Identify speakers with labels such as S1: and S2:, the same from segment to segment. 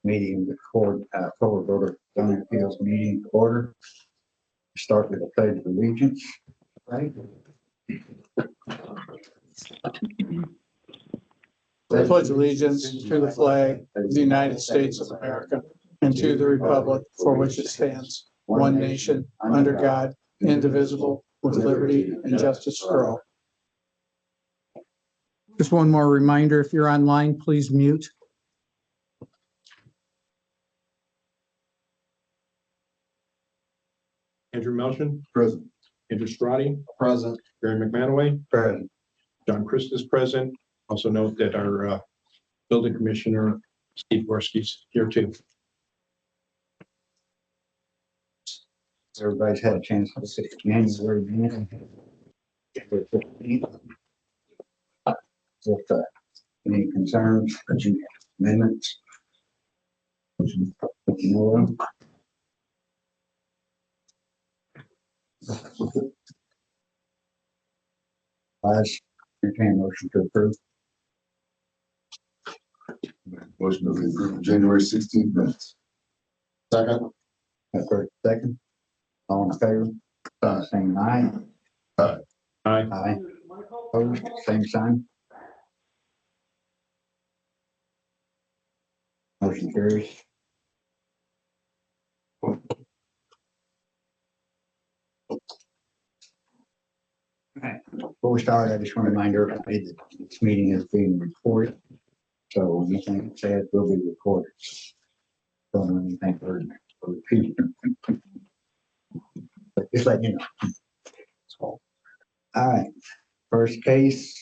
S1: Meeting record forward voter zoning appeals meeting order. Start with the pledge of allegiance. Right.
S2: I pledge allegiance to the flag of the United States of America and to the republic for which it stands, one nation, under God, indivisible, with liberty and justice for all. Just one more reminder, if you're online, please mute.
S3: Andrew Melchin,
S1: Present.
S3: Andrew Strati,
S1: Present.
S3: Barry McManaway,
S1: Present.
S3: John Christus present. Also note that our building commissioner, Steve Gorski's here too.
S1: Everybody's had a chance to look at the January meeting. With any concerns, amendments? No. Last, entertain motion to approve.
S4: Motion to approve January 16th minutes. Second.
S1: First, second. All in favor? Saying aye.
S4: Aye.
S3: Aye.
S1: Aye. Opposed, same sign. Motion carries. Alright, before we start, I just want to remind everybody that this meeting is being recorded. So anything said will be recorded. Don't want anything for repeat. But just let you know. All right, first case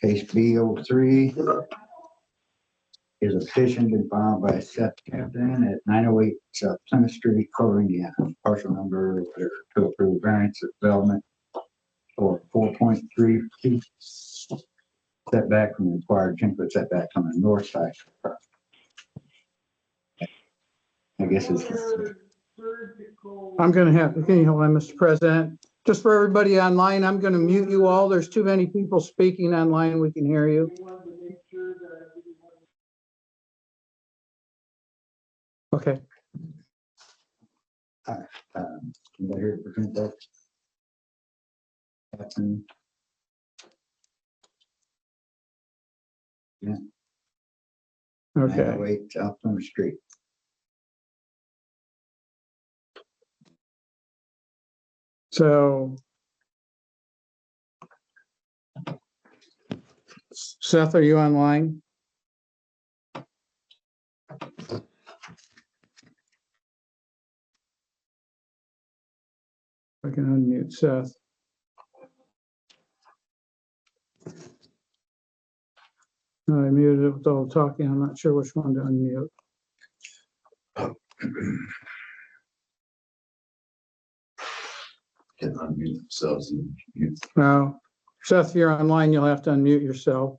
S1: B03 is a petition been filed by Seth Camden at 908 South Plymouth Street, Culver, Indiana. Partial number to approve variance of development for 4.3 feet setback from the required 10-foot setback on the north side. I guess it's.
S2: I'm going to have, can you hold on, Mr. President? Just for everybody online, I'm going to mute you all. There's too many people speaking online. We can hear you. Okay.
S1: Anybody here to present that? Captain? Yeah.
S2: Okay.
S1: 908 South Plymouth Street.
S2: So Seth, are you online? I can unmute Seth. No, I muted it with all talking. I'm not sure which one to unmute.
S4: Can unmute themselves and mute.
S2: No, Seth, if you're online, you'll have to unmute yourself.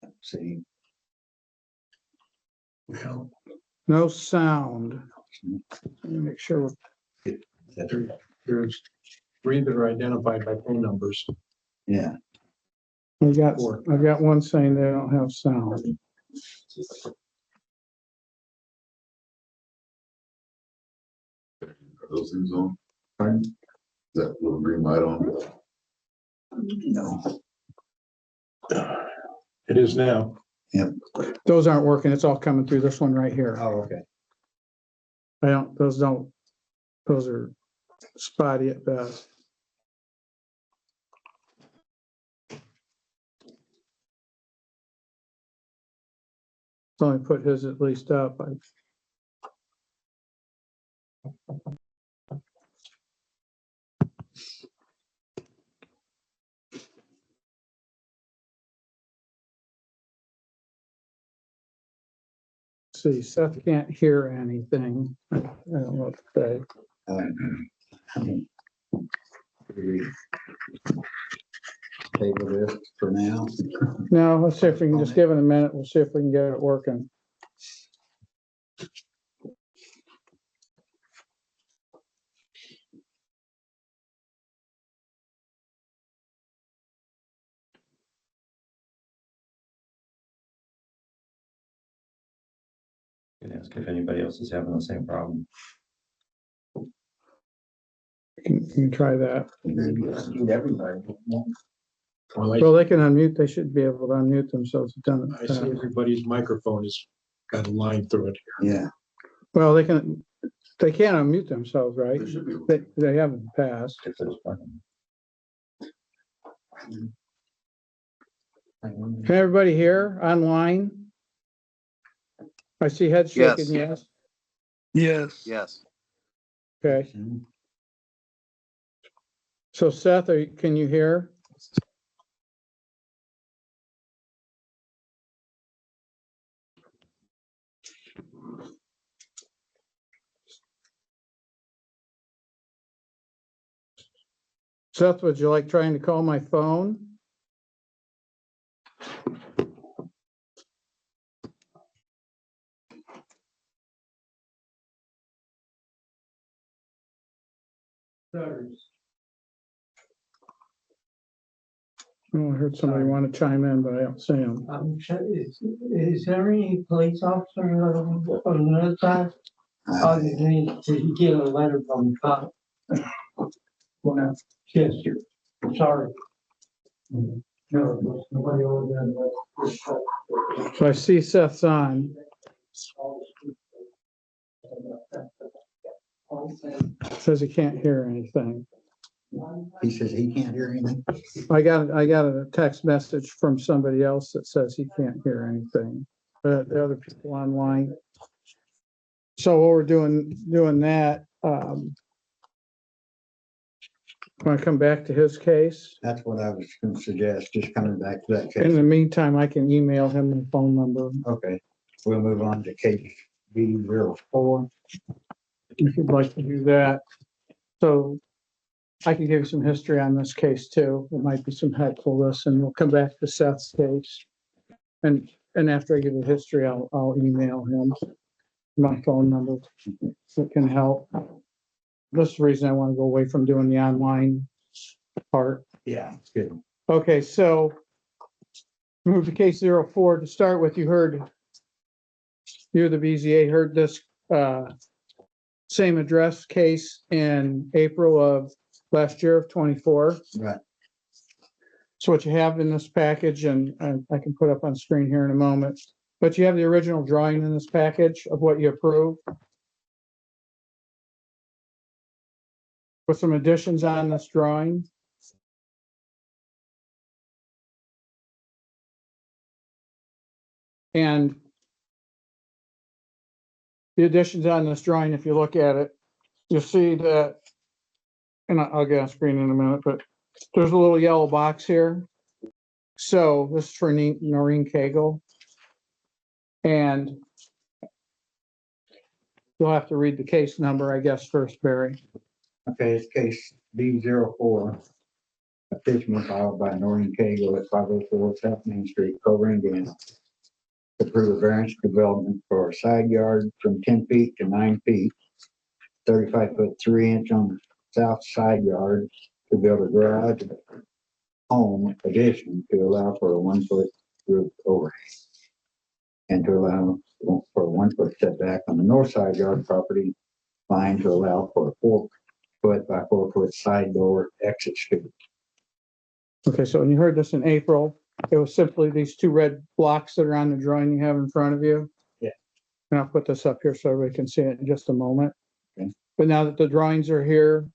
S1: Let's see. Well,
S2: No sound. Let me make sure.
S3: There's three that are identified by phone numbers.
S1: yeah.
S2: I've got one saying they don't have sound.
S4: Are those things on?
S1: Pardon?
S4: Is that little green light on?
S1: No.
S3: It is now.
S1: Yep.
S2: Those aren't working. It's all coming through this one right here.
S1: Oh, okay.
S2: Those are spotty at best. So I put his at least up. See, Seth can't hear anything. I don't know what to say.
S1: Table this for now.
S2: Now, let's see if we can just give it a minute. We'll see if we can get it working.
S5: Ask if anybody else is having the same problem.
S2: You can try that.
S1: Need everybody.
S2: Well, they can unmute, they should be able to unmute themselves.
S3: I see everybody's microphone has got a line through it.
S1: Yeah,
S2: Well, they can't unmute themselves, right?
S4: They should be.
S2: They haven't passed.
S5: If there's one.
S2: Can everybody hear online? I see heads shaking, yes?
S6: Yes.
S7: Yes.
S2: Okay, so Seth, can you hear? Seth, would you like trying to call my phone? Oh, I heard somebody want to chime in, but I don't see him.
S6: Is there any police officer on the other side? Did he get a letter from the cop? Well, yes, sorry. No, nobody over there.
S2: So I see Seth's on. Says he can't hear anything.
S1: he says he can't hear anything.
S2: I got a text message from somebody else that says he can't hear anything. The other people online. So while we're doing that, want to come back to his case?
S1: That's what I was gonna suggest, just coming back to that
S2: In
S1: case.
S2: the meantime, I can email him the phone number
S1: Okay, we'll move on to case B04.
S2: if you'd like to do that. So I can give you some history on this case too. It might be some helpfulness, and we'll come back to Seth's case. And after I give the history, I'll email him my phone number that can help. This is the reason I want to go away from doing the online part.
S1: Yeah, good.
S2: Okay, so move to case 04 to start with. You, the BZA, heard this same address case in April of last year of 24.
S1: Right.
S2: So what you have in this package, and I can put up on screen here in a moment, but you have the original drawing in this package of what you approved, with some additions on this drawing. And the additions on this drawing, if you look at it, you'll see that, and I'll get on screen in a minute, but there's a little yellow box here. So this is for Noreen Cagle. And you'll have to read the case number, I guess, first, Barry.
S1: Okay, it's case B04. A petition filed by Noreen Cagle at 504 South Main Street, Culver, Indiana. To approve a variance development for a side yard from 10 feet to 9 feet, 35 foot 3 inch on the south side yard to build a garage home addition to allow for a 1 foot roof overhang. And to allow for a 1 foot setback on the north side yard property line to allow for a 4 foot by 4 foot side door exit street.
S2: Okay, so when you heard this in April, it was simply these two red blocks that are on the drawing you have in front of you.
S1: Yeah.
S2: And I'll put this up here so everybody can see it in just a moment.
S1: Okay.
S2: But now that the drawings are here,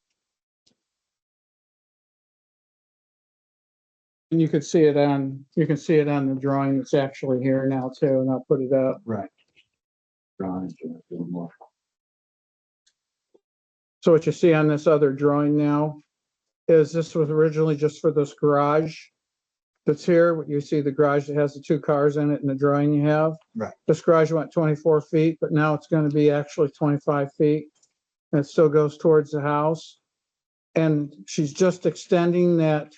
S2: and you can see it on the drawing that's actually here now too, and I'll put it up.
S1: Right. Drawings a little more.
S2: So what you see on this other drawing now is this was originally just for this garage that's here. What you see, the garage that has the two cars in it in the drawing you have.
S1: Right.
S2: This garage went 24 feet, but now it's going to be actually 25 feet. And it still goes towards the house. And she's just extending that.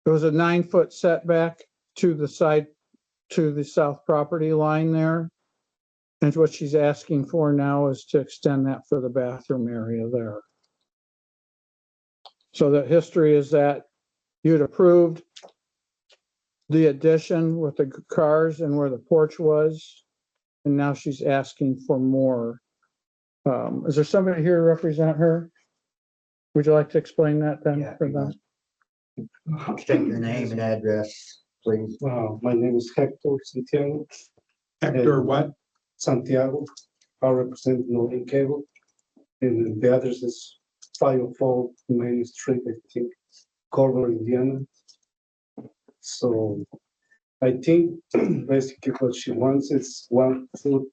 S2: There was a 9 foot setback to the side, to the south property line there. And what she's asking for now is to extend that for the bathroom area there. So the history is that you'd approved the addition with the cars and where the porch was. and now she's asking for more. Is there somebody here to represent her? Would you like to explain that then
S1: Yeah,
S2: for
S1: you
S2: them?
S1: State your name and address, please.
S7: My name is Hector Santiago.
S3: Hector, what?
S7: Santiago. I represent Northern Cable. And the address is 504 Main Street, I think, Culver, Indiana. So I think basically what she wants is 1 foot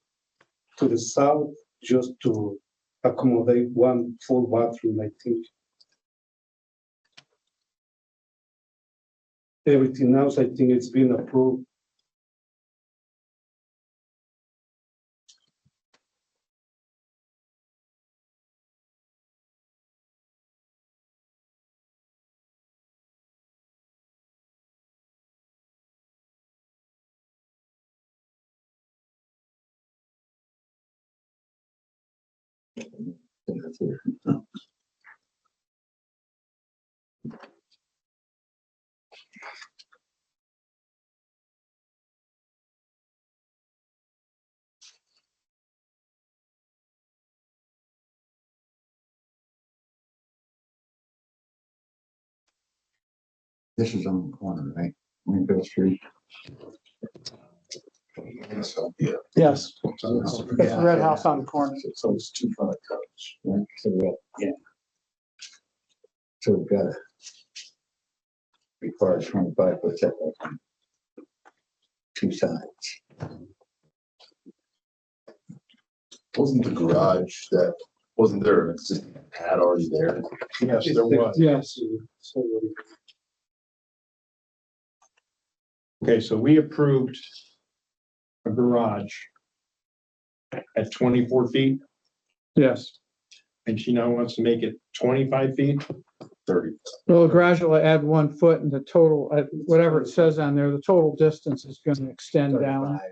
S7: to the south just to accommodate 1 full bathroom, I think. Everything else, I think it's been approved.
S1: This is on the corner, right? Winfield Street.
S4: So, yeah.
S2: Yes, that's the red house on the corner.
S4: So it's 2 front coverage.
S1: Yeah, so yeah. So we've got a required 25-foot setback on 2 sides.
S4: Wasn't the garage that, wasn't there an existing pad already there?
S3: Yes, there was.
S2: Yes.
S7: So
S3: Okay, so we approved a garage at 24 feet,
S2: Yes.
S3: and she now wants to make it 25 feet.
S4: 30.
S2: Well, the garage will add 1 foot and the total, whatever it says on there, the total distance is going to extend down.
S1: 35,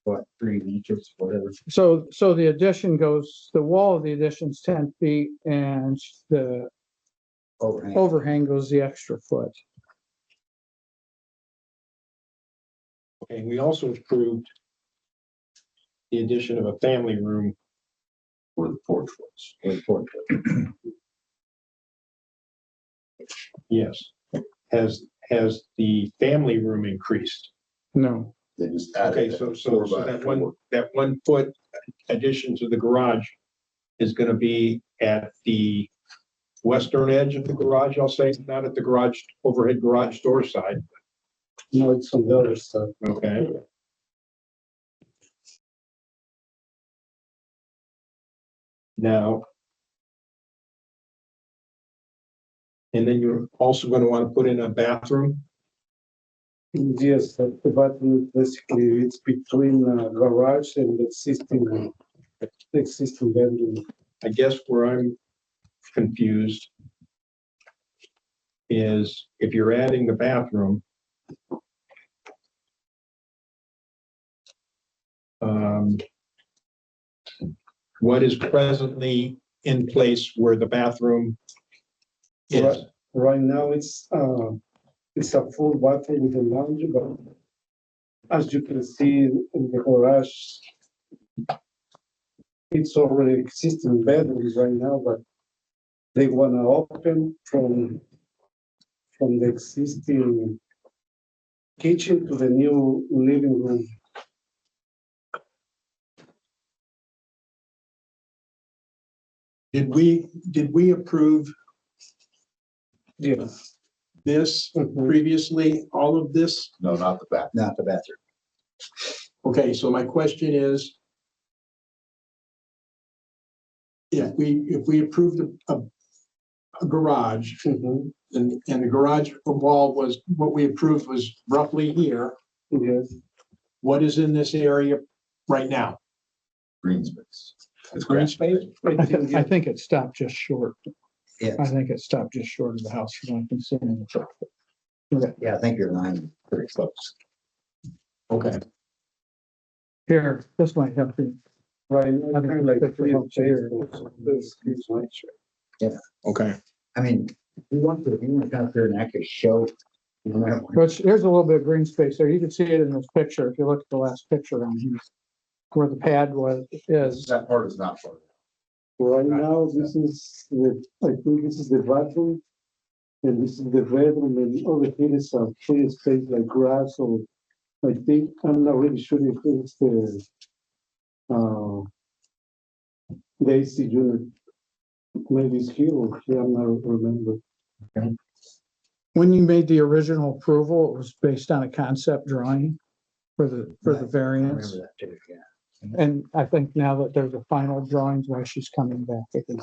S1: What, 3 inches, whatever.
S2: So the addition goes, the wall of the addition's 10 feet and the
S1: Overhang.
S2: overhang goes the extra foot.
S3: Okay, we also approved the addition of a family room.
S4: Where the porch was.
S1: With 4 foot.
S3: Yes. Has the family room increased?
S2: No,
S4: They just
S3: Okay,
S4: added.
S3: so that 1 foot addition to the garage is gonna be at the western edge of the garage, I'll say, not at the garage, overhead garage door side.
S7: no, it's on the other side.
S3: Okay. Now. And then you're also gonna want to put in a bathroom.
S7: Yes, the bathroom basically it's between garage and the existing bedroom.
S3: I guess where I'm confused is if you're adding the bathroom, what is presently in place where the bathroom is?
S7: Right now, it's a full bathroom with a lounge, but as you can see in the garage, it's already existing bedrooms right now, but they wanna open from the existing kitchen to the new living room.
S3: Did we approve
S7: Yes.
S3: this
S7: Mhm.
S3: previously, all of this?
S4: No, not the back.
S1: Not the bathroom.
S3: Okay, so my question is, if we approved a garage
S7: Mhm.
S3: and the garage wall was, what we approved was roughly here,
S7: Yes.
S3: what is in this area right now?
S4: Green space.
S3: It's green space?
S2: I think it stopped just short.
S1: Yeah,
S2: I think it stopped just short of the house from what I can see in the picture.
S1: yeah, I think your line is pretty close.
S3: Okay,
S2: Here, this might help you.
S7: Right.
S2: I think
S7: Like
S2: the picture helps here.
S7: this is my chair.
S3: okay.
S1: I mean, you want to come through and actually show. You know,
S2: Which, here's a little bit of green space there. You can see it in this picture if you look at the last picture on here. where the pad is.
S4: That part is not part of
S7: Right now, this is I think this is the bathroom. And this is the bedroom, and over here is a free space like grass, so I think, I'm not really sure if it's the AC unit. Maybe it's here or here, I'm not remember.
S2: When you made the original approval, it was based on a concept drawing for the
S1: Right. I
S2: variance.
S1: remember that too, yeah.
S2: And I think now that there's a final drawings, why she's coming back again.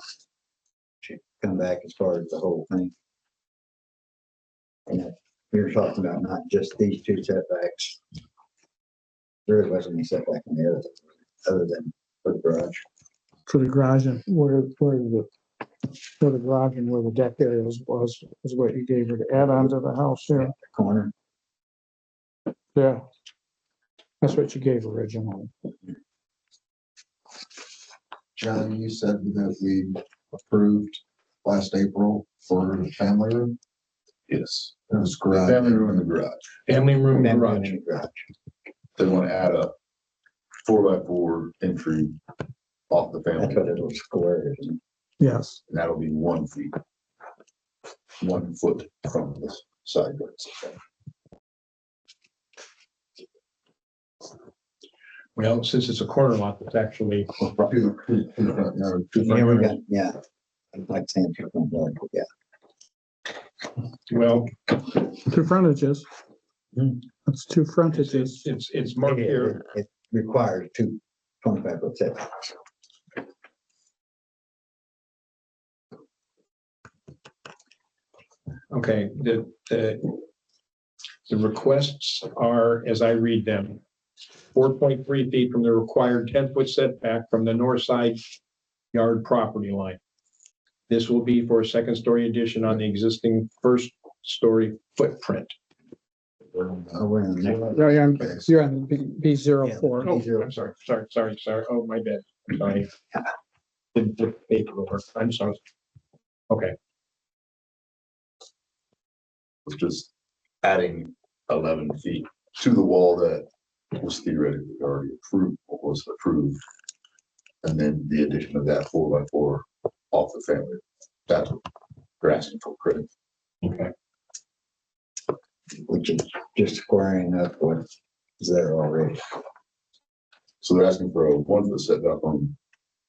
S1: Come back as far as the whole thing. And you're talking about not just these two setbacks. There wasn't any setback in the other than for the garage.
S2: For the garage and where the garage and where the deck area was what you gave her to add on to the house here.
S1: The corner,
S2: Yeah. That's what you gave originally.
S8: John, you said that we approved last April for the family room.
S4: it. Yes.
S8: It was garage.
S4: Family room in the garage.
S3: Family room
S1: family
S3: garage.
S1: in the garage.
S4: They want to add a 4x4 entry off the
S1: That's
S4: family,
S1: what it was square, isn't it?
S2: Yes.
S4: and that'll be 1 feet. 1 foot from the side yards.
S3: Well, since it's a corner lot, it's actually,
S8: Two front yard, two
S1: Yeah,
S8: front
S1: we
S8: yard.
S1: got, yeah. I'd like saying two front yard, but yeah.
S3: well,
S2: Two frontages.
S1: Hmm.
S2: That's two frontages.
S3: it's marked here.
S1: It requires 25-foot setbacks.
S3: Okay, the requests are, as I read them, 4.3 feet from the required 10-foot setback from the north side yard property line. This will be for a second-story addition on the existing first-story footprint.
S1: Oh, we're in the next.
S2: You're on B04.
S3: Oh, I'm sorry. Oh, my bad. Sorry. Didn't flip the paper over. I'm sorry. Okay,
S4: It's just adding 11 feet to the wall that was theoretically already approved. And then the addition of that 4x4 off the family. That's what they're asking for, correct?
S3: okay.
S1: Which is just squaring up what is there already.
S4: So they're asking for a 1 foot setback on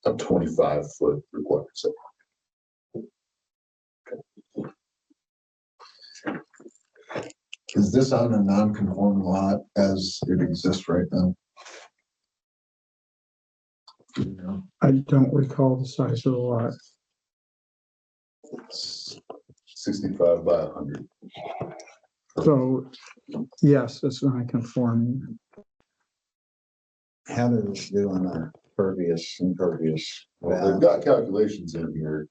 S4: a 25-foot required setback.
S8: Is this on a non-conforming lot as it exists right now?
S2: I don't recall the size of the lot.
S4: It's 65 by 100.
S2: So, yes, it's not conforming.
S1: How does this do on our impervious?
S4: Well, they've got calculations in here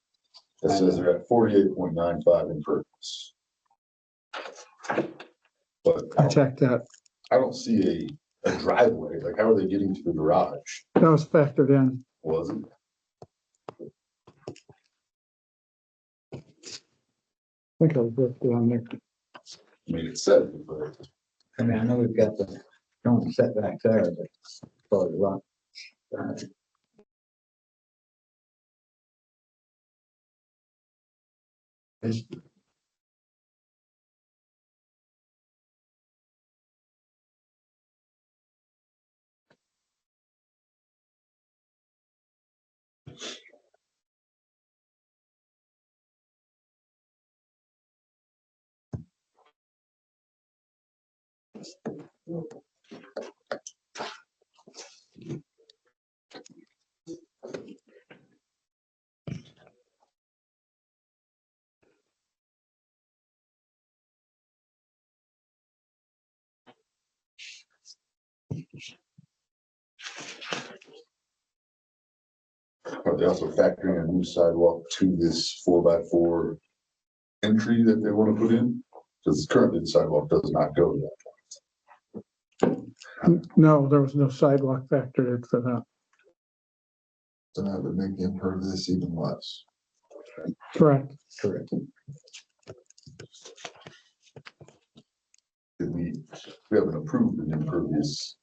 S4: that says they're at 48.95 impervious. But
S2: I checked that.
S4: I don't see a driveway. Like, how are they getting to the garage?
S2: That was factored in.
S4: Was it?
S2: I think I was listed on there.
S4: I mean, it said, it, but
S1: I mean, I know we've got the don't setbacks there, but for the lot.
S4: are they also factoring a new sidewalk to this 4x4 entry that they want to put in? Because currently the sidewalk does not go to that.
S2: No, there was no sidewalk factored in for that.
S8: So that would make the impervious even less.
S2: Correct.
S1: Correct.
S4: We haven't approved an impervious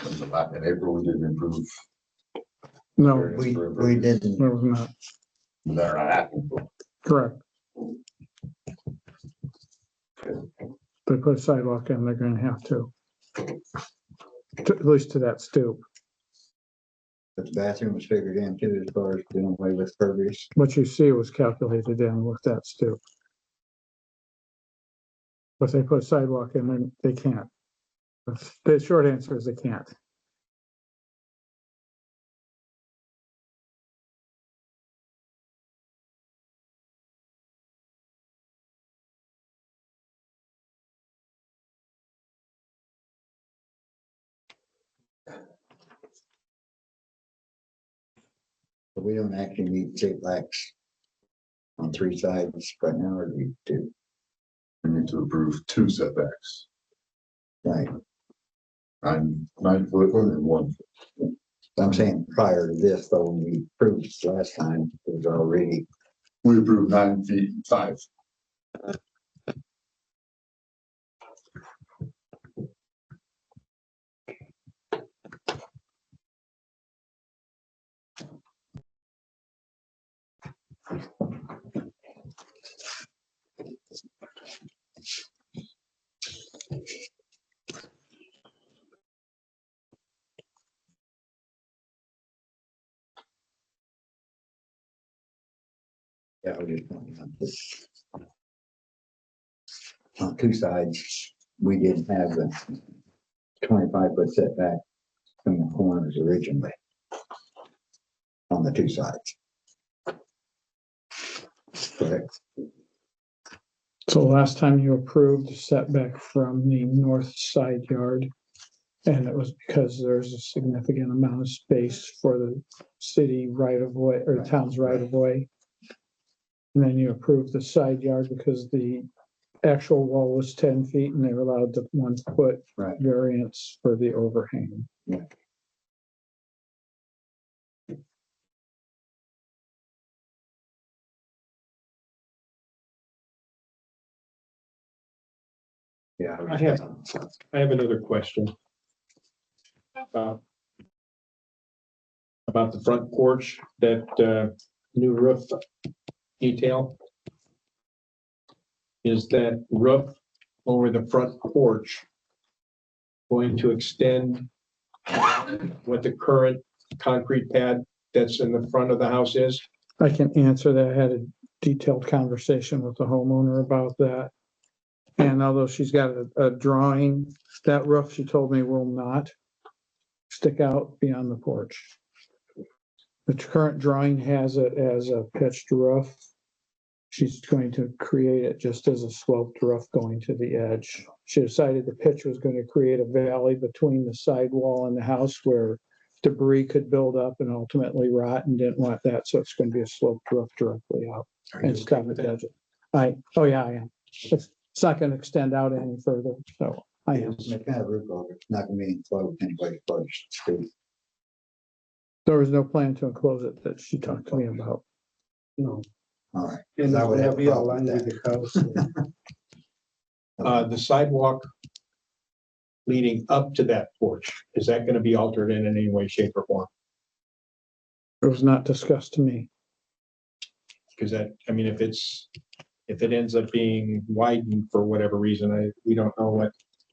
S4: In April, we didn't improve.
S2: No,
S1: We didn't,
S2: there was not.
S4: They're not asking for.
S2: Correct. They put a sidewalk in, they're gonna have to. At least to that stoop.
S1: but the bathroom was figured in too, as far as doing away with pervious.
S2: What you see was calculated in with that stoop. But they put a sidewalk in, then they can't. The short answer is they can't.
S1: But we don't actually need setbacks on 3 sides right now, or we do,
S4: We need to approve 2 setbacks,
S1: right?
S4: 9 foot and 1 foot.
S1: I'm saying prior to this, though, when we approved this last time, it was already,
S4: We approved 9 feet and 5.
S1: yeah, we just on this. On 2 sides, we didn't have the 25-foot setback from the corners originally. On the 2 sides. Correct.
S2: So last time you approved setback from the north side yard. And it was because there's a significant amount of space for the city right of way or the town's right of way. And then you approved the side yard because the actual wall was 10 feet and they were allowed the 1 foot
S1: Right.
S2: variance for the overhang.
S1: Yeah. Yeah.
S3: I have another question. About the front porch, that new roof detail. Is that roof over the front porch going to extend what the current concrete pad that's in the front of the house is?
S2: I can answer that. I had a detailed conversation with the homeowner about that. And although she's got a drawing, that roof, she told me, will not stick out beyond the porch. The current drawing has it as a pitched roof. She's going to create it just as a sloped roof going to the edge. She decided the pitch was going to create a valley between the sidewall and the house where debris could build up and ultimately rot, and didn't want that, so it's going to be a sloped roof directly out. And stop at the edge. Oh yeah, I am. It's not going to extend out any further, so I am.
S1: It's kind of roof over, it's not gonna be enclosed, anybody close street.
S2: There was no plan to enclose it that she talked to me about.
S7: No,
S1: All right.
S7: and
S1: I
S7: it's
S1: would
S7: gonna
S1: have
S7: be
S1: a problem
S7: aligned
S1: with
S7: with
S1: that.
S7: the house.
S3: The sidewalk leading up to that porch, is that gonna be altered in any way, shape, or form?
S2: It was not discussed to me.
S3: Because that, I mean, if it ends up being widened for whatever reason, we don't know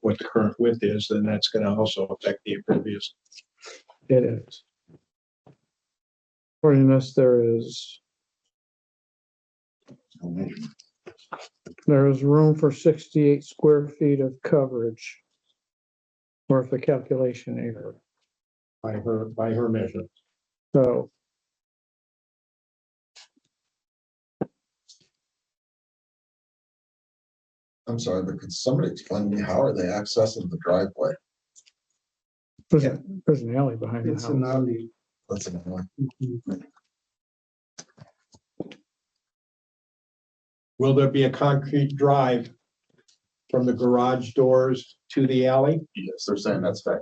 S3: what the current width is, then that's gonna also affect the impervious.
S2: It is. According to this, there is room for 68 square feet of coverage. Worth the calculation error.
S3: By her measure.
S2: So
S8: I'm sorry, but could somebody explain to me, how are they accessing the driveway?
S2: there's an alley behind the
S7: It's an
S2: house.
S7: alley.
S8: That's an alley.
S3: Will there be a concrete drive from the garage doors to the alley?
S4: Yes, they're saying that's back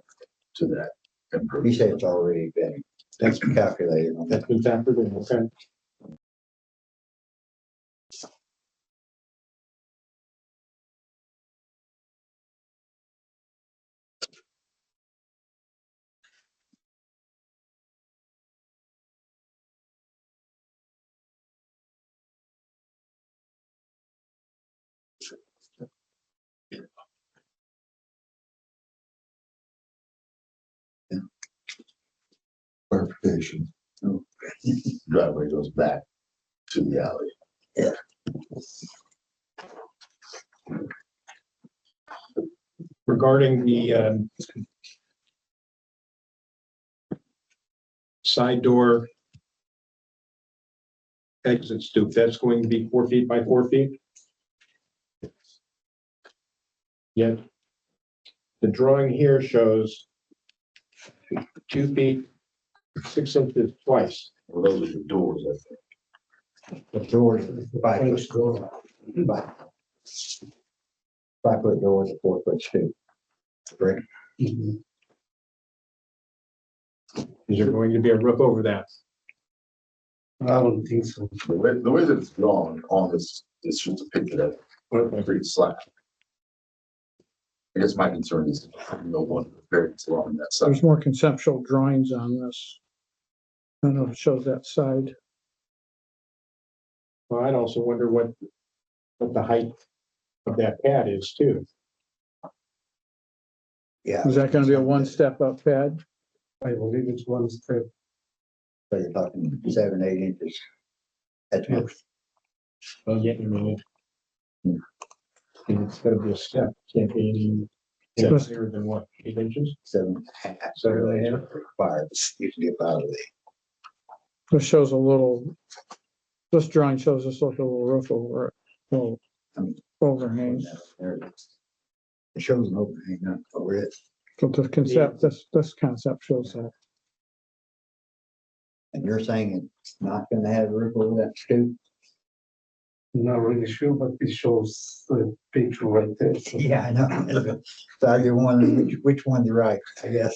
S4: to that.
S1: He
S4: improvement.
S1: said it's already been, that's been calculated on that.
S3: That's been factored in, okay?
S8: clarification.
S4: Driveway goes back to the alley.
S3: Regarding the side door exit stoop, that's going to be 4 feet by 4 feet? Yet the drawing here shows 2 feet, 6 inches twice.
S4: Well, those are the doors, I think.
S1: The doors, 5 foot door. 5 foot doors, a 4 foot stoop. Correct.
S3: Is there going to be a roof over that?
S7: I don't think so.
S4: The way that it's drawn on this, it's just a picture that concrete slab. I guess my concern is, no one variance along that side.
S2: There's more conceptual drawings on this. I don't know if it shows that side.
S3: Well, I'd also wonder what the height of that pad is too.
S1: Yeah.
S2: Is that gonna be a one-step up pad?
S7: I believe it's one step.
S1: So you're talking 7, 8 inches. At most.
S3: Well, yeah, I mean, it's gotta be a step, can't be any higher than what, 8 inches?
S1: 7.5.
S3: 7.5.
S1: Required, usually about the.
S2: This shows a little, this drawing shows us like a little roof over it, little overhang.
S1: There it is. It shows an overhang up over it.
S2: So the concept, this concept shows that.
S1: And you're saying it's not gonna have a roof over that stoop?
S7: Not really sure, but it shows the picture right there. So
S1: Yeah, I know. So you're wondering which one's right, I guess.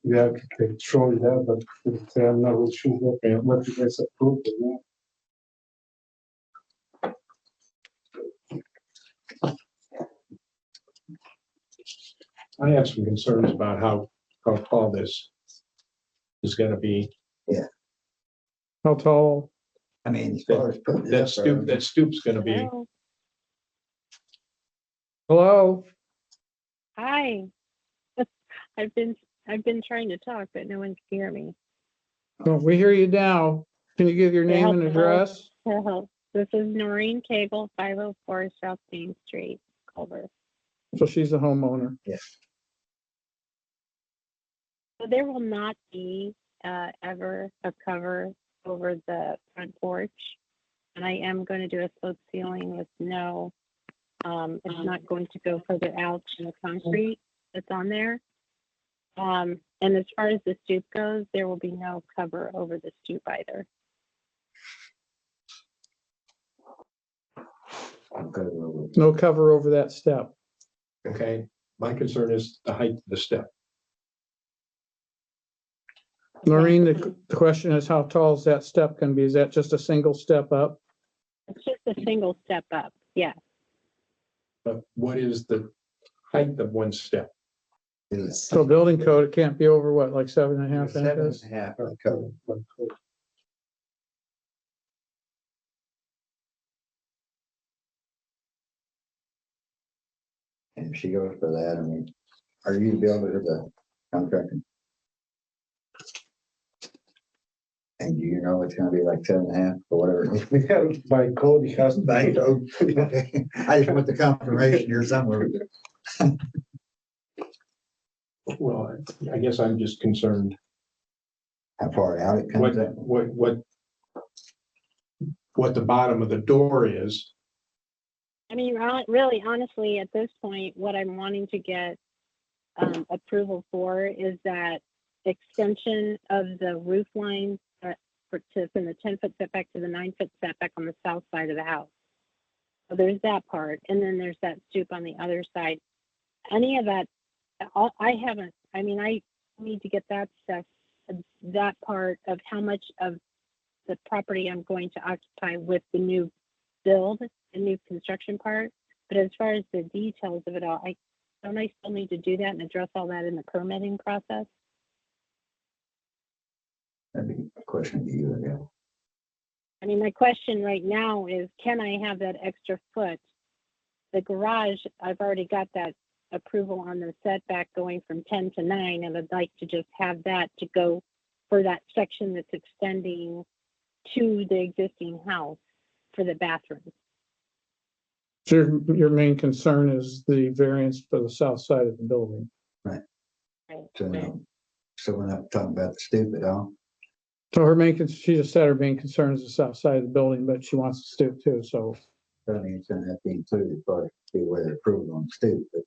S7: the architect showed that, but I'm not really sure what you guys approved.
S3: I have some concerns about how tall this is gonna be.
S2: How tall?
S1: I mean, as far as putting it up there,
S3: That stoop's gonna be,
S9: Hello.
S2: Hello?
S9: Hi. I've been trying to talk, but no one can hear me.
S2: Oh, we hear you now. Can you give your name and address?
S9: Hello. This is Noreen Cagle, 504 South Main Street, Culver.
S2: So she's the homeowner.
S9: So there will not be ever a cover over the front porch. And I am going to do a slope ceiling with no, it's not going to go further out in the concrete that's on there. And as far as the stoop goes, there will be no cover over the stoop either.
S2: No cover over that step.
S3: okay? My concern is the height of the step.
S2: Noreen, the question is, how tall is that step gonna be? Is that just a single step up?
S9: It's just a single step up, yeah.
S3: But what is the height of one step?
S1: it's
S2: So building code, it can't be over what, like 7.5 inches?
S1: 7.5 for the cover. And if she goes for that, I mean, are you the builder or the contractor? And do you know it's gonna be like 7.5 or whatever?
S7: Yeah, by code, it has to
S1: I
S7: be.
S1: don't- I just want the confirmation here somewhere.
S3: Well, I guess I'm just concerned
S1: How far out it comes up.
S3: what the bottom of the door is.
S9: I mean, really, honestly, at this point, what I'm wanting to get approval for is that extension of the roof line from the 10-foot setback to the 9-foot setback on the south side of the house. So there's that part, and then there's that stoop on the other side. Any of that, I need to get that stuff, that part of how much of the property I'm going to occupy with the new build, the new construction part. But as far as the details of it all, I still need to do that and address all that in the permitting process.
S1: That'd be a question to you, yeah.
S9: I mean, my question right now is, can I have that extra foot? The garage, I've already got that approval on the setback going from 10 to 9, and I'd like to just have that to go for that section that's extending to the existing house for the bathroom.
S2: So your main concern is the variance for the south side of the building.
S1: So we're not talking about the stoop at all.
S2: So she just said her main concern is the south side of the building, but she wants to stoop too, so.
S1: I mean, it's gonna have to be included for the way they're approved on the stoop, but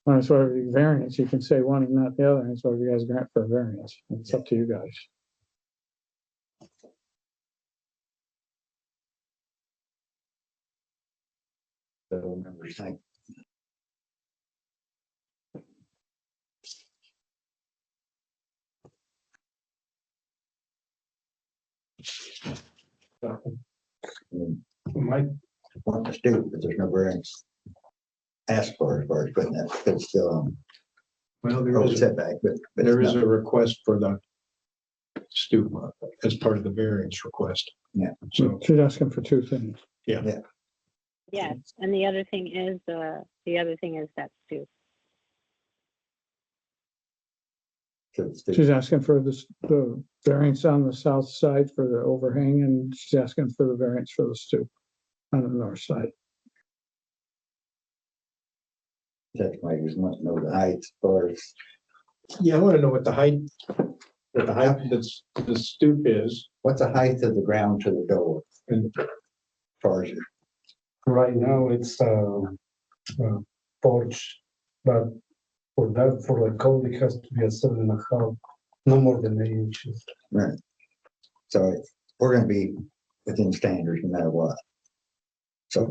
S2: That's why the variance, you can say one and not the other, that's why you guys grant for a variance, it's up to you guys.
S1: the members think.
S3: Mike,
S1: Want the stoop, but there's no variance asked for as far as putting that, it's still on
S3: well,
S1: road setback, but.
S3: there
S1: it's
S3: is
S1: not-
S3: a request for the stoop as part of the variance request.
S1: Yeah.
S3: So,
S2: She's asking for two things.
S9: Yes, and the other thing is that stoop.
S1: to the stoop.
S2: She's asking for the variance on the south side for the overhang, and she's asking for the variance for the stoop on the north side.
S1: That's why you just want to know the height as far as.
S3: yeah, I want to know what the height that's the stoop is.
S1: What's the height of the ground to the door?
S3: And
S1: As far as
S7: Right now, it's porch, but for the code, it has to be a 7.5, no more than 8 inches.
S1: right. So we're gonna be within standards no matter what. So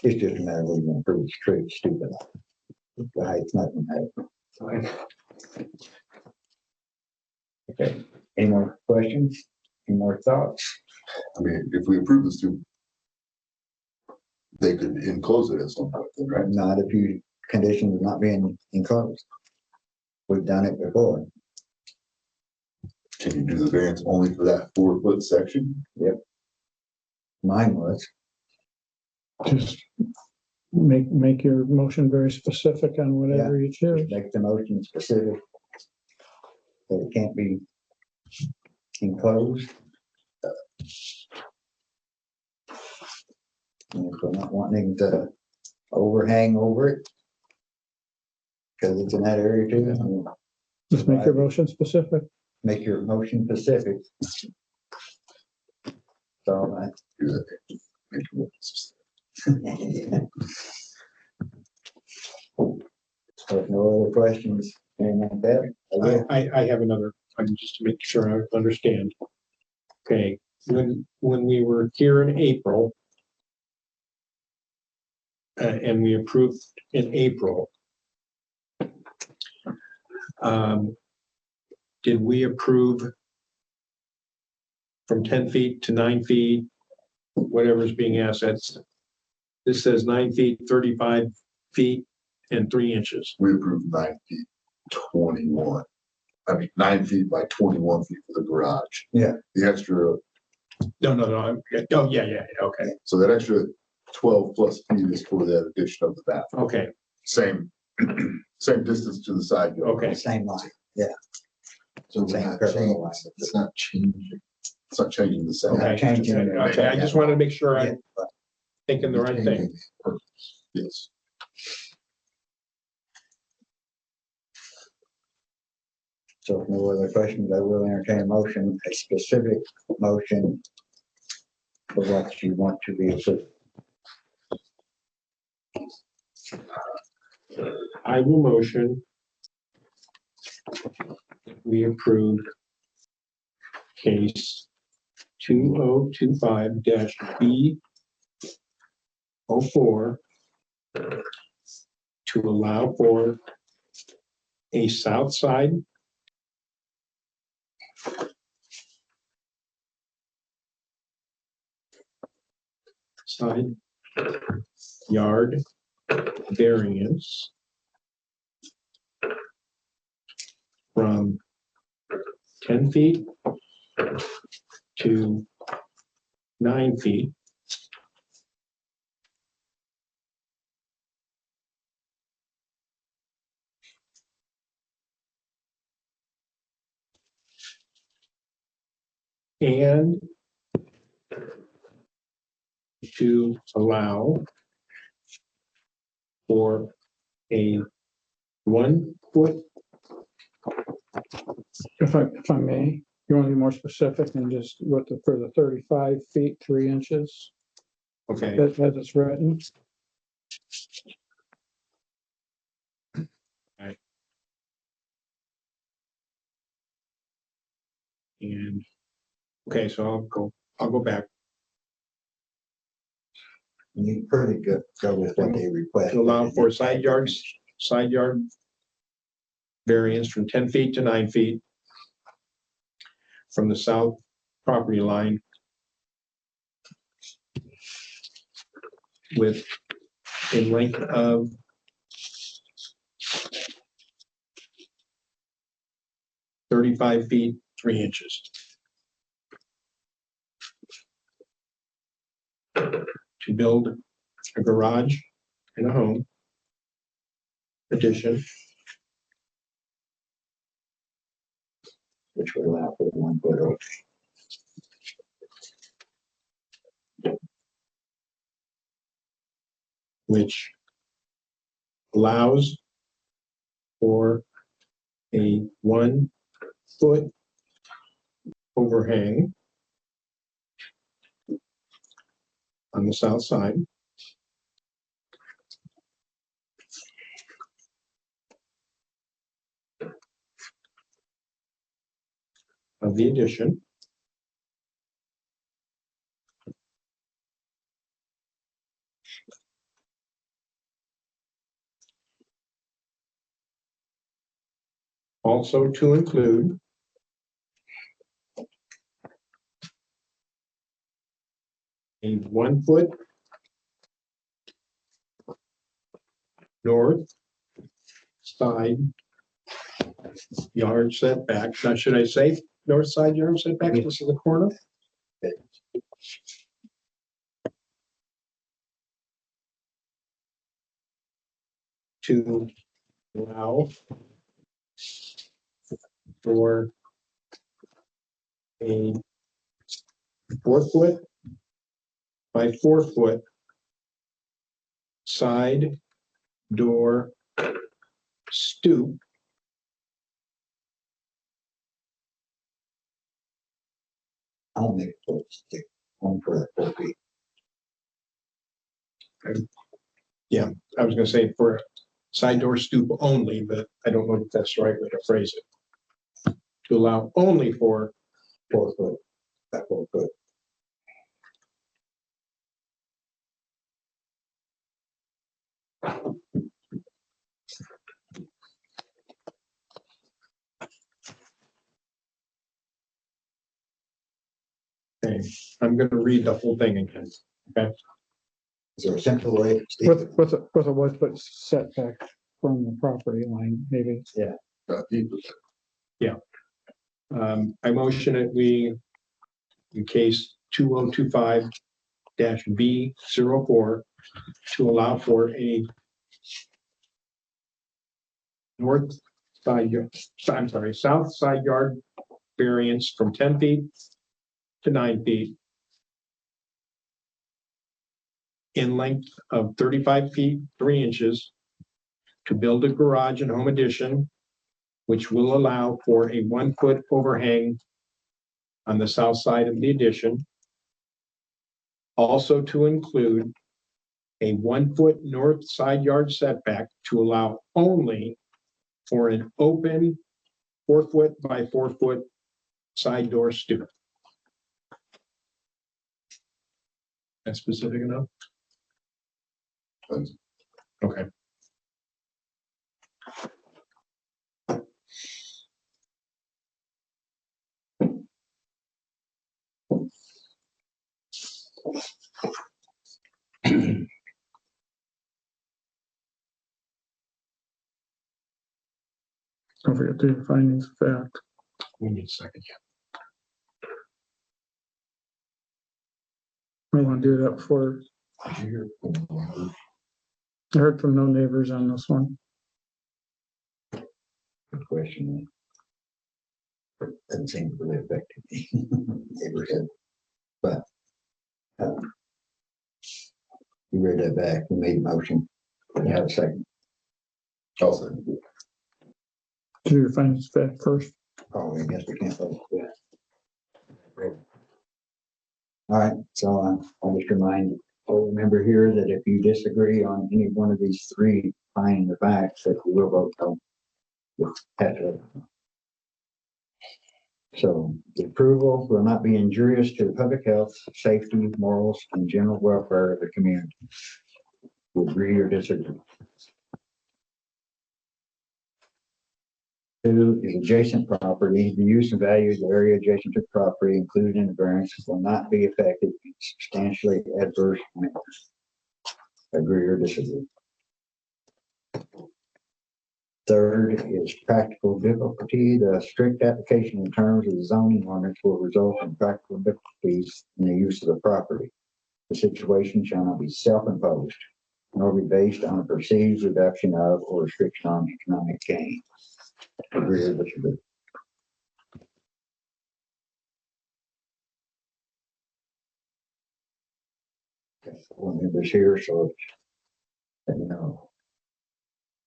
S1: it's just a matter of whether you improve the street, stupid. The height's not gonna matter. Okay, any more questions? Any more thoughts?
S4: I mean, if we approve this to, they could enclose it at some point, then, right?
S1: Not if you conditions not being enclosed. We've done it before.
S4: Can you do the variance only for that 4-foot section?
S1: Mine was.
S2: Just make your motion very specific on whatever you choose.
S1: Make the motion specific. That it can't be enclosed. And if we're not wanting to overhang over it. Cause it's in that area too, I mean,
S2: Just make your motion specific.
S1: make your motion specific. So I.
S4: Do that.
S1: So if no other questions, anything like that? I will.
S3: I have another, just to make sure I understand. Okay, when we were here in April, and we approved in April, did we approve from 10 feet to 9 feet, whatever's being asked? This says 9 feet, 35 feet, and 3 inches.
S4: We approved 9 feet, 21. I mean, 9 feet by 21 feet for the garage.
S1: Yeah.
S4: The extra,
S3: No, yeah, okay,
S4: so that extra 12 plus feet is for that addition of the bathroom.
S3: okay,
S4: Same, same distance to the side yard.
S3: okay.
S1: Same line, yeah.
S8: So we're
S1: Same
S8: not
S1: parallel
S8: changing,
S1: line.
S8: it's not changing.
S4: It's not changing the setback.
S3: Okay,
S1: changing it.
S3: okay, I just wanted to make sure
S1: Yeah,
S3: I'm thinking the right thing.
S8: Maintaining the purpose.
S4: Yes.
S1: So if no other questions, I will entertain a motion, a specific motion for what you want to be approved.
S3: I will motion. We approve case 2025-B04 to allow for a south side yard variance from 10 feet to 9 feet. and to allow for a 1 foot,
S2: If I may, you want to be more specific and just what the, for the 35 feet, 3 inches,
S3: okay,
S2: as it's written?
S3: and, okay, so I'll go back
S1: You pretty good, go with what they request.
S3: to allow for side yard variance from 10 feet to 9 feet from the south property line with a length of 35 feet, 3 inches. To build a garage and a home addition,
S1: Which would allow for 1 foot over.
S3: which allows for a 1 foot overhang on the south side of the addition, also to include a 1 foot north side yard setback. Now, should I say north side yard setback? This is the corner. To allow for a 4 foot by 4 foot side door stoop
S1: I'll make it stick 1 for 4 feet.
S3: I was gonna say for side door stoop only, but I don't know if that's the right way to phrase it. To allow only for
S1: 4 foot, that 4 foot.
S3: okay, I'm gonna read the whole thing again. Okay,
S1: Is there a simple way?
S2: With a 1 foot setback from the property line, maybe.
S3: I motion that we, in case 2025-B04, to allow for a north side yard, I'm sorry, south side yard variance from 10 feet to 9 feet in length of 35 feet, 3 inches to build a garage and home addition, which will allow for a 1 foot overhang on the south side of the addition. Also to include a 1 foot north side yard setback to allow only for an open 4 foot by 4 foot side door stoop. That's specific enough?
S4: Thanks.
S3: Okay.
S2: Don't forget to do findings of fact.
S3: We need a second.
S2: I want to do that before. I heard from no neighbors on this one.
S1: Good question. Doesn't seem to really affect me. Neighborhood. But, you read that back, you made a motion, you have a second.
S4: Also,
S2: Do your findings back first.
S1: Oh, I guess we can't vote. Yeah. All right, so I'll just remind all member here that if you disagree on any one of these three finding the facts, that we will vote no. We'll have to- So the approval will not be injurious to the public health, safety, morals, and general welfare of the community. You agree or disagree? Two is adjacent property. The use and value of the area adjacent to the property included in the variance will not be affected in substantially adverse manner. Agree or disagree? Third is practical difficulty. The strict application in terms of the zoning ordinance will result in practical difficulties in the use of the property. The situation shall not be self-imposed, nor be based on a perceived reduction of or restriction on economic gain. Agree or disagree? Okay, one member's here, so you know,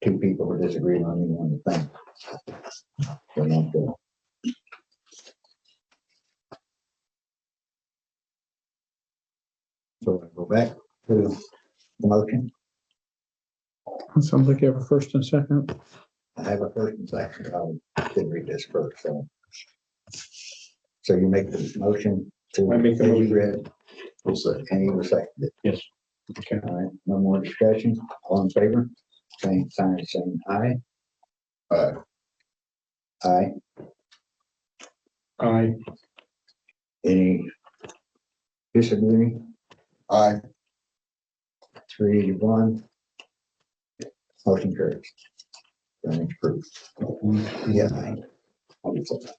S1: two people are disagreeing on any one thing. So not good. So I go back to the motion.
S2: It sounds like you have a first and second.
S1: I have a first and second. I didn't read this first, so. So you make the motion to.
S3: I make the motion.
S1: Read,
S4: we'll say,
S1: and you will second it.
S3: Yes. Okay.
S1: All right, no more discussion. All in favor? Same sign, saying aye. Aye.
S3: Aye.
S1: Any disagree?
S4: aye,
S1: 3-1. Motion carries. Variance approved. Yeah, aye. I'll be for that.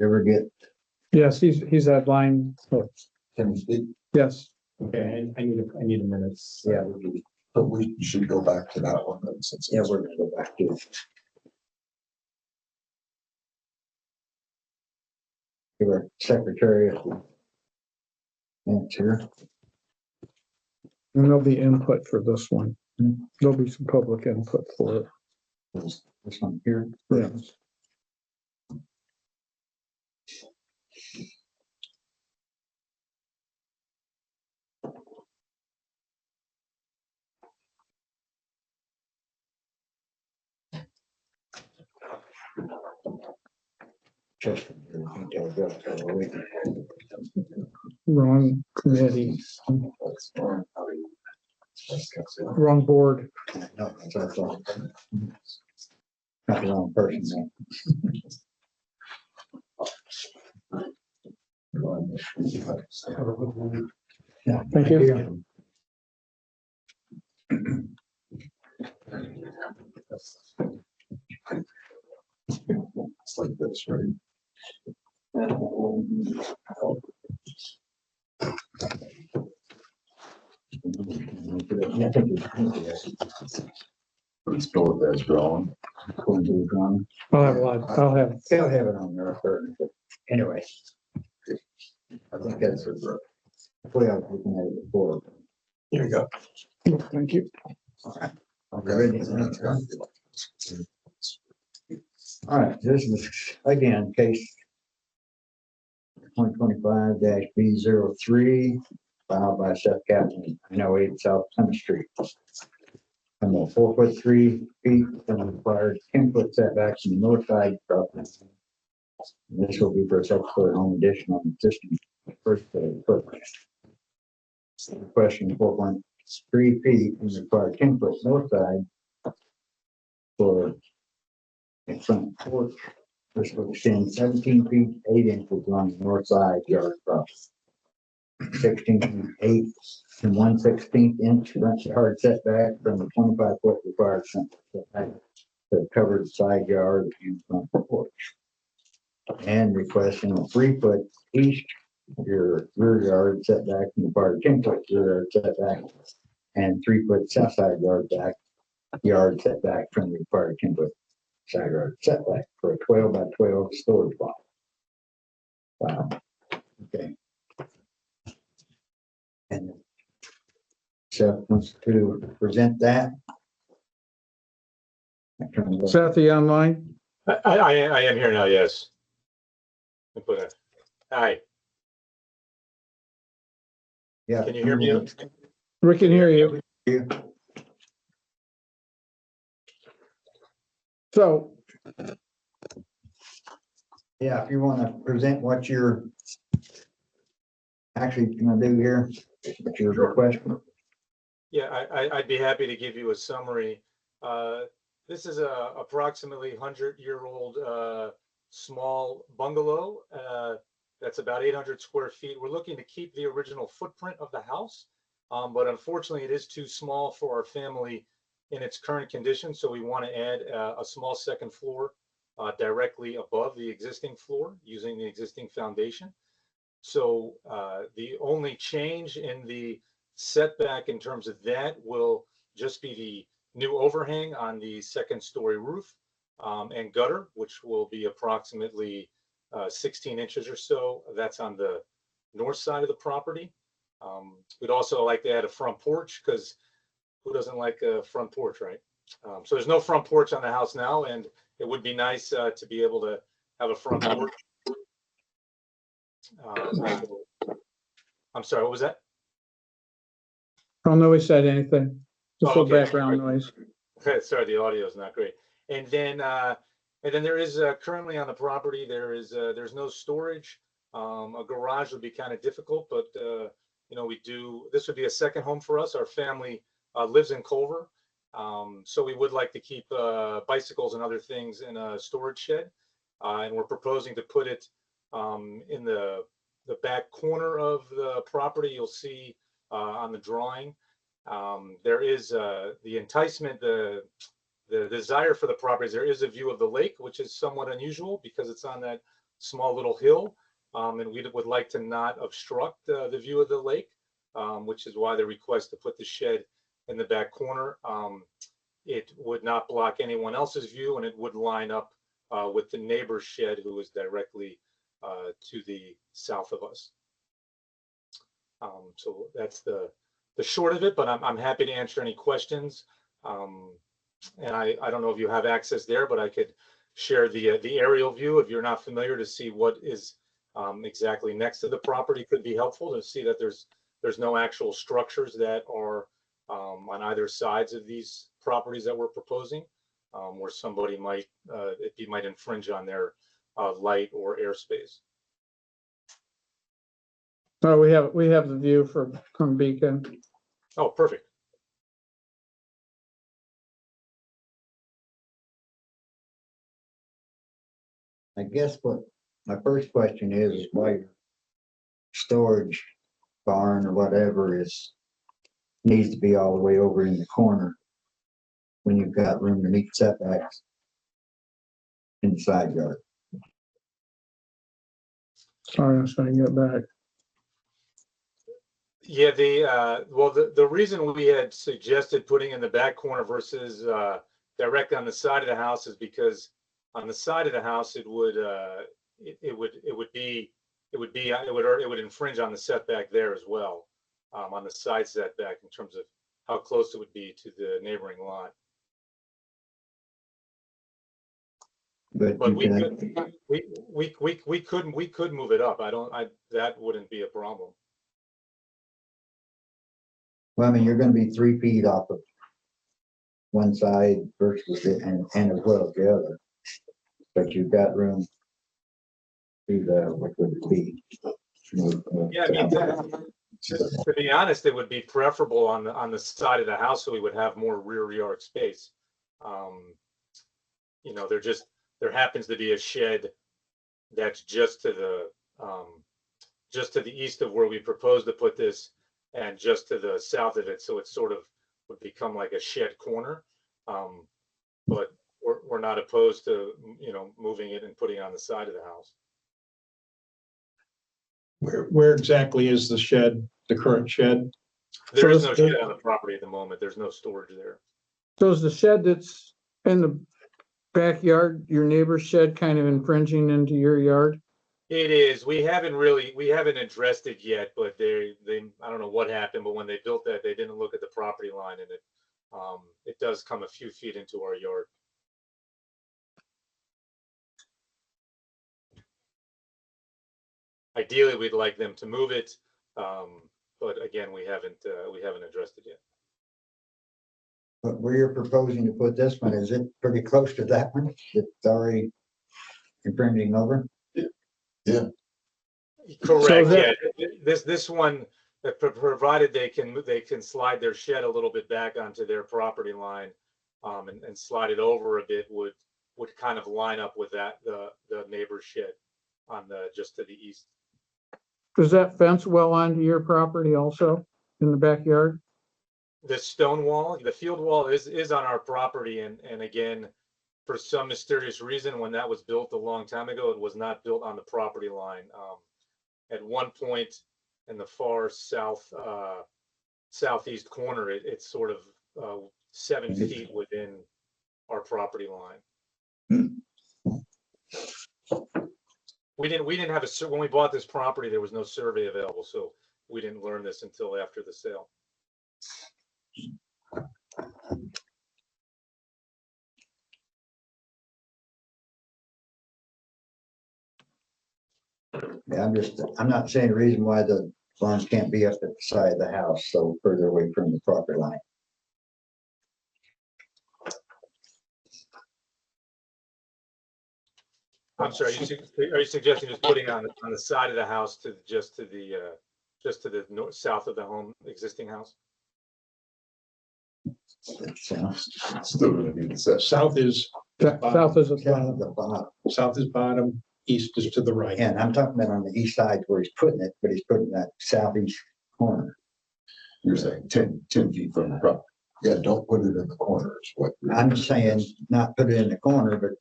S1: Ever get
S2: Yes, he's at line,
S4: can we speak?
S2: yes.
S3: Okay, I need a minute.
S1: Yeah,
S4: But we should go back to that one then, since.
S1: yeah, we're gonna go back to. Your secretary of the minutes here.
S2: And there'll be input for this one. There'll be some public input for it.
S1: This one here.
S2: Yes.
S1: Just.
S2: Wrong committee, wrong board.
S1: No, that's our fault. Not the wrong person, man.
S2: Thank you.
S4: It's like this, right? But it's north as drawn.
S1: Going to the drum.
S2: I'll have a lot,
S1: They'll have it on there first, but anyway. I think that's the way I was looking at it before.
S4: Here you go.
S2: thank you.
S1: All right, this is again, case 2025-B03, filed by Seth Kaplan, 908 South Plymouth Street. From the 4'3" from the required 10-foot setbacks from the north side property. This will be for a second-story home addition on the existing first footprint. Question 4.3 feet from the required 10-foot north side for a front porch. This will extend 17 feet 8 inches along the north side yard property. 16.8 and 1/16 inch front yard setback from the 25-foot required front setback to the covered side yard and front porch. And requesting a 3-foot east your rear yard setback from the part of 10-foot rear yard setback and 3-foot south side yard setback from the required 10-foot side yard setback for a 12 by 12 storage block. Wow. Okay. And Seth wants to present that.
S2: Seth, are you online?
S10: I am here now, yes. Hi,
S1: Yeah.
S10: can you hear me?
S2: We can hear you. So,
S1: Yeah, if you want to present what you're actually gonna do here, what your request.
S10: Yeah, I'd be happy to give you a summary. This is a approximately 100-year-old small bungalow that's about 800 square feet. We're looking to keep the original footprint of the house, but unfortunately it is too small for our family in its current condition. So we want to add a small second floor directly above the existing floor using the existing foundation. So the only change in the setback in terms of that will just be the new overhang on the second story roof and gutter, which will be approximately 16 inches or so. That's on the north side of the property. We'd also like to add a front porch because who doesn't like a front porch, right? So there's no front porch on the house now, and it would be nice to be able to have a front porch. I'm sorry, what was that?
S2: I don't know we said anything. Just
S10: Oh,
S2: a
S10: okay.
S2: background noise.
S10: Sorry, the audio is not great. And then there is currently on the property there's no storage. A garage would be kind of difficult, but you know, this would be a second home for us. Our family lives in Culver, so we would like to keep bicycles and other things in a storage shed, and we're proposing to put it in the back corner of the property. You'll see on the drawing. There is the enticement, the desire for the property is there is a view of the lake, which is somewhat unusual because it's on that small little hill. And we would like to not obstruct the view of the lake, which is why the request to put the shed in the back corner. It would not block anyone else's view, and it would line up with the neighbor's shed who is directly to the south of us. So that's the short of it, but I'm happy to answer any questions. And I don't know if you have access there, but I could share the aerial view if you're not familiar to see what is exactly next to the property. Could be helpful to see that there's no actual structures that are on either sides of these properties that we're proposing, where somebody might infringe on their light or airspace.
S2: So we have the view from Beacon.
S10: Oh, perfect.
S1: I guess what my first question is why your storage barn or whatever needs to be all the way over in the corner when you've got room to meet setbacks in the side yard.
S2: Sorry, I'm trying to get back.
S10: Yeah, the reason we had suggested putting in the back corner versus direct on the side of the house is because on the side of the house it would infringe on the setback there as well, on the side setback in terms of how close it would be to the neighboring lot. But we could move it up. That wouldn't be a problem.
S1: Well, I mean, you're gonna be 3 feet off of one side versus and as well as the other. But you've got room to what would it be?
S10: Yeah, I mean, to be honest, it would be preferable on the side of the house so we would have more rear yard space. You know, there happens to be a shed that's just to just to the east of where we propose to put this and just to the south of it. So it sort of would become like a shed corner. But we're not opposed to, moving it and putting it on the side of the house.
S3: Where exactly is the shed, the current shed?
S10: There is no
S2: So-
S10: shed on the property at the moment. There's no storage there.
S2: So is the shed that's in the backyard, your neighbor's shed, kind of infringing into your yard?
S10: It is. We haven't addressed it yet, but I don't know what happened, but when they built that, they didn't look at the property line, and it does come a few feet into our yard. Ideally, we'd like them to move it, but again, we haven't addressed it yet.
S1: But where you're proposing to put this one, is it pretty close to that one? It's already infringing over?
S10: Correct.
S2: that-
S10: Yeah. This one, provided they can slide their shed a little bit back onto their property line, and slide it over a bit would kind of line up with the neighbor's shed on just to the east.
S2: Does that fence well onto your property also in the backyard?
S10: The stone wall, the field wall is on our property, and again, for some mysterious reason, when that was built a long time ago, it was not built on the property line. At one point in the far southeast corner, it's sort of 7 feet within our property line. We didn't have when we bought this property, there was no survey available, so we didn't learn this until after the sale.
S1: Yeah, I'm not saying a reason why the barns can't be up at the side of the house, so further away from the property line.
S10: I'm sorry, are you suggesting just putting on the side of the house just to the north, south of the existing house?
S4: Still gonna need to set.
S3: South is
S2: South is at
S1: Down at
S2: the
S1: the bottom.
S3: south is bottom, east is to the right.
S1: And I'm talking about on the east side where he's putting it, but he's putting that southeast corner.
S4: You're saying 10 feet from the property.
S8: Yeah, don't put it in the corners, what.
S1: I'm just saying, not put it in the corner, but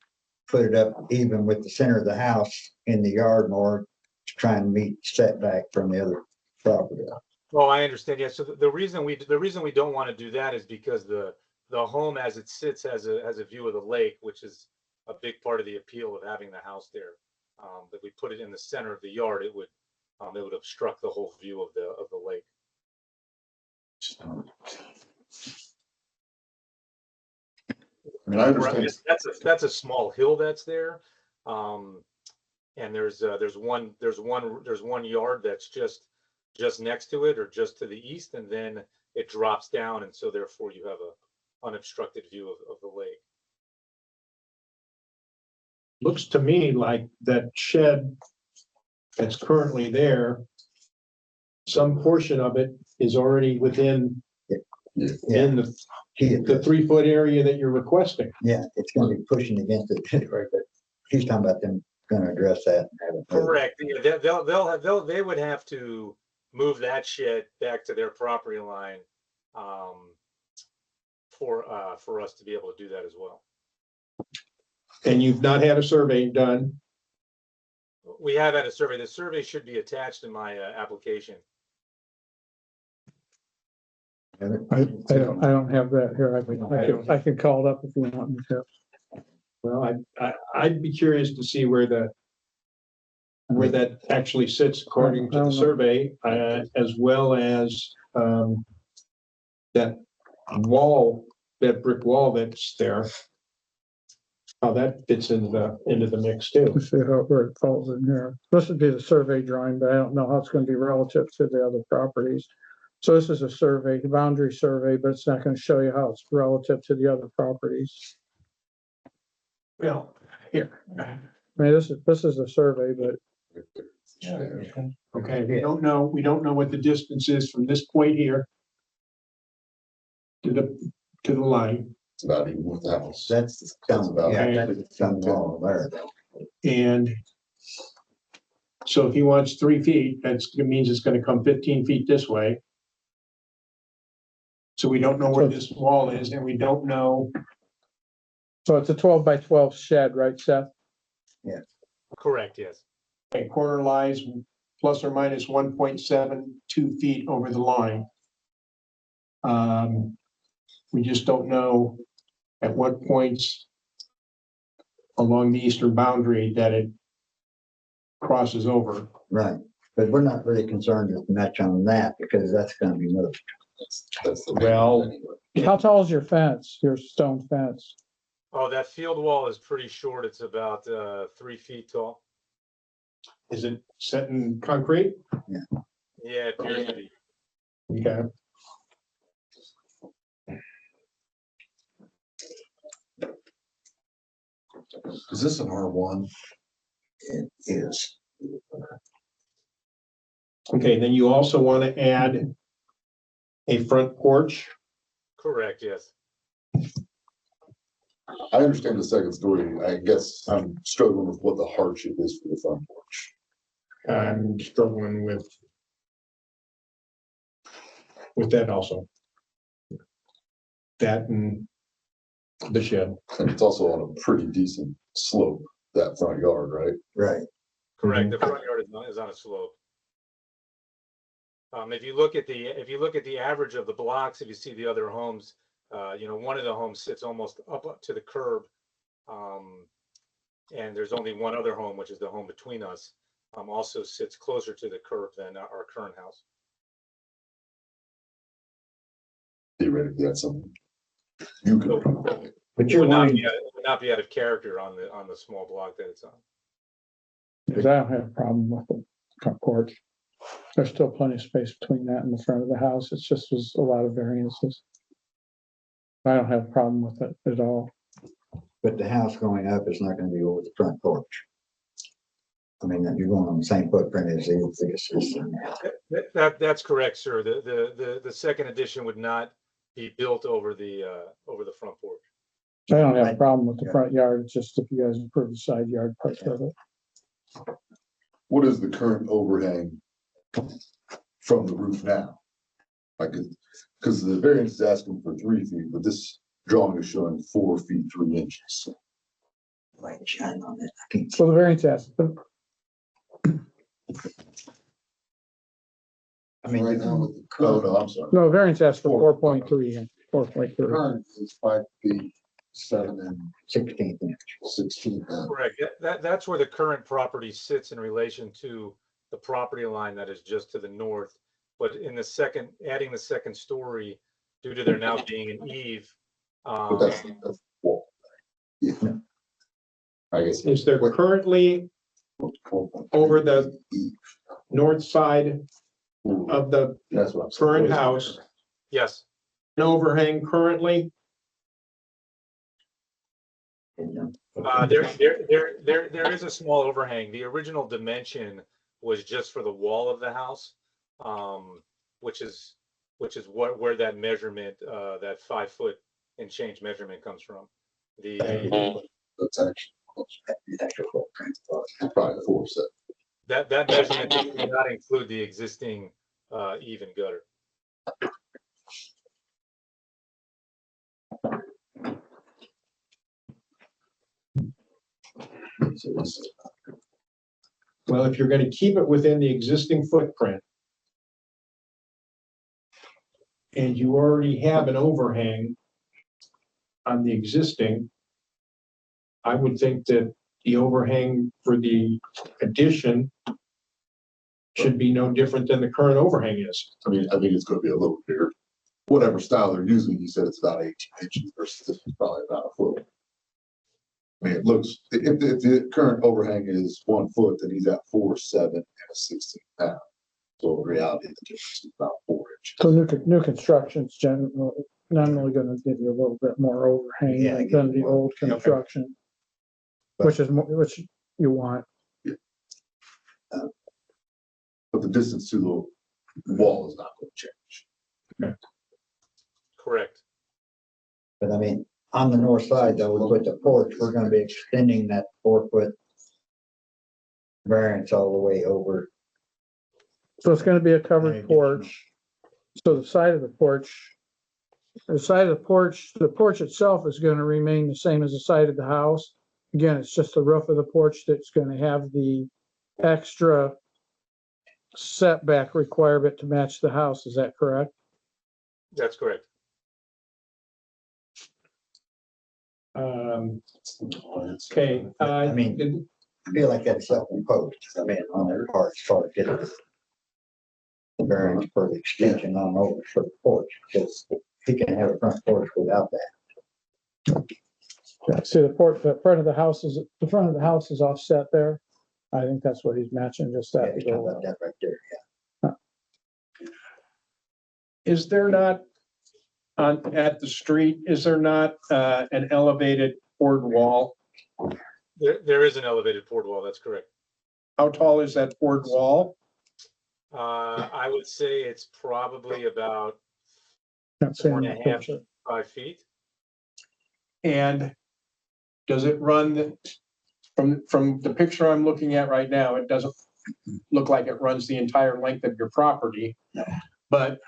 S1: put it up even with the center of the house in the yard more to try and meet setback from the other property.
S10: Oh, I understand. Yeah. So the reason we don't want to do that is because the home as it sits has a view of the lake, which is a big part of the appeal of having the house there. If we put it in the center of the yard, it would obstruct the whole view of the lake.
S4: I mean, I understand.
S10: That's a small hill that's there, and there's one yard that's just next to it or just to the east, and then it drops down, and so therefore you have a unobstructed view of the lake.
S3: Looks to me like that shed that's currently there, some portion of it is already within in the 3 foot area that you're requesting.
S1: Yeah, it's gonna be pushing against it anyway, but he's talking about them gonna address that and have it.
S10: Correct. Yeah, they would have to move that shed back to their property line for us to be able to do that as well.
S3: And you've not had a survey done.
S10: We have had a survey. The survey should be attached in my application.
S2: I don't have that here. I can call it up if you want me to.
S3: Well, I'd be curious to see where that actually sits according to the survey, as well as that wall, that brick wall that's there. How that fits into the mix too.
S2: Let's see where it falls in here. This would be the survey drawing, but I don't know how it's going to be relative to the other properties. So this is a survey, boundary survey, but it's not going to show you how it's relative to the other properties.
S3: Well, here.
S2: I mean, this is a survey, but
S3: Okay, we don't know what the distance is from this point here to the line.
S4: It's about even with the house.
S1: That's
S4: about-
S1: yeah, that's some wall there.
S3: And So if he wants 3 feet, that means it's gonna come 15 feet this way. So we don't know where this wall is, and we don't know,
S2: So it's a 12 by 12 shed, right, Seth?
S10: Correct, yes.
S3: a corner lies plus or minus 1.72 feet over the line. We just don't know at what points along the eastern boundary that it crosses over.
S1: Right, but we're not really concerned with much on that because that's gonna be moved.
S4: That's the.
S3: Well-
S2: How tall is your fence, your stone fence?
S10: Oh, that field wall is pretty short. It's about 3 feet tall.
S3: Is it set in concrete?
S10: Yeah, it appears to be.
S3: Okay.
S8: Is this an R1?
S1: It is.
S3: Okay, then you also want to add a front porch.
S10: Correct, yes.
S4: I understand the second story. I guess I'm struggling with what the hardship is for the front porch.
S3: I'm struggling with that also. That and the shed.
S4: And it's also on a pretty decent slope, that front yard, right?
S1: Right.
S10: Correct. The front yard is on a slope. If you look at the average of the blocks, if you see the other homes, one of the homes sits almost up to the curb. And there's only one other home, which is the home between us, also sits closer to the curb than our current house.
S4: Theoretically, that's something you could.
S1: But
S10: It
S1: you're
S10: would not
S1: wanting,
S10: be, it would not be out of character on the small block that it's on.
S2: Because I don't have a problem with the front porch. There's still plenty of space between that and the front of the house. It's just there's a lot of variances. I don't have a problem with it at all.
S1: but the house going up is not gonna be over the front porch. I mean, you're going on the same footprint as the existing.
S10: That's correct, sir. The second addition would not be built over the front porch.
S2: I don't have a problem with the front yard. It's just if you guys approve the side yard part of it.
S4: What is the current overhang from the roof now? Like, because the variance is asking for 3 feet, but this drawing is showing 4 feet 3 inches.
S1: Light shine on it. I can't.
S2: So the variance has,
S1: I mean,
S8: Right now with the
S4: Oh,
S8: current,
S4: no, I'm sorry.
S2: no, variance has for 4.3 and 4.3.
S8: current is 5 feet 7 and
S1: 16th inch.
S8: 16.
S10: Correct. That's where the current property sits in relation to the property line that is just to the north. But in the adding the second story, due to there now being an eave.
S4: But that's wall. Yeah. I guess.
S3: Is there currently over the north side of the
S4: That's what I'm saying.
S3: current house
S10: Yes,
S3: an overhang currently?
S10: there is a small overhang. The original dimension was just for the wall of the house, which is where that measurement, that 5 foot and change measurement comes from.
S4: That's actually probably 4 set.
S10: That measurement does not include the existing even gutter.
S3: Well, if you're going to keep it within the existing footprint and you already have an overhang on the existing, I would think that the overhang for the addition should be no different than the current overhang is.
S4: I mean, I think it's gonna be a little bigger. Whatever style they're using, he said it's about 18 inches versus this is probably about a foot. I mean, it looks, if the current overhang is 1 foot, then he's at 4'7" and a 16 pound. So in reality, the difference is about 4 inches.
S2: So new construction's generally gonna give you a little bit more overhang
S1: Yeah,
S2: than the old construction. Which you want.
S4: But the distance to the wall is not going to change.
S10: Correct.
S1: But I mean, on the north side though, with the porch, we're gonna be extending that 4 foot variance all the way over.
S2: So it's gonna be a covered porch. So the side of the porch, the porch itself is gonna remain the same as the side of the house. Again, it's just the roof of the porch that's gonna have the extra setback requirement to match the house. Is that correct?
S10: That's correct.
S3: Okay,
S1: I mean, I feel like that's self-imposed. I mean, on their part, as far as getting the variance for the extension on over for the porch, because he can have a front porch without that.
S2: See, the front of the house is offset there. I think that's what he's matching, just
S1: Yeah,
S2: that.
S1: he's talking about that right there, yeah.
S3: is there not at the street, is there not an elevated board wall?
S10: There is an elevated board wall, that's correct.
S3: How tall is that board wall?
S10: I would say it's probably about
S2: Not saying
S10: 4.5
S2: that
S10: to 5 feet.
S3: And does it run from the picture I'm looking at right now? It doesn't look like it runs the entire length of your property.
S1: No.
S3: But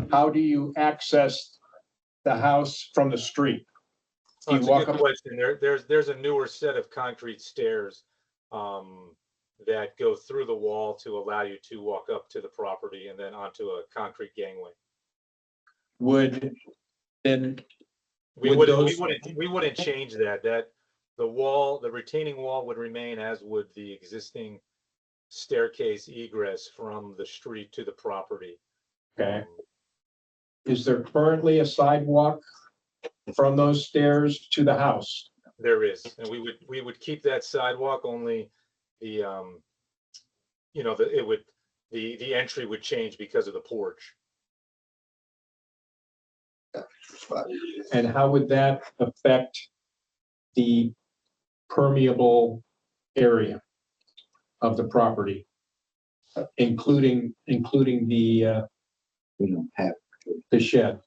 S3: how do you access the house from the street?
S10: Oh,
S3: You
S10: it's a
S3: walk
S10: good
S3: up-
S10: question. There's a newer set of concrete stairs that go through the wall to allow you to walk up to the property and then onto a concrete gangway.
S3: Would then
S10: We
S3: Would
S10: wouldn't,
S3: those-
S10: we wouldn't change that. The retaining wall would remain, as would the existing staircase egress from the street to the property.
S3: Okay. Is there currently a sidewalk from those stairs to the house?
S10: There is, and we would keep that sidewalk, only the the entry would change because of the porch.
S3: And how would that affect the permeable area of the property? Including the
S1: We don't have.
S3: shed?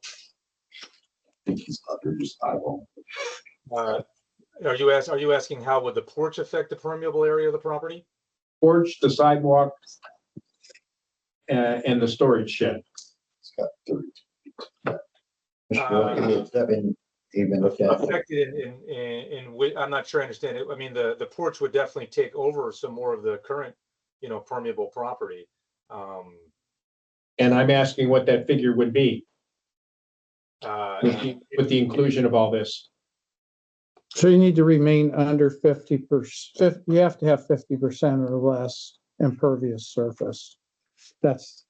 S4: I think he's under just eyeball.
S10: Are you asking how would the porch affect the permeable area of the property?
S3: Porch, the sidewalk, and the storage shed.
S4: It's got 30.
S1: Mr. Wilkie, it's been even looked at.
S10: Affected I'm not sure I understand it. I mean, the porch would definitely take over some more of the current, permeable property.
S3: And I'm asking what that figure would be with the inclusion of all this.
S2: So you need to remain under 50%. You have to have 50% or less impervious surface. That's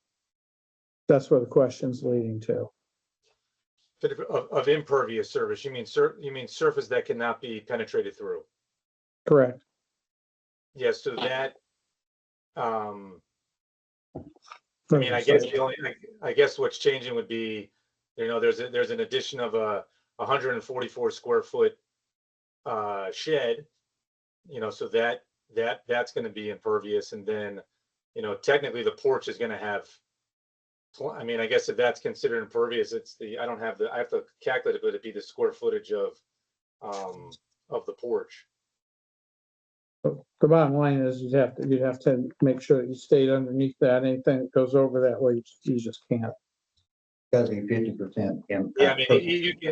S2: where the question's leading to.
S10: Of impervious surface, you mean surface that cannot be penetrated through?
S2: Correct.
S10: Yes, so that, I mean, I guess what's changing would be, there's an addition of a 144 square foot shed, so that's going to be impervious, and then, technically the porch is going to have, I mean, I guess if that's considered impervious, I have to calculate it, but it'd be the square footage of the porch.
S2: The bottom line is you'd have to make sure that you stayed underneath that. Anything that goes over that way, you just can't.
S1: Gotta be 50%.
S10: Yeah,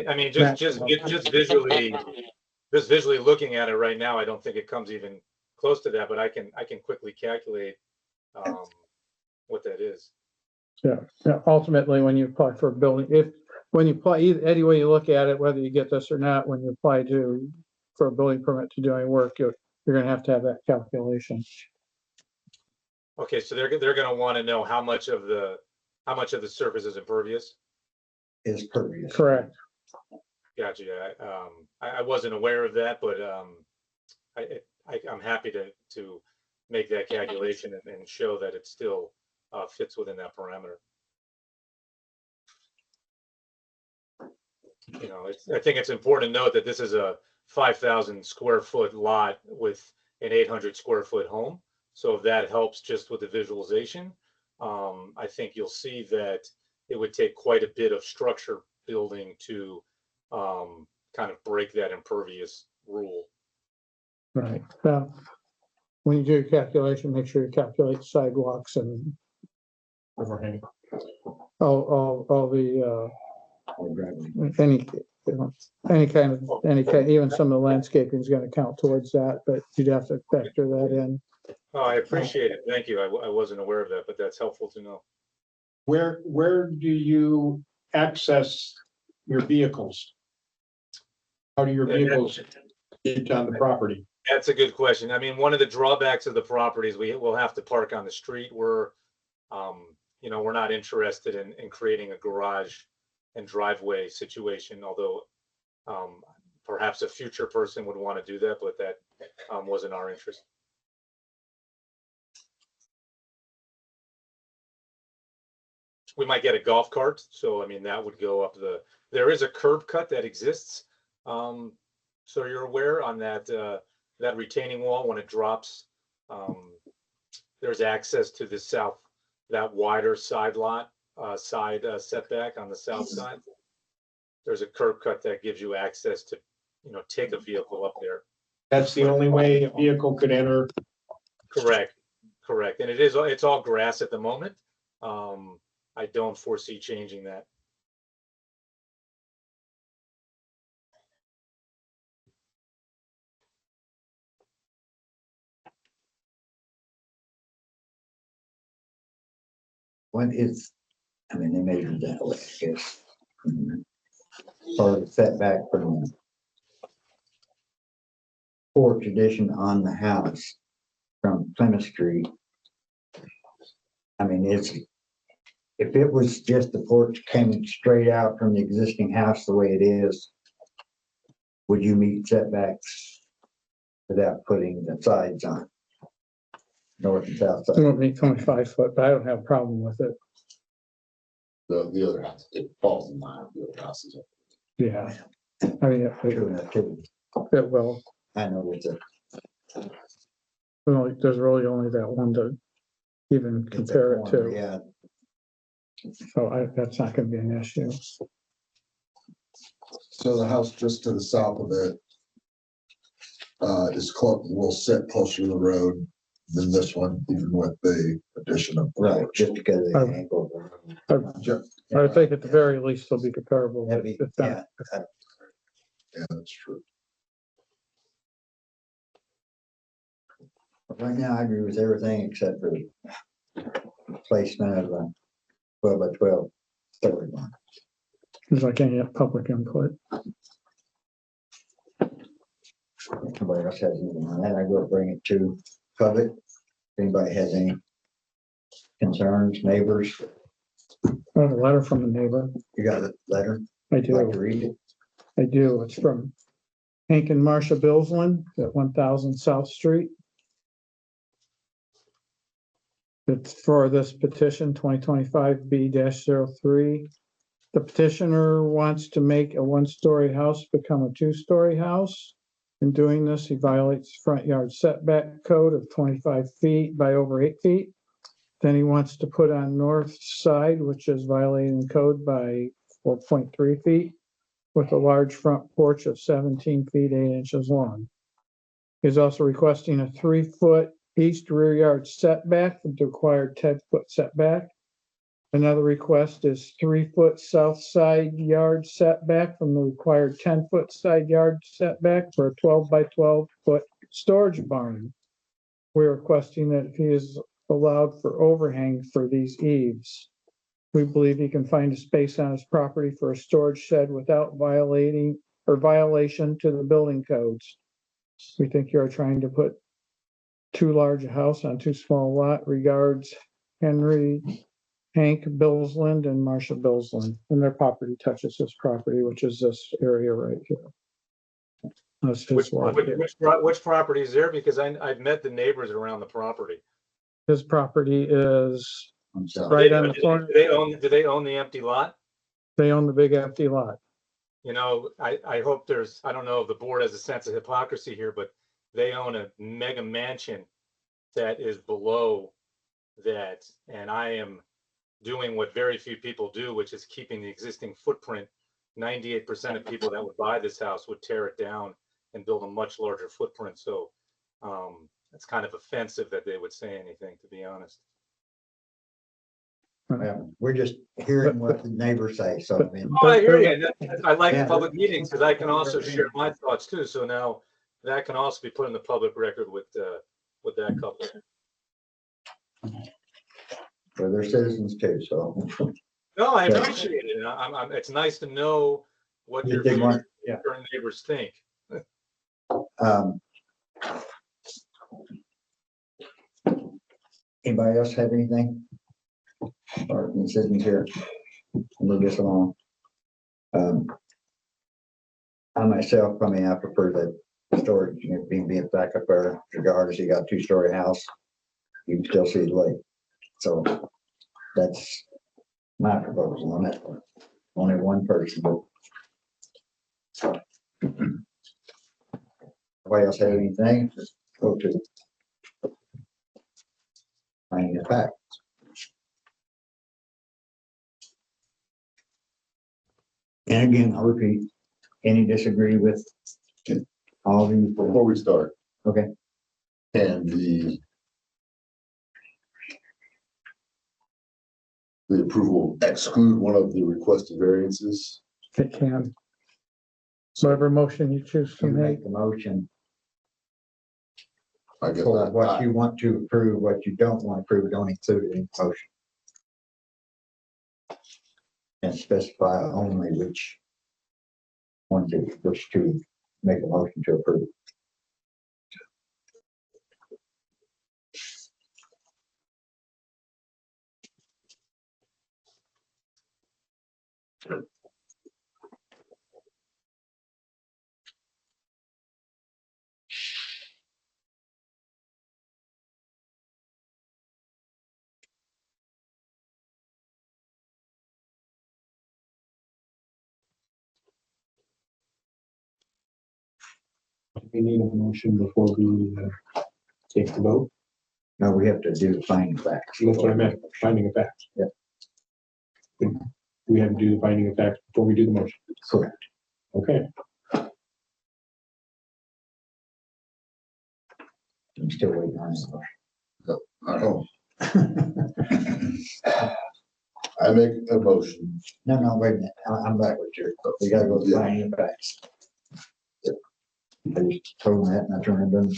S10: I mean, just visually looking at it right now, I don't think it comes even close to that, but I can quickly calculate what that is.
S2: Yeah. Ultimately, when you apply for a building, any way you look at it, whether you get this or not, when you apply for a building permit to doing work, you're going to have that calculation.
S10: Okay, so they're going to want to know how much of the surface is impervious.
S1: Is pervious.
S2: Correct.
S10: Gotcha. I wasn't aware of that, but I'm happy to make that calculation and show that it still fits within that parameter. I think it's important to note that this is a 5,000 square foot lot with an 800 square foot home. So if that helps just with the visualization, I think you'll see that it would take quite a bit of structure building to kind of break that impervious rule.
S2: Right. Well, when you do your calculation, make sure you calculate sidewalks and
S3: Overhang.
S2: all the,
S1: or driveway.
S2: any, you know, any kind, even some of the landscaping is gonna count towards that, but you'd have to factor that in.
S10: Oh, I appreciate it. Thank you. I wasn't aware of that, but that's helpful to know.
S3: Where do you access your vehicles? How do your vehicles get on the property?
S10: That's a good question. I mean, one of the drawbacks of the properties, we will have to park on the street. We're, you know, we're not interested in creating a garage and driveway situation, although perhaps a future person would want to do that, but that wasn't our interest. We might get a golf cart, so I mean, that would go up there is a curb cut that exists. So you're aware on that, that retaining wall when it drops, there's access to the south, that wider side lot, setback on the south side. There's a curb cut that gives you access to, you know, take a vehicle up there.
S3: That's the only way a vehicle could enter.
S10: Correct. And it's all grass at the moment. I don't foresee changing that.
S1: What is, I mean, they measured that way, I guess. Or the setback from the porch addition on the house from Plymouth Street. I mean, if it was just the porch coming straight out from the existing house the way it is, would you meet setbacks without putting the sides on? North and south
S2: It
S1: side?
S2: won't be 25 foot, but I don't have a problem with it.
S4: The other house, it falls in line with the other houses.
S2: Yeah. I mean,
S1: True enough, too.
S2: it will.
S1: I know it's a,
S2: There's really only that one to even
S1: it's a
S2: compare it
S1: corner,
S2: to.
S1: yeah.
S2: So that's not gonna be an issue.
S8: So the house just to the south of it will sit closer to the road than this one, even with the addition of.
S1: Right, just because of the angle.
S2: I think at the very least they'll be comparable.
S1: That'd be-
S2: if not-
S8: Yeah, that's true.
S1: Right now, I agree with everything except for the placement of a 12 by 12 story one.
S2: There's like any public input.
S1: Nobody else has anything on that. I go bring it to public. If anybody has any concerns, neighbors,
S2: I have a letter from a neighbor.
S1: you got a letter?
S2: I
S1: Like to
S2: do.
S1: read it?
S2: I do. It's from Hank and Marcia Billsland at 1000 South Street. It's for this petition 2025B-03. The petitioner wants to make a one-story house become a two-story house. In doing this, he violates front yard setback code of 25 feet by over 8 feet. Then he wants to put on north side, which is violating code by 4.3 feet, with a large front porch of 17 feet 8 inches long. He's also requesting a 3-foot east rear yard setback from the required 10-foot setback. Another request is 3-foot south side yard setback from the required 10-foot side yard setback for a 12 by 12 foot storage barn. We're requesting that if he is allowed for overhang for these eaves. We believe he can find a space on his property for a storage shed without violation to the building codes. We think you're trying to put too large a house on too small a lot. Regards, Hank Billsland and Marcia Billsland, and their property touches this property, which is this area right here. That's his lot here.
S10: Which property is there? Because I've met the neighbors around the property.
S2: His property is
S1: I'm sorry.
S2: right on the corner.
S10: Do they own the empty lot?
S2: They own the big empty lot.
S10: You know, I hope I don't know if the board has a sense of hypocrisy here, but they own a mega mansion that is below that. And I am doing what very few people do, which is keeping the existing footprint. 98% of people that would buy this house would tear it down and build a much larger footprint. So it's kind of offensive that they would say anything, to be honest.
S1: We're just hearing what the neighbors say, so I mean.
S10: Oh, I hear you. I like
S1: Yeah.
S10: public meetings because I can also share my thoughts too. So now that can also be put in the public record with that couple.
S1: Well, they're citizens too, so.
S10: No, I appreciate it. And it's nice to know what your
S1: They want- yeah.
S10: current neighbors think.
S1: Anybody else have anything? Or any citizens here? Move this along. I myself, I mean, I prefer that storage, you know, being back up there, regardless, you got a 2-story house, you can still see the lake. So that's my proposal on that one. Only one person, but. Nobody else have anything? Just go to. Finding the fact. And again, I'll repeat, any disagree with all these?
S4: Before we start.
S1: Okay.
S4: And the approval exclude one of the requested variances.
S2: It can. Whatever motion you choose to
S1: You
S2: make.
S1: make the motion
S4: I guess
S1: for what you want to approve, what you don't want to approve, don't include it in the motion. And specify only which one to wish to make a motion to approve.
S3: We need a motion before we take the vote.
S1: No, we have to do the finding facts.
S3: That's what I meant, finding of facts.
S1: Yeah.
S3: We have to do the finding of facts before we do the motion.
S1: Correct.
S3: Okay.
S1: I'm still waiting on it.
S4: Oh. I make a motion.
S1: No, wait a minute. I'm backwards here. We gotta go to the finding facts. I just told them that and I turned them.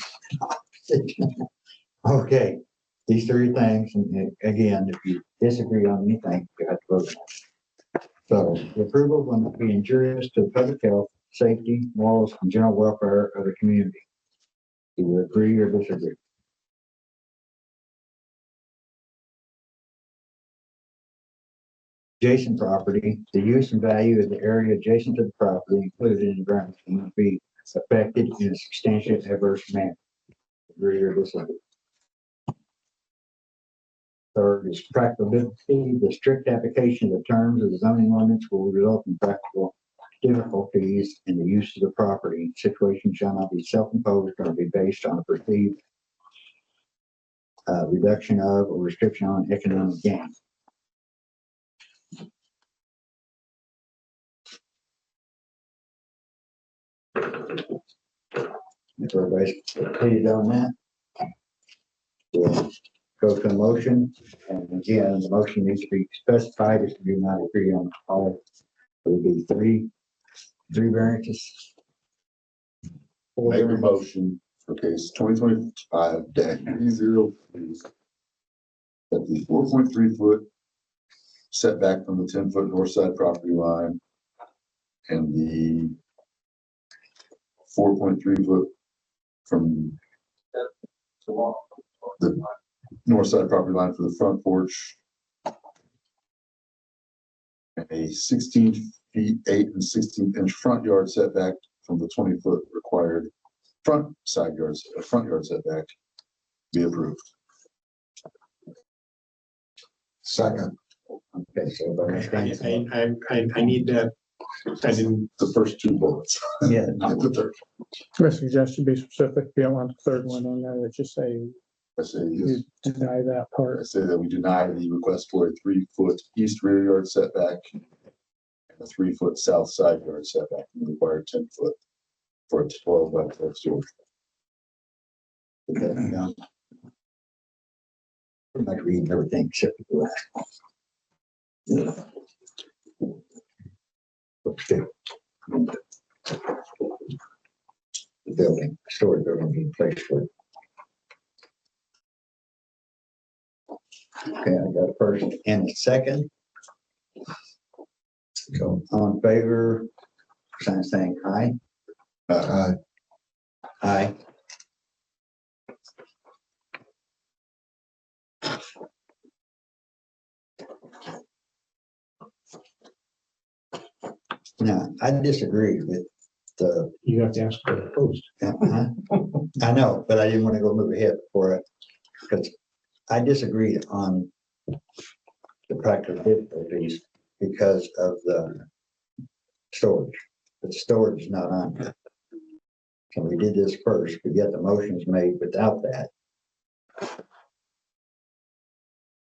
S1: Okay, these 3 things, and again, if you disagree on anything, you have to vote on it. So the approval will not be injurious to public health, safety, morals, and general welfare of the community. Do you agree or disagree? Adjacent property, the use and value of the area adjacent to the property included in the grounds will not be affected in a substantial adverse manner. Agree or disagree? Third is practicability. The strict application of the terms of the zoning ordinance will result in practical difficulties in the use of the property. Situation shall not be self-imposed or be based on a perceived reduction of or restriction on economic gain. If everybody's pleased on that, we'll go to a motion. And again, the motion needs to be specified if you do not agree on all. It would be three variances.
S4: Make a motion for case 2025-303. That the 4.3 foot setback from the 10-foot north side property line and the 4.3 foot from the north side property line for the front porch and a 16 feet 8 and 16 inch front yard setback from the 20-foot required front yard setback be approved.
S8: Second.
S1: Okay, so everybody understands.
S3: I need that. I didn't.
S4: The first 2 bullets.
S1: Yeah.
S4: Not the third.
S2: I suggest you be specific. You don't want the third one in there that just say
S4: I say
S2: you
S4: yes.
S2: deny that
S4: I
S2: part.
S4: say that we deny the request for a 3-foot east rear yard setback and a 3-foot south side yard setback and the required 10 foot for a 12 by 12 storage.
S1: Because, pretty much reading everything except the last one. But still, the building, storage building being placed for it. Okay, I got a first and a second. So on favor, sign saying aye. Aye. Now, I disagree with the,
S3: You have to ask for the post.
S1: I know, but I didn't want to go move ahead for it because I disagreed on the practical difficulties because of the storage. The storage is not on here. So we did this first, we get the motions made without that.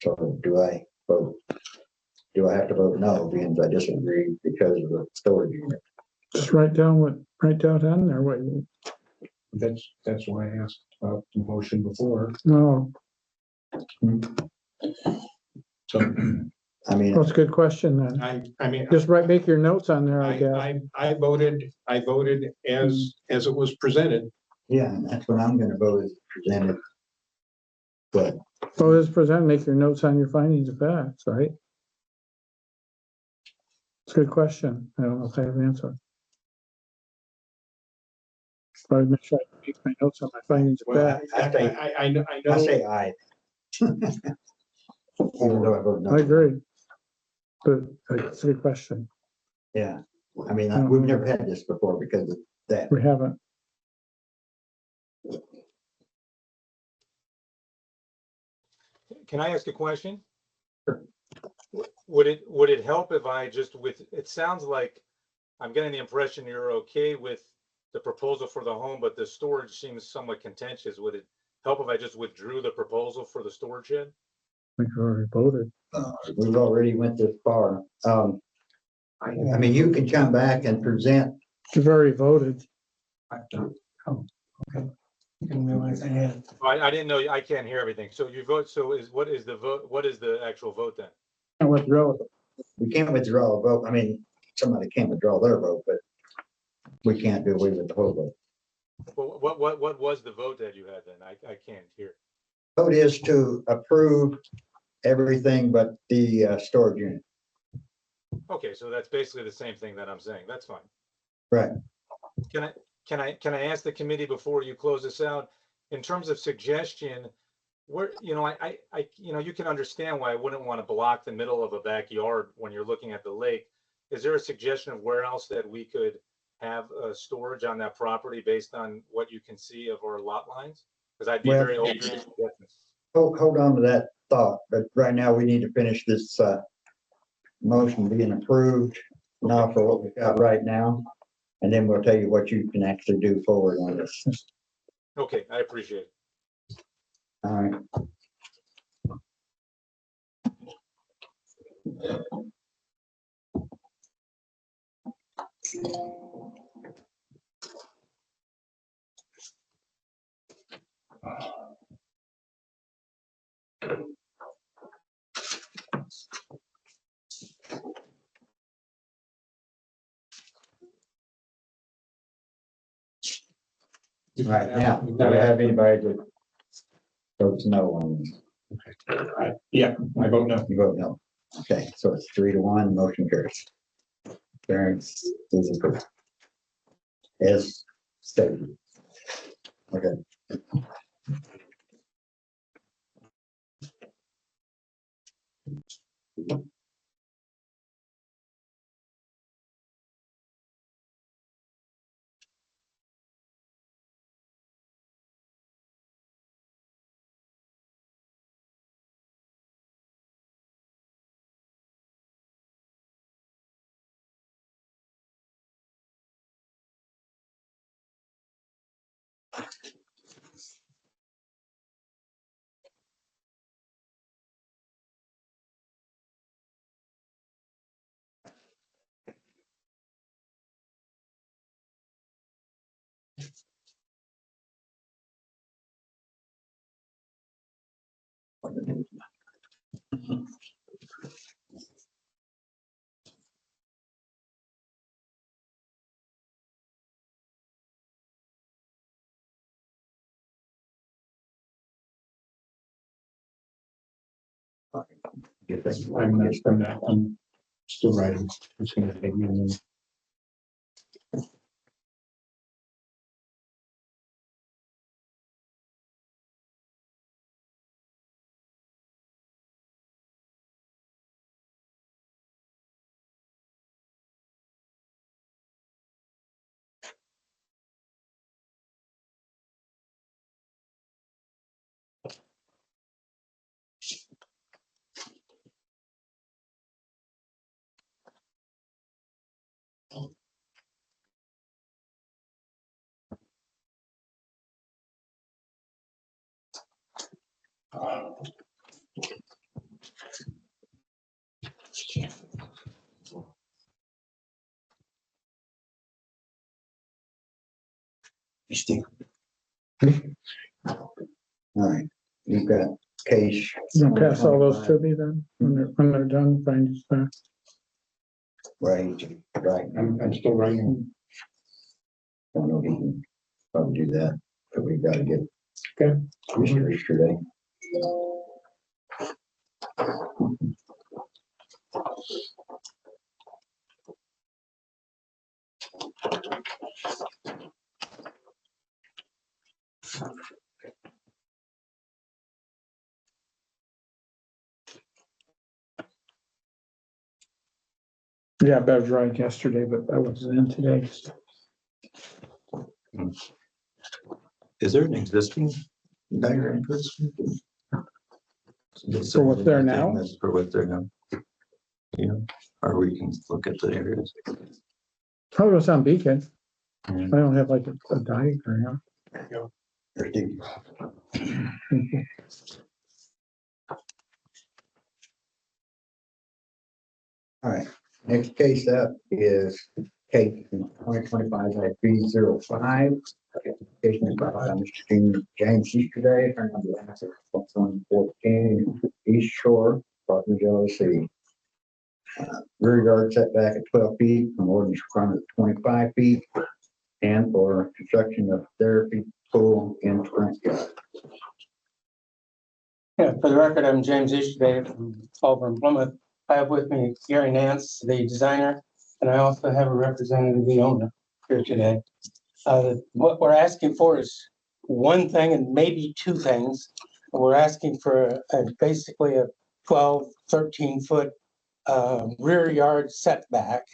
S1: So do I vote? Do I have to vote no because I disagree because of the storage unit?
S2: Just write down down there what you,
S3: That's why I asked about the motion before.
S2: no,
S3: So
S1: I mean,
S2: that's a good question then.
S3: I mean,
S2: Just make your notes on there, I guess.
S3: I voted as it was presented.
S1: yeah, and that's what I'm gonna vote as presented. But
S2: So as presented, make your notes on your findings of facts, right? It's a good question. I don't know if I have an answer. But I'd make sure I make my notes on my findings of
S3: Well,
S2: fact.
S3: I know.
S1: I say aye. Even though I vote no.
S2: I agree. But it's a good question.
S1: Yeah, I mean, we've never had this before because of that.
S2: We haven't.
S10: Can I ask a question?
S1: Sure.
S10: Would it help if I just it sounds like I'm getting the impression you're okay with the proposal for the home, but the storage seems somewhat contentious. Would it help if I just withdrew the proposal for the storage shed?
S2: We've already voted.
S1: We've already went this far. I mean, you can come back and present.
S2: You've already voted.
S6: Didn't realize I had.
S10: I didn't know, I can't hear everything. So you vote, so what is the vote? What is the actual vote then?
S2: And withdraw it.
S1: We can't withdraw a vote. I mean, somebody can withdraw their vote, but we can't do away with the whole vote.
S10: Well, what was the vote that you had then? I can't hear.
S1: Vote is to approve everything but the storage unit.
S10: Okay, so that's basically the same thing that I'm saying. That's fine.
S1: Right.
S10: Can I ask the committee before you close this out, in terms of suggestion, where, you can understand why I wouldn't want to block the middle of a backyard when you're looking at the lake. Is there a suggestion of where else that we could have storage on that property based on what you can see of our lot lines? Because I'd be
S1: Well,
S10: very open to suggestions.
S1: Hold on to that thought, but right now we need to finish this motion being approved now for what we've got right now. And then we'll tell you what you can actually do forward on this.
S10: Okay, I appreciate it.
S1: All right. Right now, do I have anybody that votes no on this?
S3: Yeah, I vote no.
S1: You vote no. Okay, so it's 3-1, motion carries. Variance is approved. As stated. Okay. Get this.
S3: I'm still writing. It's gonna take me a minute.
S1: All right, you've got case.
S2: You gonna pass all those to me then, when they're done, find us back.
S1: Right, right.
S3: I'm still writing.
S1: I know he can probably do that, but we gotta get.
S3: Okay.
S1: Commissioners today.
S2: Yeah, Bev was right yesterday, but I wasn't in today.
S5: Is there an existing diagram?
S2: For what's there now?
S5: That's for what's there now. Yeah, or we can look at the areas.
S2: Probably was on Beacon. I
S5: Mm.
S2: don't have like a diagram.
S1: All right, next case up is case 2025-B05. Application is brought by Mr. James yesterday, turn on the asset 114 East Shore, Partners LLC. Rear yard setback at 12 feet from ordinance requirement of 25 feet, and for construction of therapy pool in front yard.
S6: Yeah, for the record, I'm James Ishbay from Auburn, Plymouth. I have with me Gary Nance, the designer, and I also have a representative of the owner here today. What we're asking for is one thing and maybe two things. We're asking for basically a 12, 13-foot rear yard setback.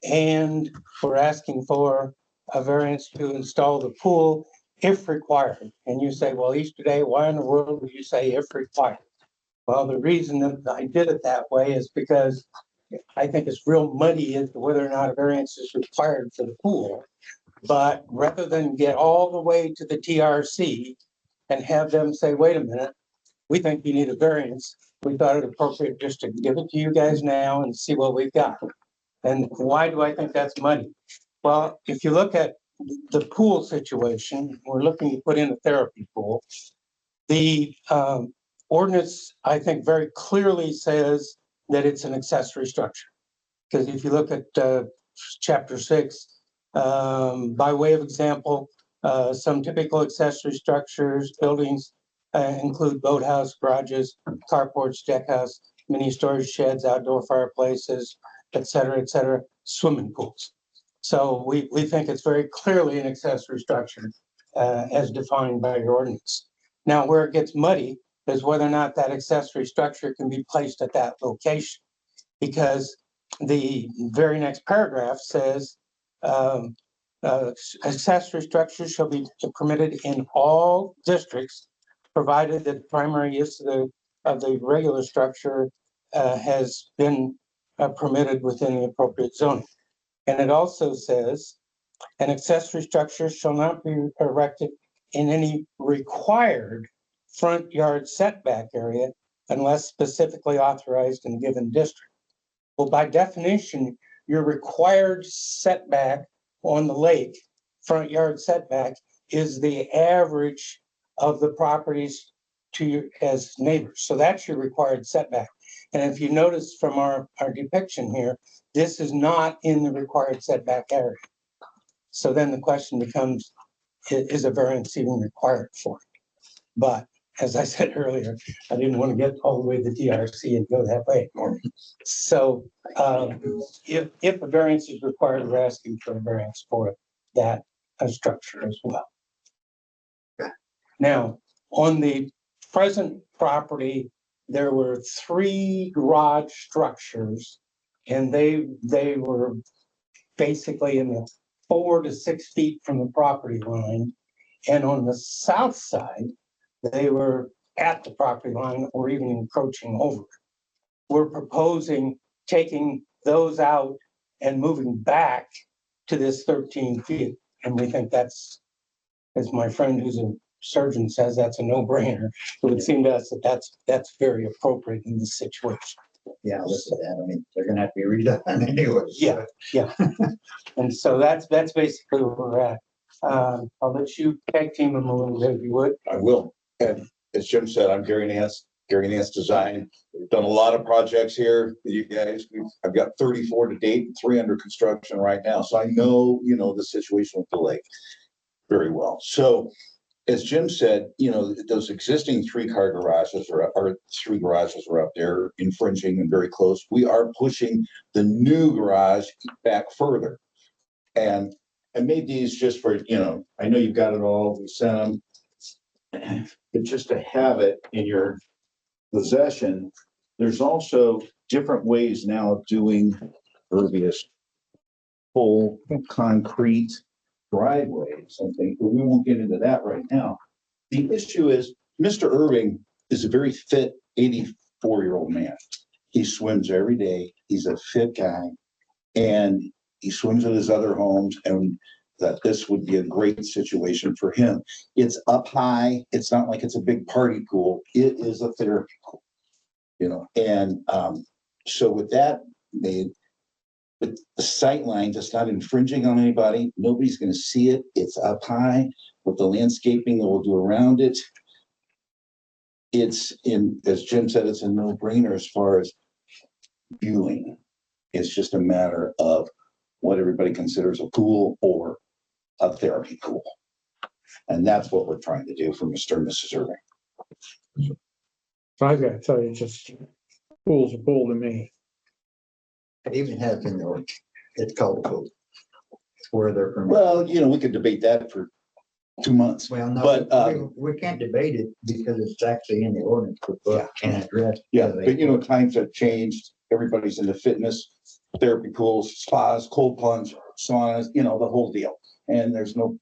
S6: And we're asking for a variance to install the pool if required. And you say, well, Easter Day, why in the world would you say if required? Well, the reason that I did it that way is because I think it's real muddy as to whether or not a variance is required for the pool. But rather than get all the way to the TRC and have them say, wait a minute, we think you need a variance, we thought it appropriate just to give it to you guys now and see what we've got. And why do I think that's muddy? Well, if you look at the pool situation, we're looking to put in a therapy pool. The ordinance, I think, very clearly says that it's an accessory structure. Because if you look at chapter 6, by way of example, some typical accessory structures, buildings include boathouse, garages, carports, deckhouse, mini storage sheds, outdoor fireplaces, et cetera, swimming pools. So we think it's very clearly an accessory structure as defined by your ordinance. Now, where it gets muddy is whether or not that accessory structure can be placed at that location. Because the very next paragraph says, accessory structures shall be permitted in all districts, provided that the primary use of the regular structure has been permitted within the appropriate zoning. And it also says, an accessory structure shall not be erected in any required front yard setback area unless specifically authorized in a given district. Well, by definition, your required setback on the lake, front yard setback, is the average of the properties to your as neighbors. So that's your required setback. And if you notice from our depiction here, this is not in the required setback area. So then the question becomes, is a variance even required for it? But as I said earlier, I didn't want to get all the way to the DRC and go that way. So, if a variance is required, we're asking for a variance for that structure as well. Now, on the present property, there were 3 garage structures, and they were basically in the 4 to 6 feet from the property line. And on the south side, they were at the property line or even encroaching over it. We're proposing taking those out and moving back to this 13 feet. And we think that's, as my friend who's a surgeon says, that's a no-brainer. It would seem to us that that's very appropriate in this situation.
S1: Yeah, listen to that. I mean, they're gonna have to be redone anyways.
S6: Yeah, yeah. And so that's basically where we're at. I'll let you tag team them a little bit if you would.
S11: I will. And as Jim said, I'm Gary Nance Design. We've done a lot of projects here. You guys, I've got 34 to date, 3 under construction right now. So I know, the situation with the lake very well. So as Jim said, those existing 3-car garages or 3 garages are up there infringing and very close. We are pushing the new garage back further. And I made these just for, I know you've got it all, we sent them, but just to have it in your possession. There's also different ways now of doing pervious full concrete driveways and things, but we won't get into that right now. The issue is Mr. Irving is a very fit 84-year-old man. He swims every day. He's a fit guy, and he swims at his other homes, and that this would be a great situation for him. It's up high. It's not like it's a big party pool. It is a therapy pool, and so with that made, but the sight lines, it's not infringing on anybody. Nobody's going to see it. It's up high with the landscaping that we'll do around it. It's as Jim said, it's a no-brainer as far as viewing. It's just a matter of what everybody considers a pool or a therapy pool. And that's what we're trying to do for Mr. and Mrs. Irving.
S2: So I gotta tell you, just pool's a pool to me.
S1: It even has in the ordinance. It's called code. It's where they're from.
S11: Well, we could debate that for 2 months.
S1: Well, no,
S11: but
S1: we can't debate it because it's actually in the ordinance book and addressed.
S11: yeah, but times have changed. Everybody's into fitness, therapy pools, spas, cold plunge, saunas, the whole deal. And I don't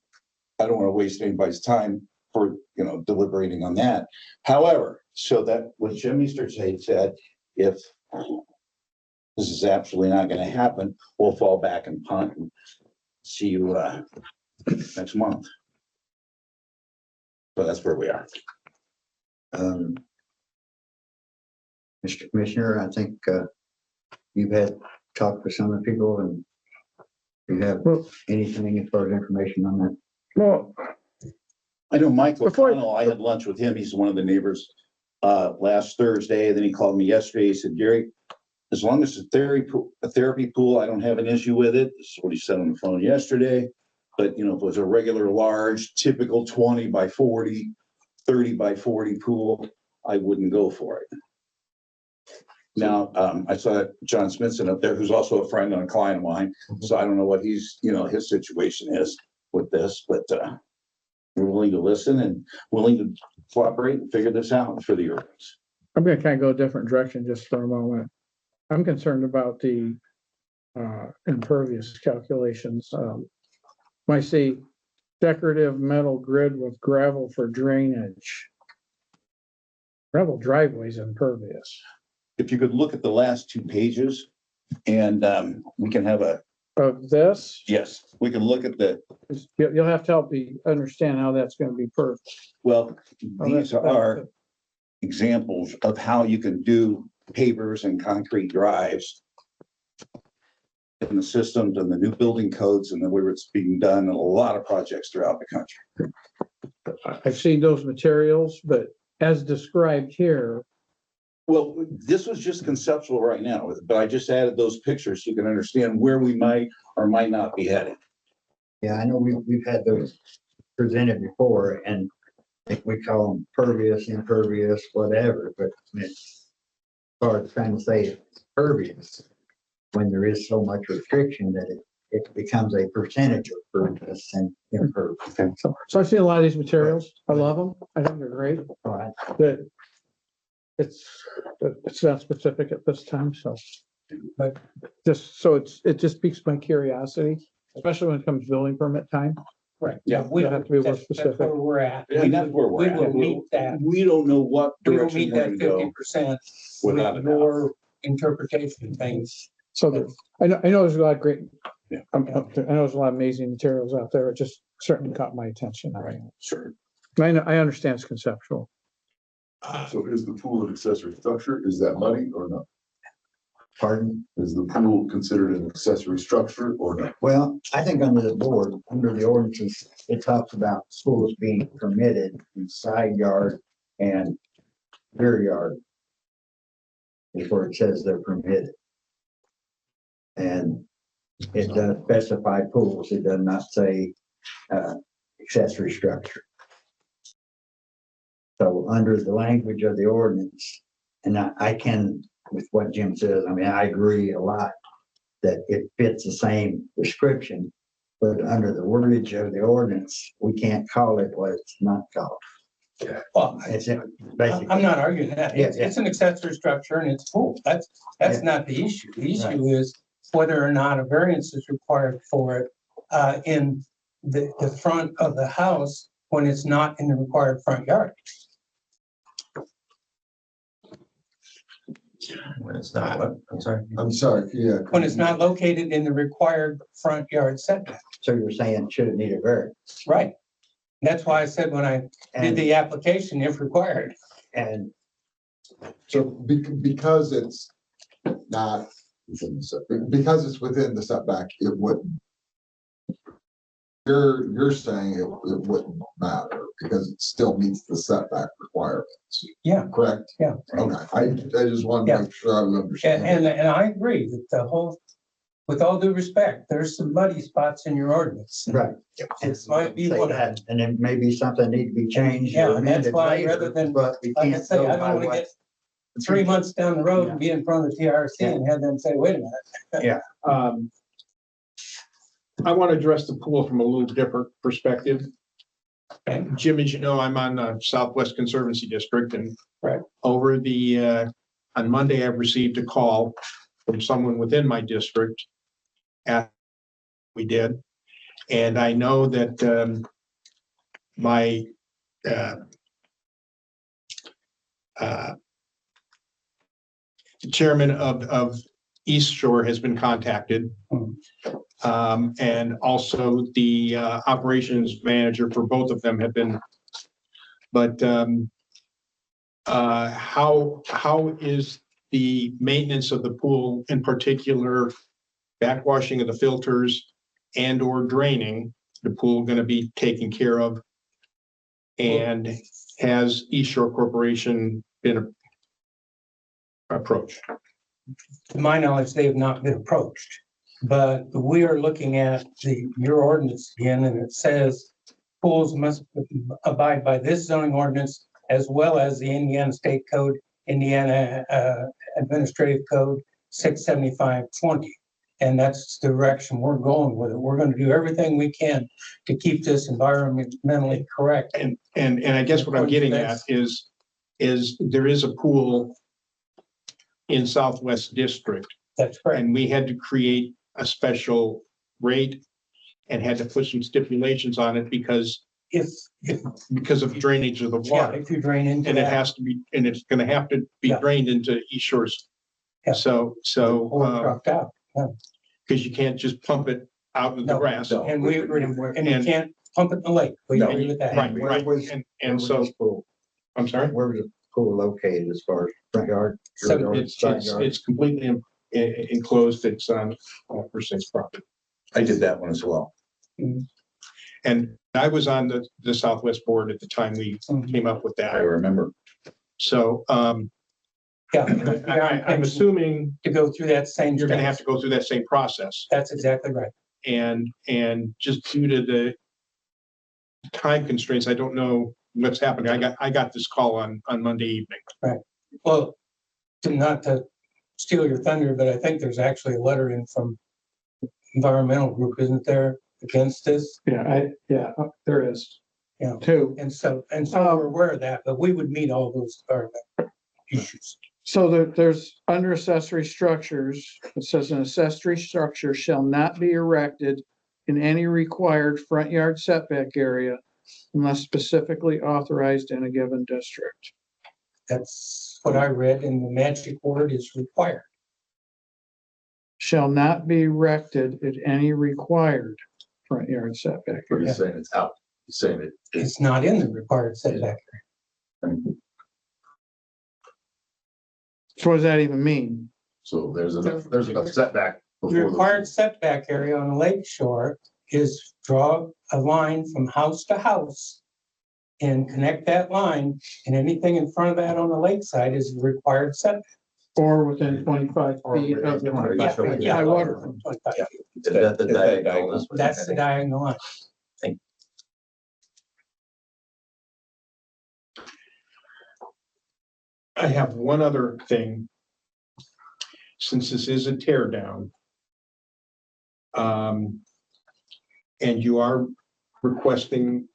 S11: want to waste anybody's time for, deliberating on that. However, so that what Jim Easter said, if this is absolutely not going to happen, we'll fall back and punt and see you next month. So that's where we are.
S1: Mr. Commissioner, I think you've had talked with some of the people, and you have anything as far as information on that?
S2: Well,
S11: I know Michael O'Connell, I had lunch with him. He's one of the neighbors last Thursday. Then he called me yesterday. He said, Gary, as long as it's a therapy pool, I don't have an issue with it. This is what he said on the phone yesterday. But, if it was a regular large, typical 20 by 40, 30 by 40 pool, I wouldn't go for it. Now, I saw John Smithson up there, who's also a friend and a client of mine. So I don't know what his situation is with this, but we're willing to listen and willing to cooperate and figure this out for the urbans.
S2: I'm gonna kind of go a different direction just for a moment. I'm concerned about the impervious calculations. I see decorative metal grid with gravel for drainage. Gravel driveways impervious.
S11: If you could look at the last 2 pages, and we can have
S2: Of this,
S11: yes, we can look at
S2: you'll have to help me understand how that's gonna be perfect.
S11: well, these are examples of how you can do pavers and concrete drives in the systems and the new building codes and the way it's being done in a lot of projects throughout the country.
S2: I've seen those materials, but as described here,
S11: Well, this was just conceptual right now, but I just added those pictures so you can understand where we might or might not be headed.
S1: Yeah, I know we've had those presented before, and think we call them pervious, impervious, whatever, but it's hard to trying to say it's pervious when there is so much restriction that it becomes a percentage of pervious and impervious.
S2: So I've seen a lot of these materials. I love them. I think they're great.
S1: All right.
S2: That it's not specific at this time, so. But just, so it just piques my curiosity, especially when it comes to building permit time.
S6: Right.
S11: Yeah.
S6: We
S2: have to be more
S6: that's
S2: specific.
S6: where we're at.
S11: And that's where we're
S6: We
S11: at.
S6: will meet that.
S11: We don't know what
S6: We will
S11: direction
S6: meet
S11: we're
S6: that
S11: gonna go
S6: 50%
S11: without
S6: with
S11: a doubt.
S6: your interpretation of things.
S2: So I know there's a lot of great,
S11: Yeah.
S2: I know there's a lot of amazing materials out there. It just certainly caught my attention.
S11: Right, sure.
S2: I understand it's conceptual.
S4: So is the pool an accessory structure? Is that money or not?
S1: Pardon?
S4: Is the pool considered an accessory structure or not?
S1: Well, I think under the board, under the ordinances, it talks about schools being permitted in side yard and rear yard. Is where it says they're permitted. And it does specify pools. It does not say accessory structure. So under the language of the ordinance, and I can, with what Jim says, I mean, I agree a lot that it fits the same description, but under the wordage of the ordinance, we can't call it what it's not called.
S6: Well,
S1: It's basically.
S6: I'm not arguing that.
S1: Yeah,
S6: It's an accessory structure and it's full. That's
S1: Yeah.
S6: not the issue. The
S1: Right.
S6: issue is whether or not a variance is required for it in the front of the house when it's not in the required front yard.
S5: When it's not, what? I'm sorry.
S8: I'm sorry, yeah.
S6: When it's not located in the required front yard setback.
S1: So you're saying should it need a variance?
S6: Right. That's why I said when I did
S1: And,
S6: the application, if required.
S1: and
S8: So because it's not, because it's within the setback, it wouldn't. You're saying it wouldn't matter because it still meets the setback requirements.
S6: Yeah.
S8: Correct?
S6: Yeah.
S8: Okay, I just want to
S6: Yeah.
S8: make sure I understand.
S6: And I agree that the whole, with all due respect, there's some muddy spots in your ordinance.
S1: right.
S6: This might be
S1: Say
S6: one of them.
S1: that, and it may be something need to be changed
S6: Yeah,
S1: or
S6: and that's
S1: amended
S6: why
S1: later,
S6: rather than-
S1: but we
S6: Like I
S1: can't
S6: say,
S1: go
S6: I don't
S1: by
S6: want to
S1: what.
S6: get 3 months down the road and be in front of the TRC and have them say, wait a minute.
S3: I want to address the pool from a little different perspective.
S6: Okay.
S3: Jim, as you know, I'm on the Southwest Conservancy District and
S6: Right.
S3: over the, on Monday, I received a call from someone within my district. We did, and I know that, my, chairman of East Shore has been contacted. And also the operations manager for both of them have been. But how is the maintenance of the pool, in particular, backwashing of the filters and or draining the pool going to be taken care of? And has East Shore Corporation been approached?
S6: To my knowledge, they have not been approached. But we are looking at your ordinance again, and it says pools must abide by this zoning ordinance as well as the Indiana State Code, Indiana Administrative Code 67520. And that's the direction we're going with it. We're going to do everything we can to keep this environmentally correct.
S3: And I guess what I'm getting at is there is a pool in Southwest District,
S6: That's correct.
S3: and we had to create a special rate and had to put some stipulations on it because of drainage of the
S6: Yeah,
S3: water.
S6: if you drain into
S3: And it
S6: that,
S3: has to be, and it's gonna have to be
S6: Yeah.
S3: drained into East Shore's.
S6: Yeah.
S3: So,
S6: or trucked out.
S3: because you can't just pump it out in the
S6: No,
S3: grass.
S6: And we agree, and you
S3: And-
S6: can't pump it in the lake. We
S3: No,
S6: agree with that.
S3: Right,
S1: Where
S3: right.
S1: was-
S3: And so, I'm sorry?
S1: Where was the pool located as far as front yard? rear yard, side yard?
S3: It's completely enclosed. It's on First State's property.
S11: I did that one as well.
S3: And I was on the Southwest Board at the time we came up with
S11: I
S3: that.
S11: remember.
S3: So,
S6: Yeah.
S3: I'm assuming
S6: To go through that same.
S3: you're gonna have
S6: steps.
S3: to go through that same process.
S6: That's exactly right.
S3: And just due to the time constraints, I don't know what's happening. I got this call on Monday evening.
S6: Well, not to steal your thunder, but I think there's actually a letter in from environmental group, isn't there, against this?
S2: Yeah, there is.
S6: Yeah.
S2: Two.
S6: And so we're aware of that, but we would meet all those environmental issues.
S2: So there's under accessory structures, it says an accessory structure shall not be erected in any required front yard setback area unless specifically authorized in a given district.
S6: That's what I read, and the magic word is required.
S2: Shall not be erected at any required front yard setback
S4: But
S2: area.
S4: he's saying it's out. He's saying it.
S6: It's not in the required setback.
S2: So what does that even mean?
S4: So there's enough setback.
S6: The
S4: before
S6: required setback area on the lake shore is draw a line from house to house and connect that line, and anything in front of that on the lakeside is required setback.
S2: Or within 25 feet of the high water.
S6: 25 feet.
S5: Is that the diagonal?
S6: That's the diagonal line.
S3: I have one other thing. Since this is a tear down. And you are requesting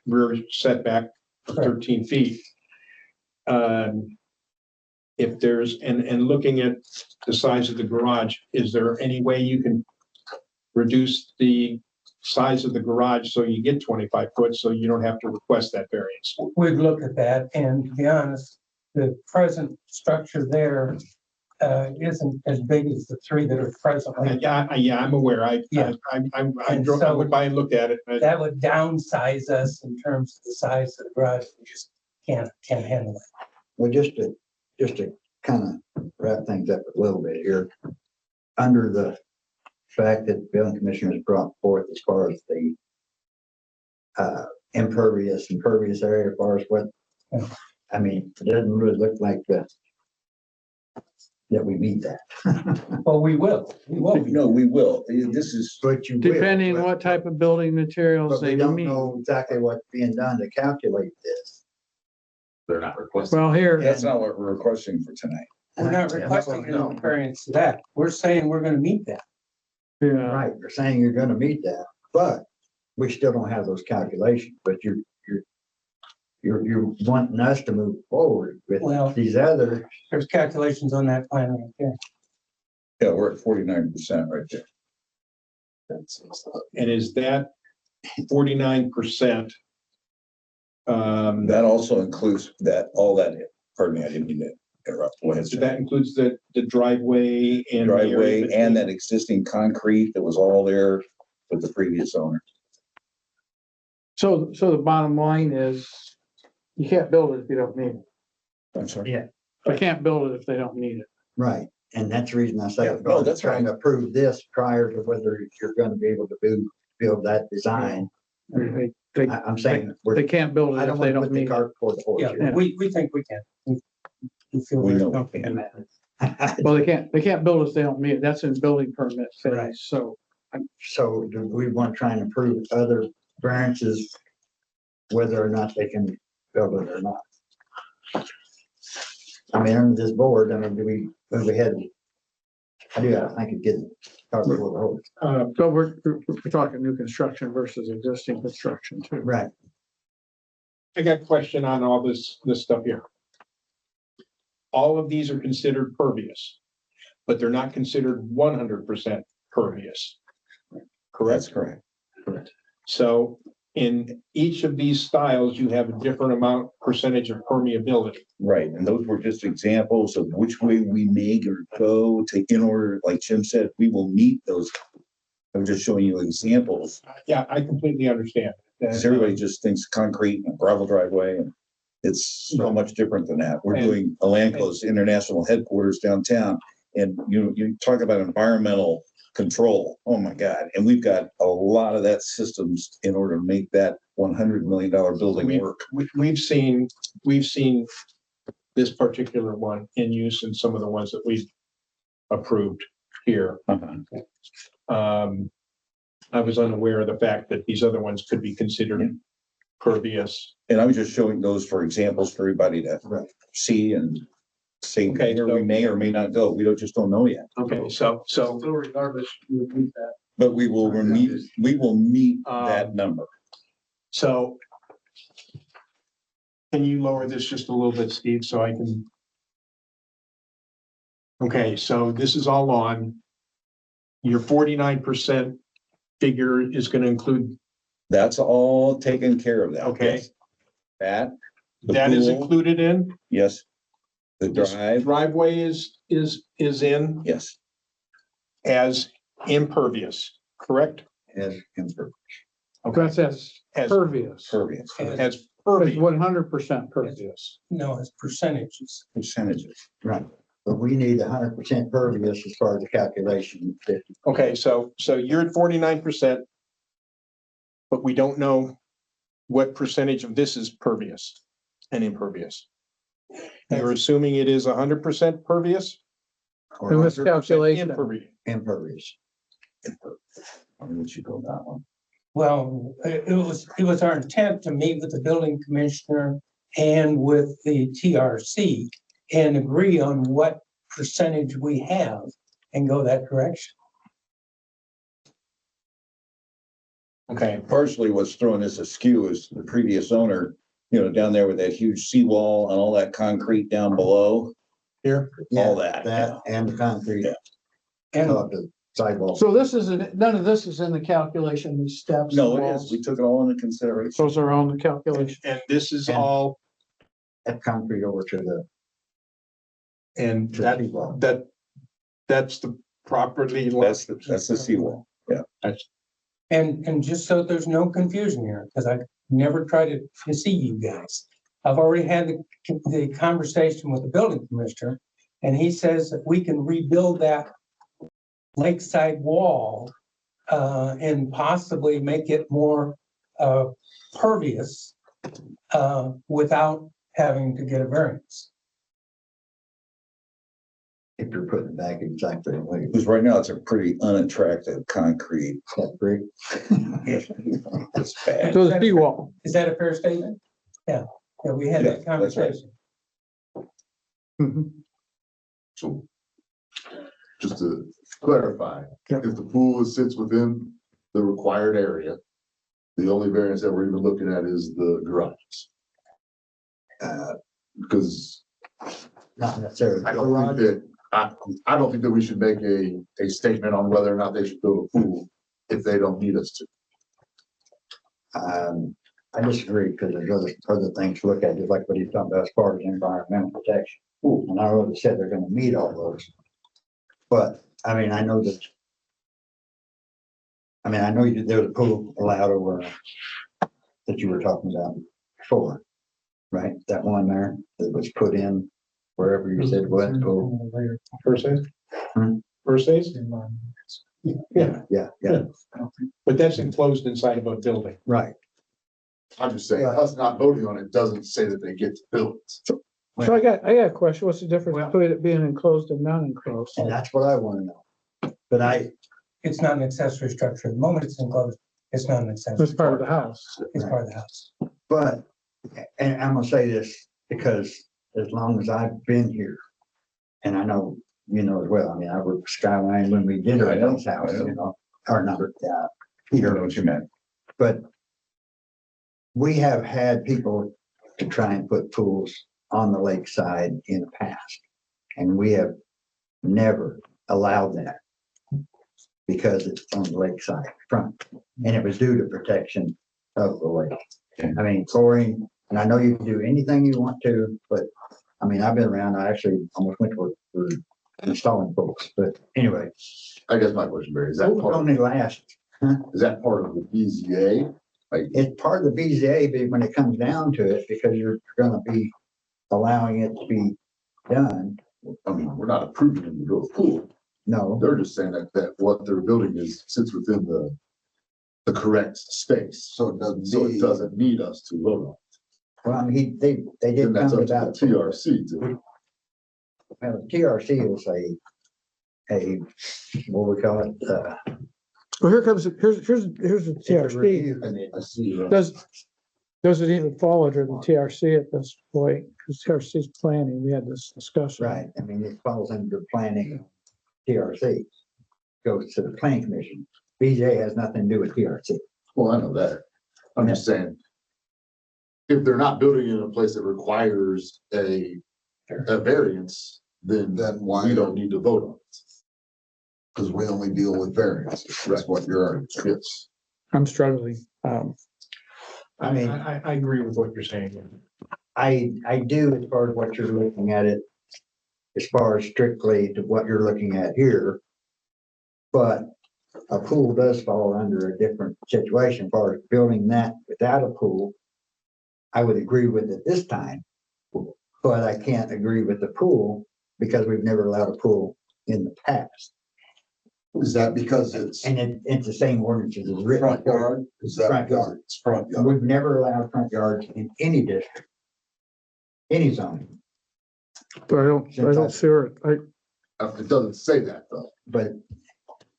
S3: rear setback of 13 feet. If there's, and looking at the size of the garage, is there any way you can reduce the size of the garage so you get 25 foot, so you don't have to request that variance?
S6: We'd look at that, and to be honest, the present structure there isn't as big as the three that are presently.
S3: Yeah, I'm aware. I went by and looked at it.
S6: That would downsize us in terms of the size of the garage. We just can't handle it.
S1: Well, just to kind of wrap things up a little bit here, under the fact that the building commissioner has brought forth as far as the impervious area, as far as what, I mean, it doesn't really look like that we meet that.
S6: Well, we will.
S11: No, we will. This is.
S1: But you will,
S2: Depending on
S1: but-
S2: what type of building materials
S1: But we
S2: they
S1: don't
S2: meet.
S1: know exactly what's being done to calculate this.
S4: They're not requesting.
S2: Well, here,
S11: That's not what we're requesting for tonight.
S6: We're not requesting any variance to that. We're saying we're gonna meet that.
S2: yeah,
S1: Right, you're saying you're gonna meet that, but we still don't have those calculations, but you're wanting us to move forward
S6: Well-
S1: with these other.
S6: There's calculations on that plan right there.
S11: Yeah, we're at 49% right there.
S3: And is that 49%?
S11: That also includes pardon me, I didn't mean to interrupt. Go ahead,
S3: So
S11: sir.
S3: that includes the driveway and. the area
S11: Driveway
S3: between-
S11: and that existing concrete that was all there with the previous owner.
S2: so the bottom line is, you can't build it if you don't need it.
S11: I'm sorry.
S1: Yeah.
S2: You can't build it if they don't need it.
S1: Right, and that's the reason I say,
S11: Yeah, no, that's
S1: trying to approve this prior to whether you're gonna be able to build that design. I'm saying,
S2: They can't build
S1: I
S2: it
S1: don't
S2: if they
S1: want to
S2: don't
S1: put the
S2: need it.
S1: cart before the horse.
S6: Yeah,
S1: here.
S6: we think we can. We feel
S11: We
S6: very
S11: know we
S6: comfortable.
S2: Well, they can't build if they don't need it. That's in building permit
S6: Right.
S2: phase, so.
S1: So do we want to try and approve other variances, whether or not they can build it or not? I mean, under this board, I mean, do we move ahead? I think it gets cart before the horse.
S2: So we're talking new construction versus existing construction too.
S1: Right,
S3: I got a question on all this stuff here. All of these are considered pervious, but they're not considered 100% pervious.
S11: That's correct.
S3: So in each of these styles, you have a different percentage of permeability.
S11: Right, and those were just examples of which way we may or go to, in order, like Jim said, we will meet those. I'm just showing you examples,
S3: Yeah, I completely understand.
S11: because everybody just thinks concrete and gravel driveway, and it's so much different than that. We're doing Elanco's international headquarters downtown, and you talk about environmental control. Oh my God. And we've got a lot of that systems in order to make that $100 million building work.
S3: We've seen this particular one in use in some of the ones that we've approved here. I was unaware of the fact that these other ones could be considered pervious.
S11: And I was just showing those for examples for everybody to
S1: Right.
S11: see and say
S3: Okay,
S11: where we
S3: so-
S11: may or may not go. We don't know yet.
S3: Okay, so
S7: regardless, you need that.
S11: But we will meet that
S3: Um,
S11: number.
S3: So can you lower this just a little bit, Steve, so I can? Okay, so this is all on. Your 49% figure is going to include,
S11: That's all taken care of that.
S3: Okay.
S11: yes. That, the
S3: that is
S11: pool,
S3: included in?
S11: yes. The
S3: This
S11: drive,
S3: Driveway is in
S11: yes.
S3: as impervious, correct?
S1: As impervious.
S3: Okay,
S2: That's as
S3: as
S2: pervious.
S11: Pervious
S3: as
S2: It's
S3: pervious.
S2: 100% pervious.
S6: No, it's percentages.
S11: percentages.
S1: Right. But we need 100% pervious as far as the calculation.
S3: Okay, so you're at 49%. But we don't know what percentage of this is pervious and impervious. You're assuming it is 100% pervious?
S1: Or
S2: In this
S1: 100%
S2: calculation,
S3: Impervious.
S1: impervious.
S11: Why would you go that one?
S6: Well, it was our intent to meet with the building commissioner and with the TRC and agree on what percentage we have and go that direction.
S3: Okay,
S11: Partially what's throwing this askew is the previous owner, down there with that huge seawall and all that concrete down below,
S3: here,
S11: all that.
S1: That and the concrete.
S11: Yeah.
S6: And
S1: Top of sidewalk.
S2: So this isn't, none of this is in the calculation, these steps.
S11: No,
S2: and
S11: it
S2: walls.
S11: is. We took it all into consideration.
S2: Those are on the calculation.
S3: and this is
S1: And-
S3: all,
S1: That concrete over to the,
S3: and
S1: to the seawall.
S3: that's the property.
S11: That's the seawall.
S6: And just so there's no confusion here, because I never tried to deceive you guys. I've already had the conversation with the building commissioner, and he says that we can rebuild that lakeside wall and possibly make it more pervious without having to get a variance.
S1: If you're putting it back exactly the way
S11: Because right now it's a pretty unattractive concrete.
S1: that brick.
S11: It's bad.
S2: So the seawall.
S6: Is that a fair statement? Yeah, we had
S11: Yeah,
S6: that
S11: that's right.
S6: conversation.
S2: Mhm.
S8: So just to clarify, if the pool sits within the required area, the only variance that we're even looking at is the garages. Because
S1: Not necessarily.
S8: I don't think that, I don't think that we should make a statement on whether or not they should build a pool if they don't need us to.
S1: I disagree because there's other things to look at, just like what he's talking about as far as environmental protection. And I already said they're gonna meet all those. But, I mean, I know there's a pool allowed over that you were talking about before, right? That one there that was put in wherever you said was pool.
S3: Versus?
S1: Hmm?
S3: Versus? Yeah,
S1: Yeah,
S3: but that's enclosed inside of a building.
S1: right.
S8: I'm just saying, us not voting on it doesn't say that they get to build it.
S2: So I got a question. What's the difference between it being enclosed and non-enclosed?
S1: And that's what I wanna know. But
S6: It's not an accessory structure. The moment it's enclosed, it's not an accessory.
S2: It's part of the house.
S6: It's part of the house.
S1: But, and I'm gonna say this because as long as I've been here, and I know, you know as well, I mean, I worked with Skyline when we did our house, you know, or not,
S11: I
S1: Peter,
S11: know what you meant.
S1: but we have had people to try and put pools on the lakeside in the past, and we have never allowed that because it's on the lakeside front, and it was due to protection of the lake.
S11: Okay.
S1: I mean, chlorine, and I know you can do anything you want to, but I mean, I've been around, I actually almost went to work for installing pools, but anyway.
S8: I guess my question, Barry, is that
S1: Pools
S8: part of,
S1: only last,
S8: is that part of the BZA? Like,
S1: it's part of the BZA, but when it comes down to it, because you're gonna be allowing it to be done,
S8: I mean, we're not approving them to build a pool.
S1: no.
S8: They're just saying that what they're building sits within the correct space. So it doesn't need us to vote on
S1: Well, I mean, they
S8: it.
S1: did
S8: Then that's
S1: come
S8: up to
S1: about.
S8: the TRC to.
S1: Well, TRC is what we call it,
S2: Well, here's the TRC.
S1: I see.
S2: Does, Does it even fall under the TRC at this point? Because TRC is planning, we had this discussion.
S1: Right, I mean, it falls under planning, TRC. Goes to the planning commission. BJ has nothing to do with TRC.
S8: Well, I know that. I'm just saying. If they're not building in a place that requires a variance, then
S4: why
S8: we don't need to vote on it.
S4: Because we only deal with variances. That's what you're arguing.
S8: Yes.
S2: I'm struggling.
S1: I mean,
S3: I agree with what you're saying.
S1: I do as far as what you're looking at it, as far as strictly to what you're looking at here. But a pool does fall under a different situation, as far as building that without a pool. I would agree with it this time, but I can't agree with the pool because we've never allowed a pool in the past.
S4: Is that because it's
S1: And it's the same ordinance as it's written.
S4: front yard? Is that
S1: Front
S4: because
S1: yard.
S4: it's front yard?
S1: We've never allowed front yards in any district, any zone,
S2: But I don't see where,
S8: It doesn't say that though.
S1: but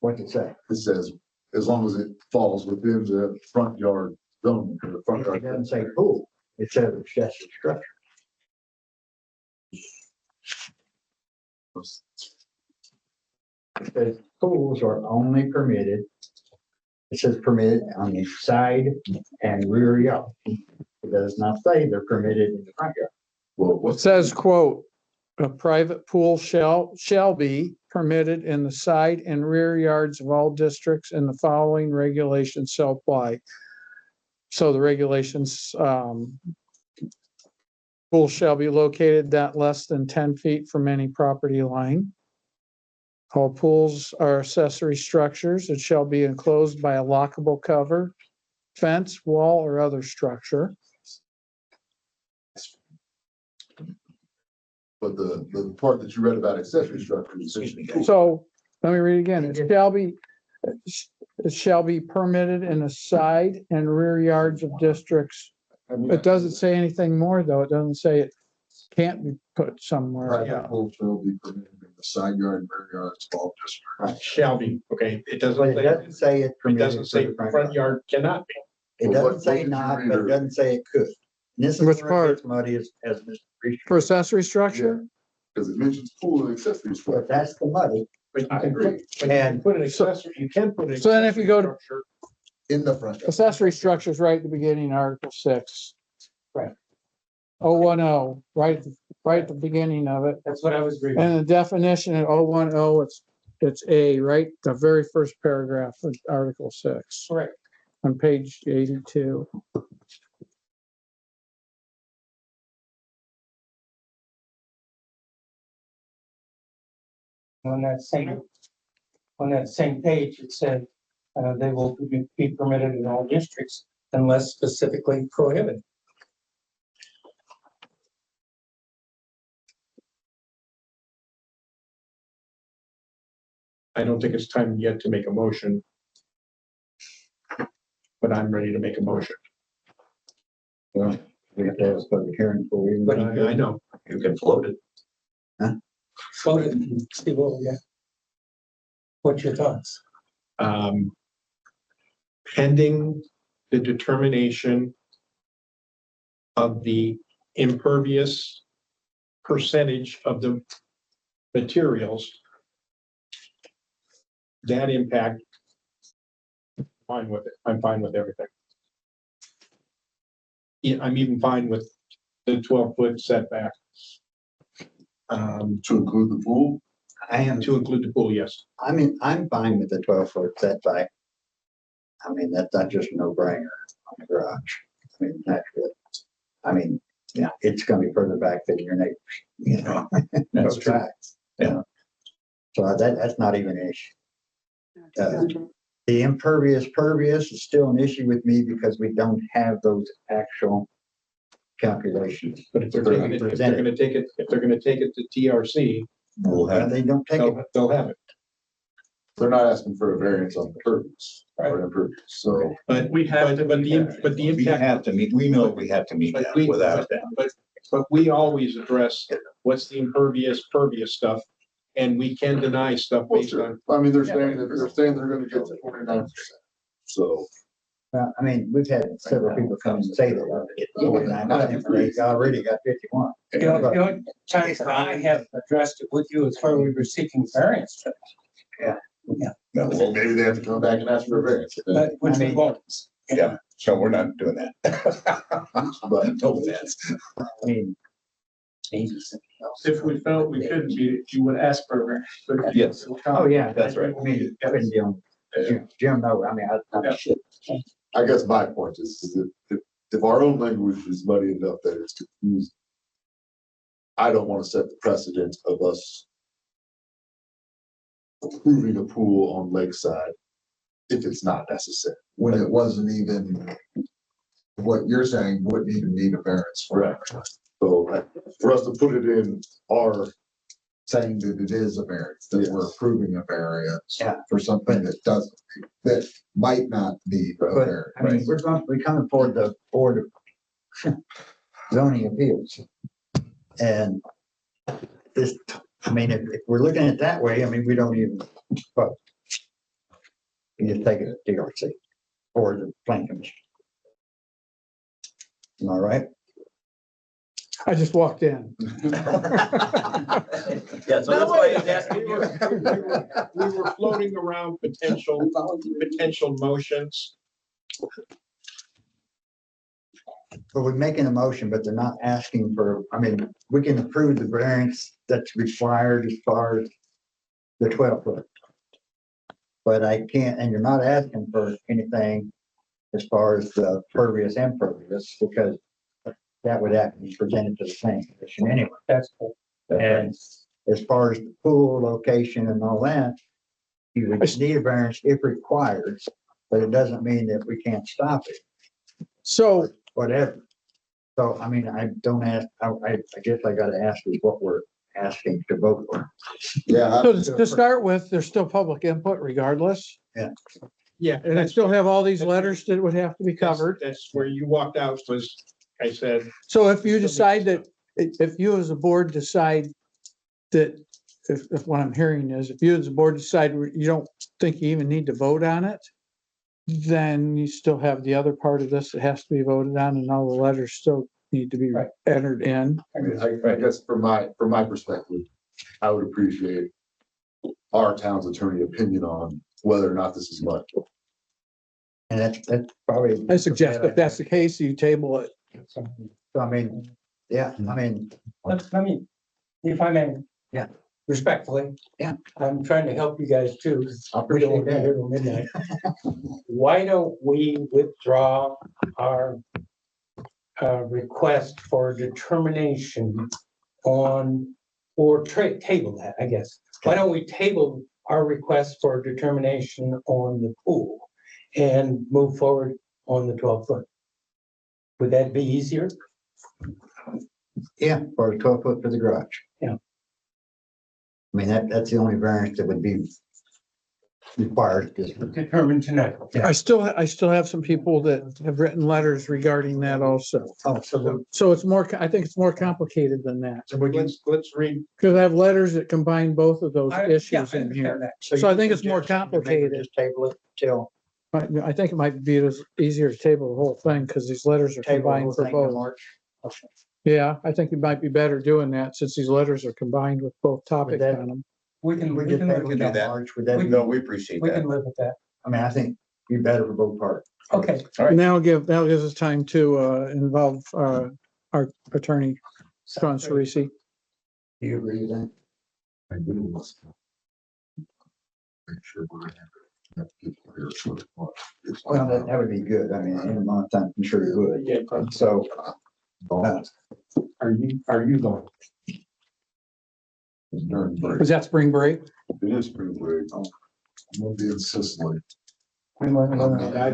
S1: what's it say?
S8: It says, as long as it falls within the front yard zone, or the front
S1: It
S8: yard.
S1: doesn't say pool, it says accessory structure. It says pools are only permitted. It says permitted on the side and rear yard. It does not say they're permitted in the front yard.
S8: Well,
S2: it
S8: what's
S2: says, quote, a private pool shall be permitted in the side and rear yards of all districts, and the following regulations shall apply. So the regulations, pool shall be located not less than 10 feet from any property line. All pools are accessory structures. It shall be enclosed by a lockable cover, fence, wall, or other structure.
S8: But the part that you read about accessory structures.
S2: So let me read again. It shall be permitted in the side and rear yards of districts. It doesn't say anything more though. It doesn't say it can't be put somewhere.
S4: Private pool shall be permitted in the side yard and rear yards of all districts.
S3: Shall be, okay, it
S1: But
S3: doesn't
S1: it
S3: say,
S1: doesn't say it's
S3: it
S1: permitted.
S3: doesn't
S1: for
S3: say
S1: the
S3: front yard cannot be.
S1: It
S8: Well,
S1: doesn't
S8: what
S1: say
S8: did you
S1: not,
S8: read
S1: but it
S8: earlier?
S1: doesn't say it could. And this is
S2: Which
S1: where it gets
S2: part?
S1: muddy as Mr. Reese.
S2: For accessory structure?
S8: Because it mentions pool and accessory
S1: But
S8: structure.
S1: that's the muddy.
S3: But you
S8: I
S3: can
S8: agree.
S3: put, but you can put an accessory, you can put an.
S2: So then if you go to-
S3: accessory structure.
S4: In the front yard.
S2: Accessory structures right at the beginning, Article 6.
S6: Right.
S2: 010, right at the beginning of it.
S6: That's what I was reading.
S2: And the definition in 010, it's A, right? The very first paragraph of Article 6
S6: Correct.
S2: on page 82.
S6: On that same page, it said, they will be permitted in all districts unless specifically prohibited.
S3: I don't think it's time yet to make a motion. But I'm ready to make a motion.
S1: Well, we have to have a public hearing for you.
S3: But I know,
S5: You can float it.
S6: Well, Steve, yeah. What's your thoughts?
S3: Pending the determination of the impervious percentage of the materials, that impact, fine with it. I'm fine with everything. Yeah, I'm even fine with the 12-foot setback.
S8: To include the pool.
S1: I am
S3: To include the pool, yes.
S1: I mean, I'm fine with the 12-foot setback. I mean, that's not just a no-brainer on the garage. I mean, that's good. I mean, yeah, it's gonna be further back than your neighbors, you know.
S5: That's true.
S1: Facts, you know. So that's not even an issue. The impervious pervious is still an issue with me because we don't have those actual calculations.
S3: But if they're gonna take it to TRC,
S5: We'll
S1: And
S5: have,
S1: they don't take it.
S3: they'll have it.
S8: They're not asking for a variance on the impervious or impervious, so.
S3: But we have to, but the
S5: we
S3: impact.
S5: have to meet, we know we have to meet
S3: But
S5: that
S3: we,
S5: without that.
S3: but we always address what's the impervious pervious stuff. And we can deny stuff
S8: Well,
S3: based
S8: sure.
S3: on,
S8: I mean, they're saying they're gonna get to 49%. So
S1: Well, I mean, we've had several people come and say that, it's 49, they already got 51.
S6: The only times that I have addressed it with you is where we were seeking variance.
S8: Well, maybe they have to come back and ask for a variance.
S6: But which
S1: I
S6: we
S1: mean-
S6: won't.
S11: Yeah, so we're not doing that.
S8: But
S11: No offense.
S1: I mean,
S2: If we felt we couldn't beat it, you would ask for a variance. But-
S11: Yes.
S1: oh, yeah.
S11: That's right.
S1: I mean, I couldn't be on, Jim, no, I mean,
S8: I guess my point is if our own language is muddy enough that it's confusing, I don't want to set the precedent of us approving a pool on Lakeside if it's not necessary.
S4: When it wasn't even, what you're saying wouldn't even need a variance for it.
S8: So for us to put it in our,
S4: Saying that it is a variance, that we're
S8: Yes.
S4: approving a variance
S1: Yeah.
S4: for something that doesn't, that might not need a
S1: but,
S4: variance.
S1: I mean, we're coming for the Board of Zoning Appeals. And this, I mean, if we're looking at it that way, I mean, we don't even, vote. You just take it to DRC or the Planning Commission. Am I right?
S2: I just walked in.
S11: Yeah, so that's why he's asking
S3: We
S11: you.
S3: were floating around potential motions.
S1: But we're making a motion, but they're not asking for, I mean, we can approve the variance that's required as far as the 12 foot. But I can't, and you're not asking for anything as far as the pervious impervious, because that would have to be presented to the planning commission anyway.
S6: That's cool.
S1: And as far as the pool location and all that, you would need a variance if required, but it doesn't mean that we can't stop it,
S2: So
S1: whatever. So, I mean, I don't ask, I guess I gotta ask you what we're asking to vote for.
S4: Yeah,
S2: So to start with, there's still public input regardless.
S3: Yeah.
S2: And I still have all these letters that would have to be covered.
S3: That's where you walked out was, I said,
S2: So if you decide that, if you as a board decide that, if what I'm hearing is, if you as a board decide you don't think you even need to vote on it, then you still have the other part of this that has to be voted on, and all the letters still need to be
S6: Right.
S2: entered in.
S8: I guess from my perspective, I would appreciate our town's attorney opinion on whether or not this is mud.
S1: And that's probably.
S2: I suggest if that's the case, you table it.
S1: So, I mean, yeah, I mean,
S6: Let me, if I may.
S1: Yeah.
S6: Respectfully.
S1: Yeah.
S6: I'm trying to help you guys too.
S1: I
S6: We don't
S1: appreciate
S6: want to be here
S1: that.
S6: till midnight. Why don't we withdraw our request for determination on, or table that, I guess. Why don't we table our request for determination on the pool and move forward on the 12 foot? Would that be easier?
S1: Yeah, or 12 foot for the garage.
S6: Yeah.
S1: I mean, that's the only variance that would be required. is-
S6: Determined tonight.
S1: Yeah.
S2: I still have some people that have written letters regarding that also.
S1: Oh, so
S2: So it's more, I think it's more complicated than that.
S3: let's read,
S2: Because I have letters that combine both of those
S6: Yeah,
S2: issues
S6: I
S2: in
S6: understand
S2: here.
S6: that.
S2: So I think it's more
S1: suggestion to maybe
S2: complicated.
S1: Just table it till.
S2: I think it might be easier to table the whole thing because these letters are
S1: Table the whole
S2: combined for
S1: thing in
S2: both.
S1: March. Okay.
S2: Yeah, I think it might be better doing that since these letters are combined with both topics
S1: that-
S2: on them.
S6: We can,
S1: We
S6: we
S1: just
S6: can,
S1: table
S6: live
S1: it
S6: with
S1: till
S6: that.
S1: March, would that be,
S11: No, we appreciate
S6: We
S11: that.
S6: can live with that.
S1: I mean, I think be better for both parties.
S6: Okay.
S11: All right.
S2: And that'll gives us time to involve our attorney, Sean Cerisi.
S1: Do you agree with that?
S8: I do. Make sure we're gonna have people here for the month.
S1: Well, that would be good. I mean, in a month, I'm sure you would.
S3: yeah,
S1: So,
S3: are you going?
S8: It's during break.
S2: Was that spring break?
S8: It is spring break. I'm gonna be in Sicily.
S3: And I,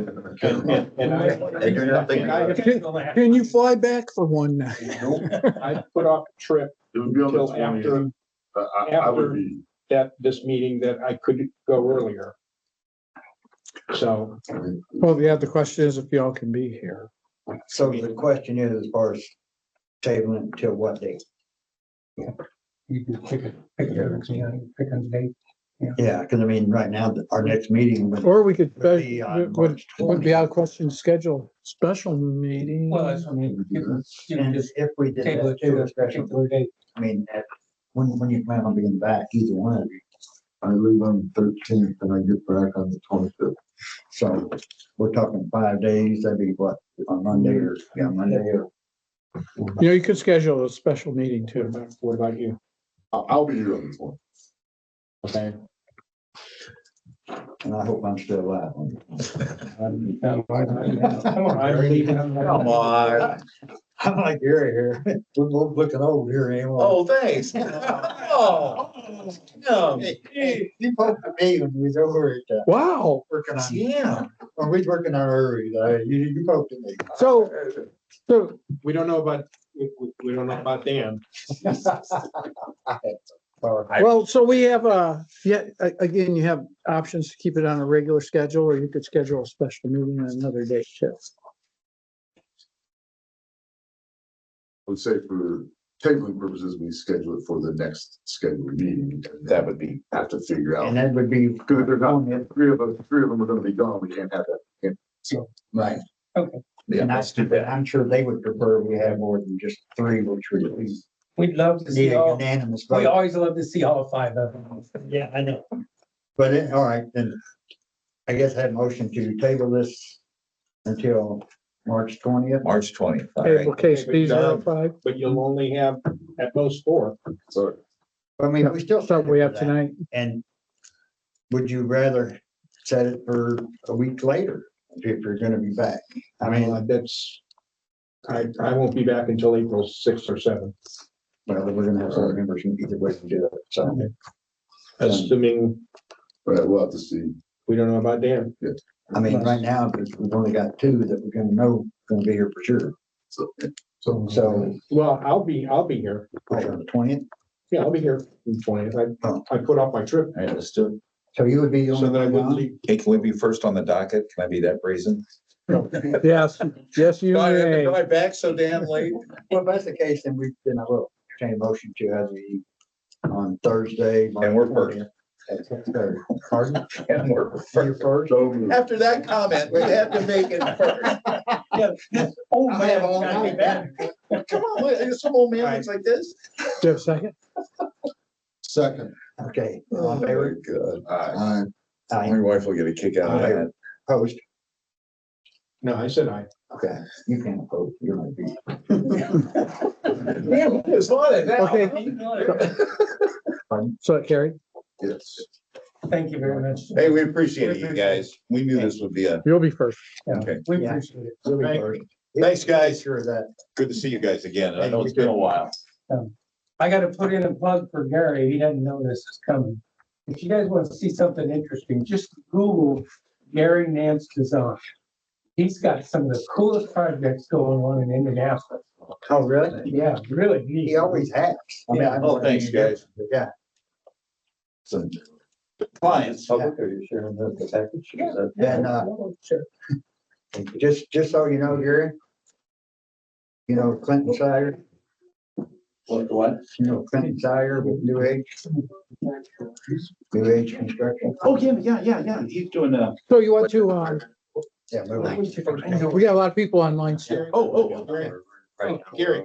S2: Can you fly back for one night?
S3: I put off a trip
S8: It would be on the
S3: until after
S8: 20th. I would be,
S3: this meeting that I could go earlier. So,
S2: Well, yeah, the question is if y'all can be here.
S1: so the question is, as far as tabling until what date?
S6: You can pick a date.
S1: Yeah, because I mean, right now, our next meeting would
S2: Or we could,
S1: would be on March
S2: would be
S1: 20th.
S2: out of question to schedule special meeting.
S6: Well, that's, I mean, you can
S1: And
S6: just
S1: if we did
S6: table
S1: that
S6: it to
S1: too,
S6: a
S1: especially,
S6: particular date.
S1: I mean, when you plan on being back, either one of you.
S8: I leave on the 13th and I get back on the 25th.
S1: So we're talking 5 days, that'd be what, on Monday or, yeah, Monday or.
S2: You know, you could schedule a special meeting too.
S3: What about you?
S8: I'll be here on this one.
S1: Okay. And I hope I'm still alive.
S6: Come on.
S11: Come on.
S1: I'm like Gary here. We're both looking over here anymore.
S11: Oh, thanks. Oh, no.
S1: Hey, you poked at me when we was over at,
S2: Wow.
S1: working on,
S11: Yeah.
S1: when we was working on Erie, you poked at me.
S2: So,
S3: We don't know about, we don't know about Dan.
S2: well, so we have, again, you have options to keep it on a regular schedule, or you could schedule a special meeting on another date too.
S8: I would say for tabling purposes, we schedule it for the next scheduled meeting. And
S11: That would be,
S8: have to figure out.
S1: And that would be,
S8: Because if they're not, three of them are gonna be gone, we can't have that.
S1: right.
S11: yeah,
S1: And
S11: let's do that.
S1: I'm sure they would prefer we have more than just 3, which would be
S6: We'd love to
S1: need
S6: see
S1: a
S6: all,
S1: unanimous
S6: we
S1: vote.
S6: always love to see all 5 of them.
S1: Yeah, I know. But all right, then I guess I have motion to table this until March 20th.
S11: March 20th. All
S2: Table
S11: right.
S2: case
S3: Okay, but
S2: B05,
S3: But you'll only have at most 4.
S8: So
S1: I mean, we still.
S2: so we have
S1: that.
S2: tonight.
S1: And would you rather set it for a week later if you're gonna be back? I mean,
S3: That's, I won't be back until April 6th or 7th,
S1: well, we're gonna have some members from either way to do it, so.
S3: assuming
S8: but we'll have to see.
S3: we don't know about Dan.
S1: I mean, right now, we've only got 2 that we're gonna know gonna be here for sure. So,
S3: Well, I'll be here.
S1: on the 20th,
S3: Yeah, I'll be here on the 20th. I put off my trip
S11: All right, let's do it.
S1: so you would be the
S3: so
S1: only
S3: that I
S1: one
S3: wouldn't
S1: on?
S3: leave.
S11: Hey, can we be first on the docket? Can I be that brazen?
S2: Yes, you may.
S11: Drive back so damn late.
S1: Well, if that's the case, then I will entertain a motion to have the, on Thursday.
S11: And we're first.
S1: Pardon?
S11: And we're
S1: You're
S11: first.
S1: first?
S11: After that comment, we have to make it first.
S1: Oh, man.
S11: Come on, look, some old man looks like this.
S2: Do you have a second?
S8: Second.
S1: Okay, all in favor?
S11: Good.
S8: Aye.
S1: Aye.
S11: My wife will get a kick out of that.
S1: Opposed?
S3: No, I said I.
S1: Okay, you can't vote, you're gonna be.
S11: It's on it now.
S2: Okay. So it carried.
S8: Yes.
S6: Thank you very much.
S11: Hey, we appreciate it, you guys. We knew this would be a,
S2: You'll be first.
S11: okay.
S6: We
S1: Yeah.
S6: appreciate it.
S1: You'll be
S3: Thank
S1: first.
S11: Thanks, guys.
S1: Sure of that.
S11: Good to see you guys again. I know it's been a while.
S6: I gotta put in a plug for Gary. He doesn't know this is coming. If you guys want to see something interesting, just Google Gary Nance Design. He's got some of the coolest projects going on in Indianapolis.
S1: Oh, really?
S6: Yeah, really neat.
S1: He always has. I mean,
S6: Yeah.
S1: I've
S11: Oh,
S1: already
S11: thanks,
S1: seen
S11: guys.
S1: it, Yeah.
S11: Some clients.
S1: Are
S5: you sharing the package?
S1: And,
S6: Sure.
S1: just so you know, Gary. You know Clinton Sire,
S5: What?
S1: you know Clinton Sire with New Age. New Age Construction.
S11: Oh, yeah. He's doing
S2: So you want to,
S1: Yeah, New Age.
S2: we got a lot of people online still.
S3: Right, Gary.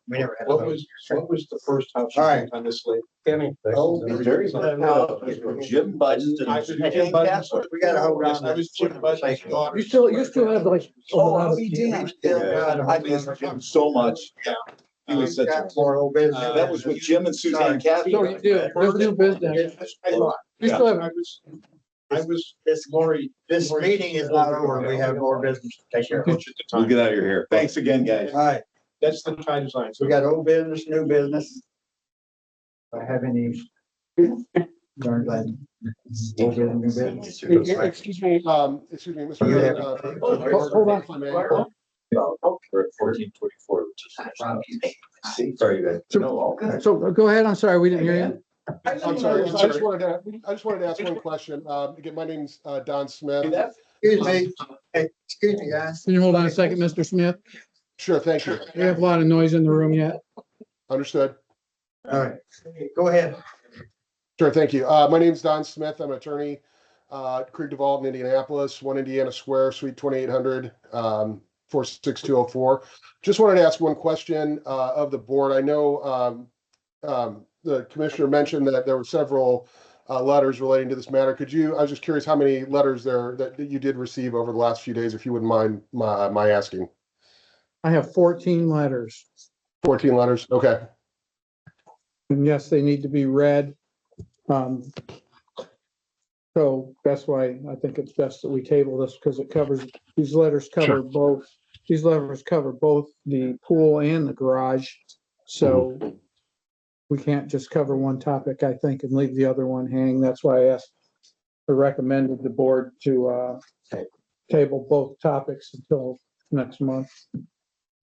S1: We never had.
S3: What was the first house you
S1: All right.
S3: built on this lake?
S1: Oh,
S11: Jim Budden.
S3: I was Jim Budden's-
S1: We gotta hold on.
S3: Yes, I was Jim Budden's daughter.
S2: You still have like. a
S11: Oh,
S2: lot
S11: I'll
S2: of-
S11: be damned.
S1: Still got
S11: I miss Jim so much. He was such a,
S1: Got more old business.
S11: that was with Jim and Suzanne Cathy.
S2: So you do, there's new business.
S3: I thought,
S2: You still have,
S3: I was
S1: This meeting is not over. We have more business to take care of.
S3: coach at the
S11: We'll
S3: time.
S11: get out of your hair. Thanks again, guys.
S1: All right,
S3: That's the tie design.
S1: so we got old business, new business. Do I have any? Darn glad. Old business, new business.
S12: Excuse me, Mr.
S1: You
S12: Mayor,
S1: have-
S2: hold on.
S12: if I may.
S5: We're at 1424, which is. Sorry, you guys.
S2: so go ahead, I'm sorry, we didn't hear you.
S12: I'm sorry, I just wanted to ask one question. Again, my name's Don Smith.
S1: Excuse me, hey, excuse me, guys.
S2: Can you hold on a second, Mr. Smith?
S12: Sure, thank you.
S2: We have a lot of noise in the room yet.
S12: Understood.
S1: All right, go ahead.
S12: Sure, thank you. My name's Don Smith. I'm an attorney, Creek Development, Indianapolis, 1 Indiana Square, Suite 2800, 46204. Just wanted to ask one question of the board. I know the commissioner mentioned that there were several letters relating to this matter. I was just curious how many letters that you did receive over the last few days, if you wouldn't mind my asking.
S2: I have 14 letters,
S12: 14 letters, okay.
S2: and yes, they need to be read. So that's why I think it's best that we table this, because it covers, these letters cover both. These letters cover both the pool and the garage. So we can't just cover one topic, I think, and leave the other one hanging. That's why I asked or recommended the board to table both topics until next month.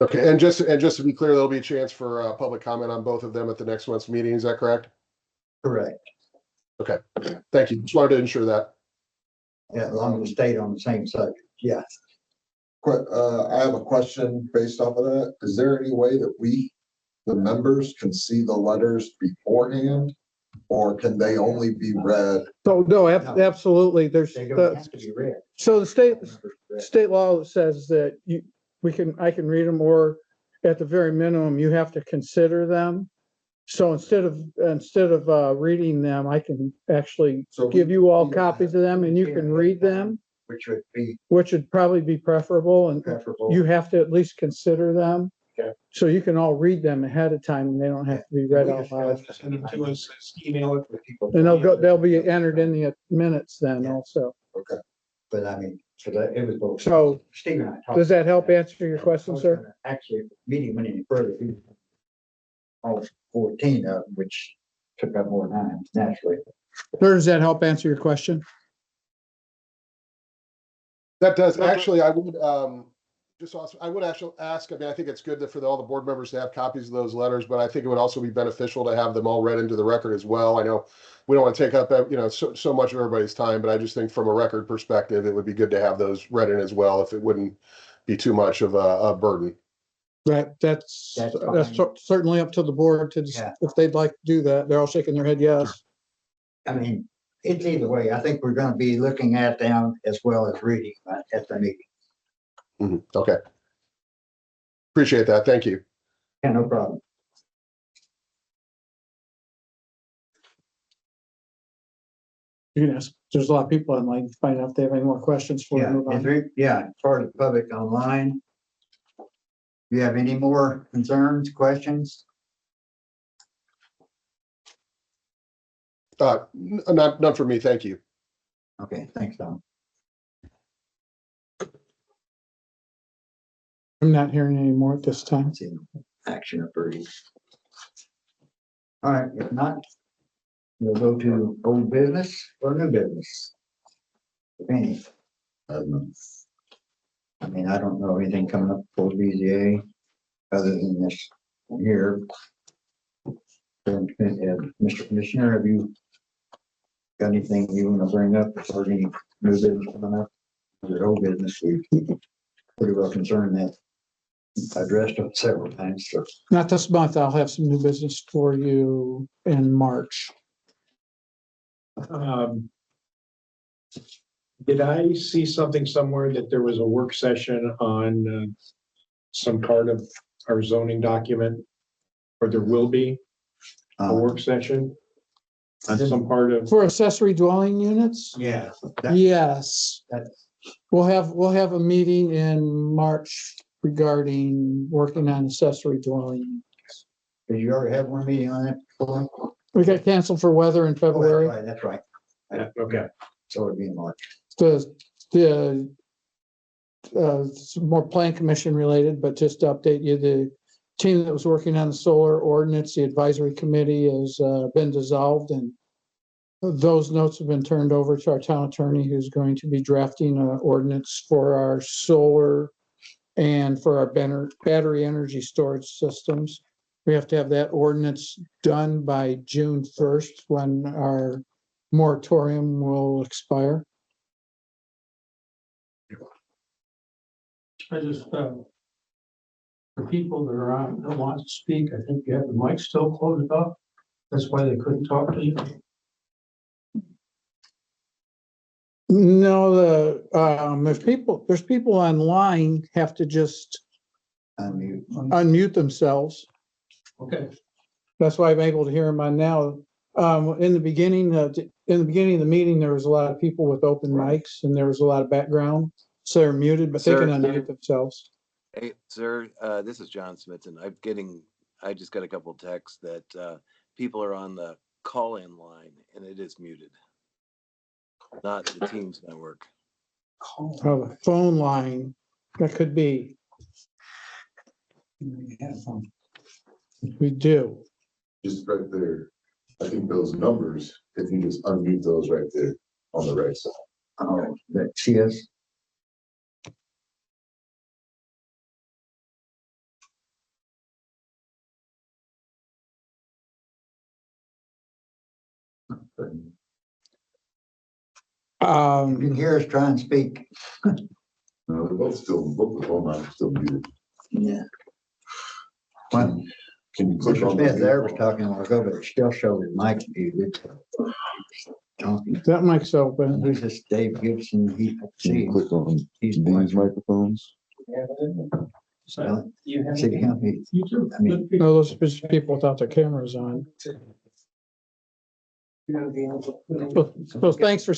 S12: Okay, and just to be clear, there'll be a chance for public comment on both of them at the next month's meeting. Is that correct?
S1: Correct.
S12: Okay, thank you. Just wanted to ensure that.
S1: Yeah, as long as we stayed on the same subject, yes.
S8: I have a question based off of that. Is there any way that we, the members, can see the letters beforehand? Or can they only be read?
S2: So no, absolutely. There's
S1: They don't have to be read.
S2: so the state law says that I can read them, or at the very minimum, you have to consider them. So instead of reading them, I can actually give you all copies of them and you can read them. Which would probably be preferable, and you have to at least consider them.
S3: Okay.
S2: So you can all read them ahead of time and they don't have to be read out loud.
S3: Send them to us, email it to people.
S2: And they'll be entered in the minutes then also.
S8: Okay.
S1: But I mean, so that it was both.
S2: So
S1: Steve and I talked.
S2: does that help answer your question, sir?
S1: Actually, if the meeting went any further, all 14 of them, which took up more time naturally.
S2: Does that help answer your question?
S12: That does. Actually, I would I would actually ask, I mean, I think it's good for all the board members to have copies of those letters, but I think it would also be beneficial to have them all read into the record as well. I know we don't want to take up, so much of everybody's time, but I just think from a record perspective, it would be good to have those read in as well, if it wouldn't be too much of a burden.
S2: That's certainly up to the board to, if they'd like to do that. They're all shaking their head yes.
S1: I mean, it's either way. I think we're going to be looking at them as well as reading at the meeting.
S12: Okay. Appreciate that. Thank you.
S1: Yeah, no problem.
S2: You can ask, there's a lot of people online to find out if they have any more questions for
S1: Yeah, as far as the public online, do you have any more concerns, questions?
S12: None for me. Thank you.
S1: Okay, thanks, Tom.
S2: I'm not hearing any more at this time.
S1: Action approved. All right, if not, we'll go to old business or new business. If any. I mean, I don't know anything coming up for BZA other than this here. Mr. Commissioner, have you got anything you want to bring up or any new business coming up? Or old business, we pretty well concerned that I addressed it several times. So.
S2: Not this month. I'll have some new business for you in March.
S3: Did I see something somewhere that there was a work session on some part of our zoning document? Or there will be a work session on some part of?
S2: For accessory dwelling units?
S1: Yeah.
S2: Yes. We'll have a meeting in March regarding working on accessory dwelling units.
S1: Did you already have one meeting on that before?
S2: We got canceled for weather in February.
S1: Oh, that's right.
S3: Okay.
S1: So it'd be in March.
S2: The some more plan commission related, but just to update you, the team that was working on the solar ordinance, the advisory committee has been dissolved, and those notes have been turned over to our town attorney, who's going to be drafting an ordinance for our solar and for our battery energy storage systems. We have to have that ordinance done by June 1st, when our moratorium will expire.
S6: I just, for people that are on, that want to speak, I think you have the mic still closed up. That's why they couldn't talk to you.
S2: No, there's people online have to just
S1: Unmute.
S2: unmute themselves.
S3: Okay.
S2: That's why I'm able to hear them on now. In the beginning of the meeting, there was a lot of people with open mics and there was a lot of background. So they're muted, but they can
S13: Sir.
S2: unmute themselves.
S13: Hey, sir, this is John Smithson. I just got a couple texts that people are on the call-in line and it is muted. Not the Teams network.
S2: Oh, the phone line, that could be. We do.
S8: Just right there. I think those numbers, if you just unmute those right there on the right side.
S1: Oh, that she is. You can hear us try and speak.
S8: No, they're both the phone lines are still muted.
S1: Yeah. Well,
S8: Can you click
S1: Mr.
S8: on
S1: Smith there
S8: the
S1: was talking a while ago, but it still showed his mic muted. Talking.
S2: That mic's open.
S1: Who's this Dave Gibson? He,
S8: Can
S1: see,
S8: you click on
S1: he's
S8: these
S1: watching.
S8: microphones?
S1: Well, see him, I mean,
S2: No, those are just people without their cameras on. So thanks for,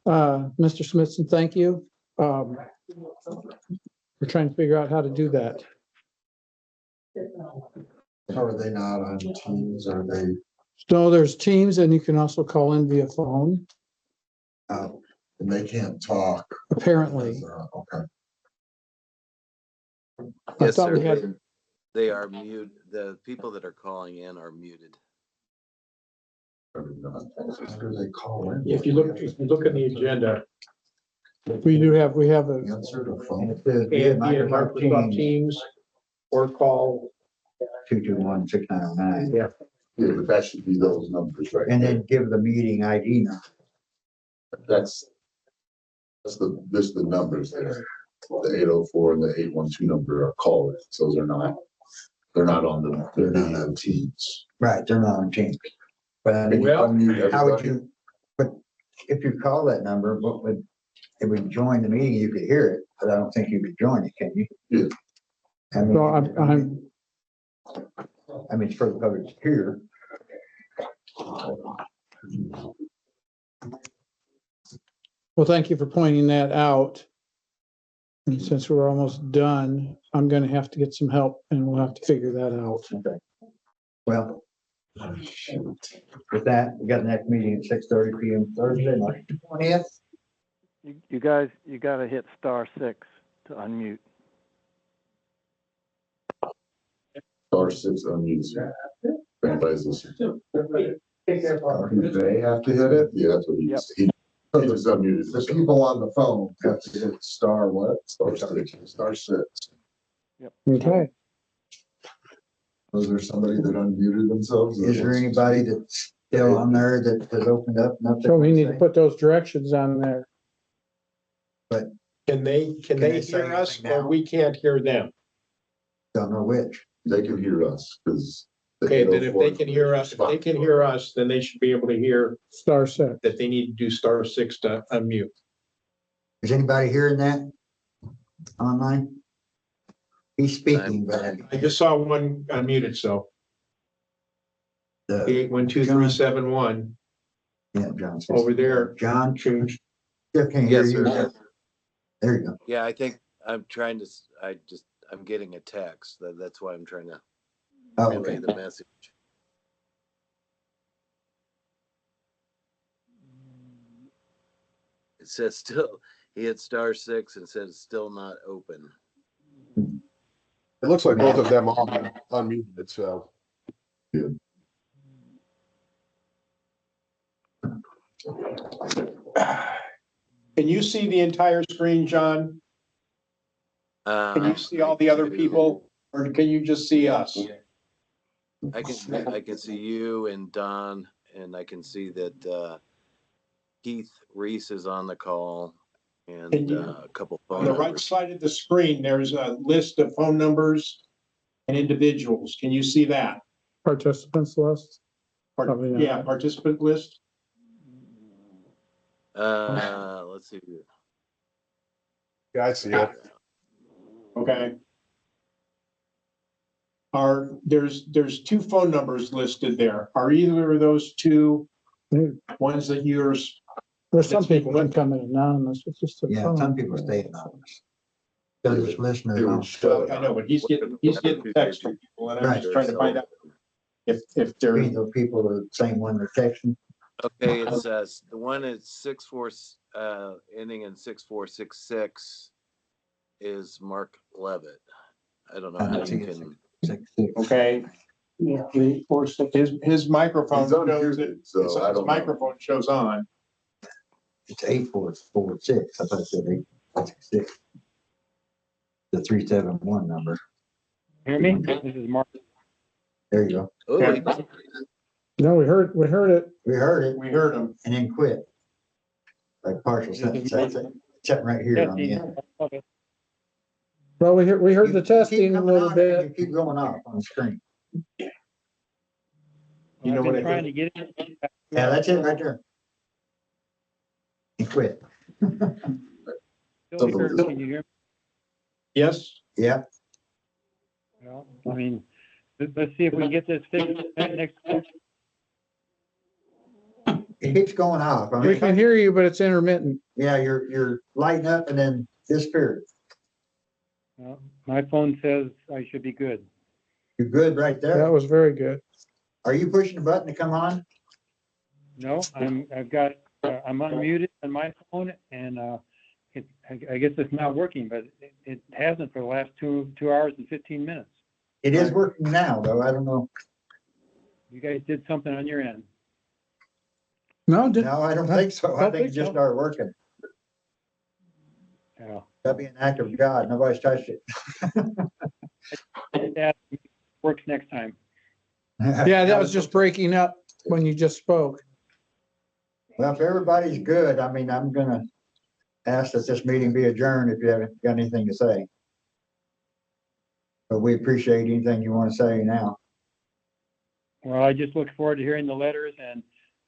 S2: Mr. Smithson, thank you. We're trying to figure out how to do that.
S8: Are they not on Teams? Are they?
S2: No, there's Teams and you can also call in via phone,
S8: And they can't talk.
S2: apparently.
S8: Okay.
S2: I
S13: Yes,
S2: thought we
S13: sir.
S2: had,
S13: They are mute. The people that are calling in are muted.
S8: They call in.
S3: If you look at the agenda,
S2: we have a,
S8: Answer the phone.
S1: it says
S3: via
S1: via Microsoft
S3: Microsoft
S1: Teams,
S3: Teams or call,
S1: 221-6909,
S3: yeah,
S8: Yeah, but that should be those numbers right
S1: and
S8: there.
S1: then give the meeting ID number.
S8: That's the numbers there. The 804 and the 812 number are call ins. Those are not, they're not on Teams.
S1: Right, they're not on Teams. But I mean,
S3: Well,
S1: how would you, but if you call that number, what would, it would join the meeting, you could hear it, but I don't think you could join it, can you?
S8: Yeah.
S1: I mean,
S2: well, I'm,
S1: it's for the public to hear.
S2: well, thank you for pointing that out. And since we're almost done, I'm gonna have to get some help and we'll have to figure that out.
S1: Okay. Well, with that, we got the next meeting at 6:30 PM Thursday, March 20th.
S14: You guys, you gotta hit *6 to unmute.
S8: *6 unmutes. Everybody's listening. They have to hit it? Yeah, that's what he used to. He's unmuted. The people on the phone have to hit star what? *6.
S2: Okay.
S8: Was there somebody that unmuted themselves?
S1: Is there anybody that's still on there that has opened up? Nothing
S2: So we need to
S1: say?
S2: put those directions on there.
S3: can they
S1: they say
S3: hear us
S1: anything
S3: or
S1: now?
S3: we can't hear them?
S1: Don't know which.
S8: They can hear us because.
S3: Okay, then if they can hear us, then they should be able to hear
S2: *6.
S3: that they need to do *6 to unmute.
S1: Is anybody hearing that online? He's speaking, but
S3: I just saw one unmuted, so
S1: the,
S3: 812-371
S1: yeah, John says,
S3: over there.
S1: John, still can't hear
S13: Yes,
S1: you.
S13: sir.
S1: There you go.
S13: Yeah, I think I'm trying to, I'm getting a text. That's why I'm trying to
S1: Oh,
S13: relay
S1: okay.
S13: the message. It says still, he hit *6 and said it's still not open.
S12: It looks like both of them are unmuted, so.
S3: Can you see the entire screen, John? Can you see all the other people or can you just see us?
S13: I can see you and Don, and I can see that Keith Reese is on the call and
S3: Can you-
S13: a couple
S3: On
S13: phone
S3: the right
S13: numbers.
S3: side of the screen, there's a list of phone numbers and individuals. Can you see that?
S2: Participants list. Probably not.
S3: Yeah, participant list.
S13: Let's see here.
S12: Yeah, I see it.
S3: Okay. There's two phone numbers listed there. Are either of those two ones that yours?
S2: There's some people can come in anonymous, it's just a
S1: Yeah,
S2: phone.
S1: some people stay anonymous. Because it's listeners
S4: It would
S1: on.
S4: show.
S3: I know, but he's getting text from people and I'm just trying to find out if they're.
S1: Between those people are the same one they're texting.
S13: Okay, it says the one is 64 ending in 6466 is Mark Levitt. I don't know how you can.
S3: Okay. Yeah, his microphone
S4: He's
S3: shows it.
S4: unmuted, so I
S3: His
S4: don't know.
S3: microphone shows on.
S1: It's 8446. I thought it said 846. The 371 number.
S14: Hear me? This is Mark.
S1: There you go.
S13: Oh,
S2: No, we heard it.
S1: We heard it
S3: We heard him.
S1: and then quit. Like partial sentence. That's it. Sitting right here on the end.
S2: Well, we heard the
S1: You keep
S2: testing a
S1: coming
S2: little
S1: on and
S2: bit.
S1: You keep going off on the screen.
S3: You know
S14: I've
S3: what
S14: been
S3: I
S14: trying
S3: think?
S14: to get it.
S1: Yeah, that's it right there. And quit.
S14: Still here. Can you hear me?
S3: Yes.
S1: Yeah.
S14: Well, I mean, let's see if we can get this fixed next week.
S1: It keeps going off. I
S2: We
S1: mean,
S2: can hear you, but it's intermittent.
S1: yeah, you're lighting up and then disappearing.
S14: Well, my phone says I should be good.
S1: You're good right
S2: That
S1: there.
S2: was very good.
S1: Are you pushing the button to come on?
S14: No, I'm unmuted on my phone, and I guess it's not working, but it hasn't for the last 2 hours and 15 minutes.
S1: It is working now, though. I don't know.
S14: You guys did something on your end.
S2: No,
S1: No, I don't think so. I
S2: Don't
S1: think it
S2: think
S1: just
S2: so.
S1: started working.
S14: Yeah.
S1: That'd be an act of God. Nobody's touched it.
S14: That works next time.
S2: yeah, that was just breaking up when you just spoke.
S1: Well, if everybody's good, I mean, I'm gonna ask that this meeting be adjourned if you haven't got anything to say. But we appreciate anything you want to say now.
S14: Well, I just look forward to hearing the letters, and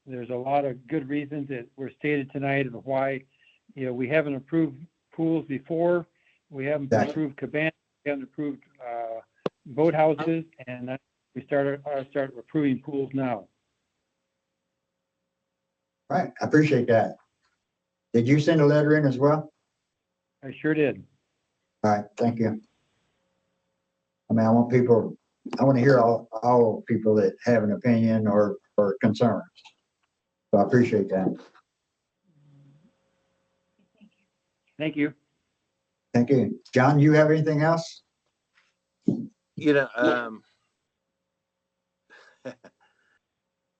S14: there's a lot of good reasons that were stated tonight of why, we haven't approved pools before. We haven't approved cabanas, we haven't approved boathouses, and we start approving pools now.
S1: Right, I appreciate that. Did you send a letter in as well?
S14: I sure did.
S1: All right, thank you. I mean, I want to hear all people that have an opinion or concerns. So I appreciate that.
S14: Thank you.
S1: Thank you. John, you have anything else?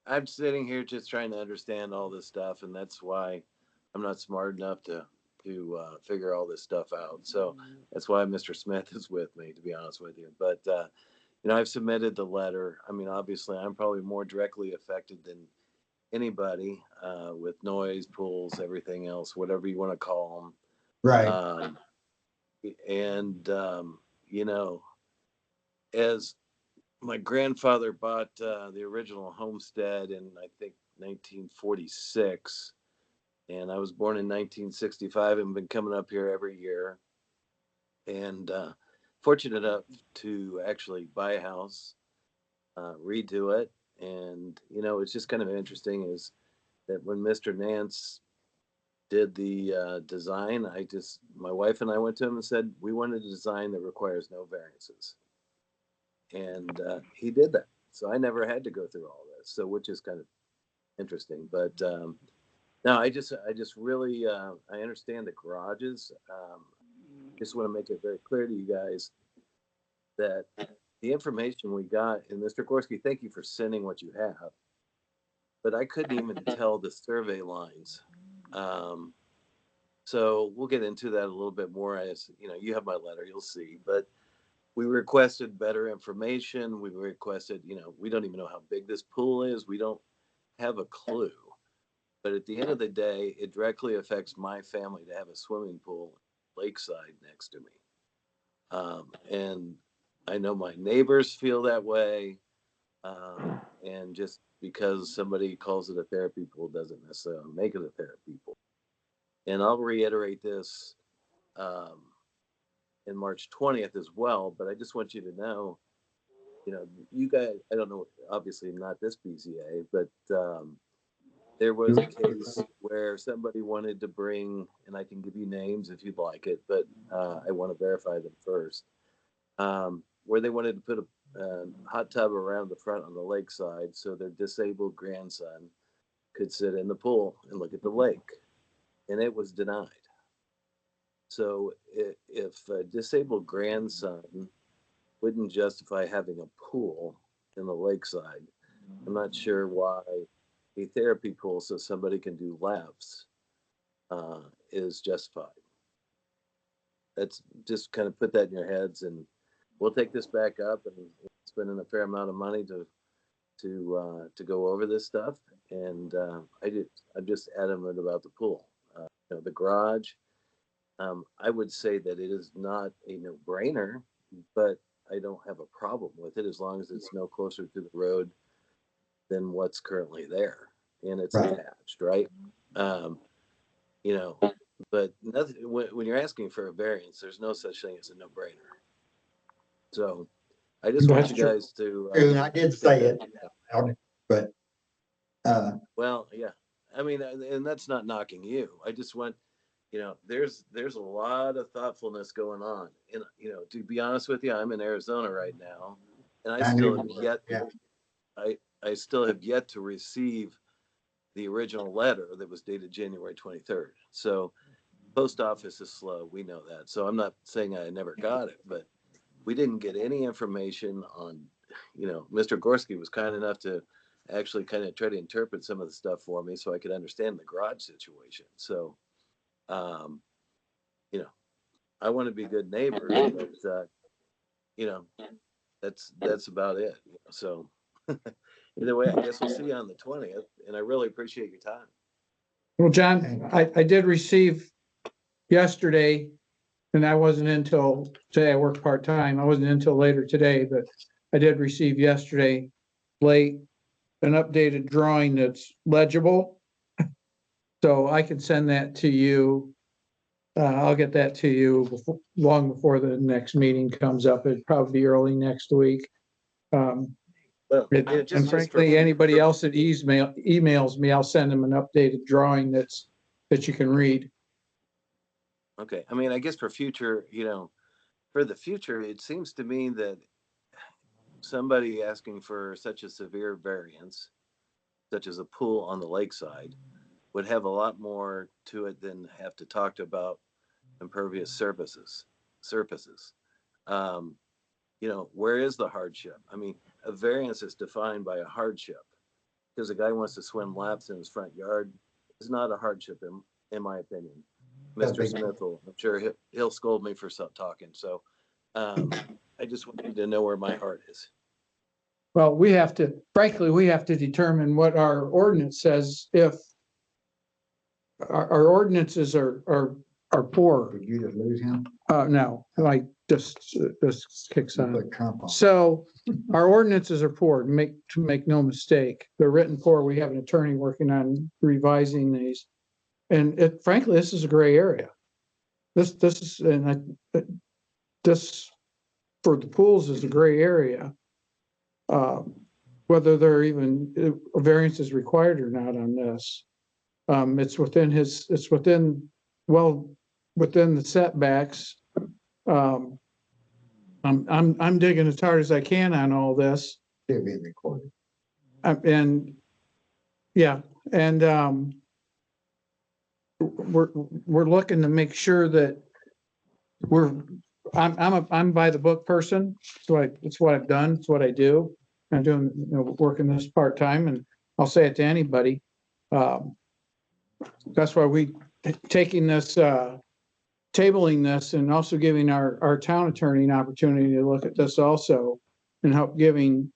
S13: I'm sitting here just trying to understand all this stuff, and that's why I'm not smart enough to figure all this stuff out. So that's why Mr. Smith is with me, to be honest with you. But I've submitted the letter. I mean, obviously, I'm probably more directly affected than anybody with noise, pools, everything else, whatever you want to call them.
S1: Right.
S13: As my grandfather bought the original homestead in, I think, 1946, and I was born in 1965 and been coming up here every year, and fortunate enough to actually buy a house, redo it. And it's just kind of interesting is that when Mr. Nance did the design, my wife and I went to him and said we wanted a design that requires no variances, and he did that. So I never had to go through all this, which is kind of interesting. But no, I just really I understand the garages. Just want to make it very clear to you guys that the information we got, and Mr. Gorski, thank you for sending what you have, but I couldn't even tell the survey lines. So we'll get into that a little bit more as you have my letter, you'll see. But we requested better information. We requested, we don't even know how big this pool is. We don't have a clue. But at the end of the day, it directly affects my family to have a swimming pool lakeside next to me. And I know my neighbors feel that way. And just because somebody calls it a therapy pool doesn't necessarily make it a therapy pool. And I'll reiterate this in March 20th as well, but I just want you to know, you guys, I don't know, obviously not this BZA, but there was a case where somebody wanted to bring, and I can give you names if you'd like it, but I want to verify them first, where they wanted to put a hot tub around the front on the lakeside so their disabled grandson could sit in the pool and look at the lake, and it was denied. So if a disabled grandson wouldn't justify having a pool in the lakeside, I'm not sure why a therapy pool so somebody can do laps is justified. That's just kind of put that in your heads, and we'll take this back up and spending a fair amount of money to go over this stuff. And I'm just adamant about the pool. The garage. I would say that it is not a no-brainer, but I don't have a problem with it as long as it's no closer to the road than what's currently there, and it's attached, right? But nothing, when you're asking for a variance, there's no such thing as a no-brainer. So I just want you guys to.
S1: And I did say it, but.
S13: Well, yeah. I mean, and that's not knocking you. I just want, there's a lot of thoughtfulness going on. And, to be honest with you, I'm in Arizona right now, and I still have yet to receive the original letter that was dated January 23rd. So post office is slow. We know that. So I'm not saying I never got it, but we didn't get any information on, Mr. Gorski was kind enough to actually kind of try to interpret some of the stuff for me so I could understand the garage situation. So, I want to be good neighbors, but, that's about it. So either way, I guess we'll see you on the 20th, and I really appreciate your time.
S2: Well, John, I did receive yesterday, and I wasn't until today. I worked part-time. I wasn't until later today, but I did receive yesterday late an updated drawing that's legible. So I can send that to you. I'll get that to you long before the next meeting comes up. It'd probably be early next week. And frankly, anybody else that emails me, I'll send them an updated drawing that you can read.
S13: Okay. I mean, I guess for the future, it seems to me that somebody asking for such a severe variance, such as a pool on the lakeside, would have a lot more to it than have to talk about impervious surfaces. Where is the hardship? I mean, a variance is defined by a hardship. Because a guy wants to swim laps in his front yard is not a hardship, in my opinion. Mr. Smith I'm sure he'll scold me for talking. So I just want you to know where my heart is.
S2: Well, we have to determine what our ordinance says. If our ordinances are poor.
S1: Did you just lose him?
S2: No, like this kicks on. So our ordinances are poor, to make no mistake. They're written poor. We have an attorney working on revising these. And frankly, this is a gray area. This for the pools is a gray area. Whether there even a variance is required or not on this. It's within the setbacks. I'm digging as hard as I can on all this.
S1: They're being recorded.
S2: We're looking to make sure that I'm by the book person. It's what I've done. It's what I do. I'm doing, working this part-time, and I'll say it to anybody. That's why we taking this, tabling this, and also giving our town attorney an opportunity to look at this also, and help giving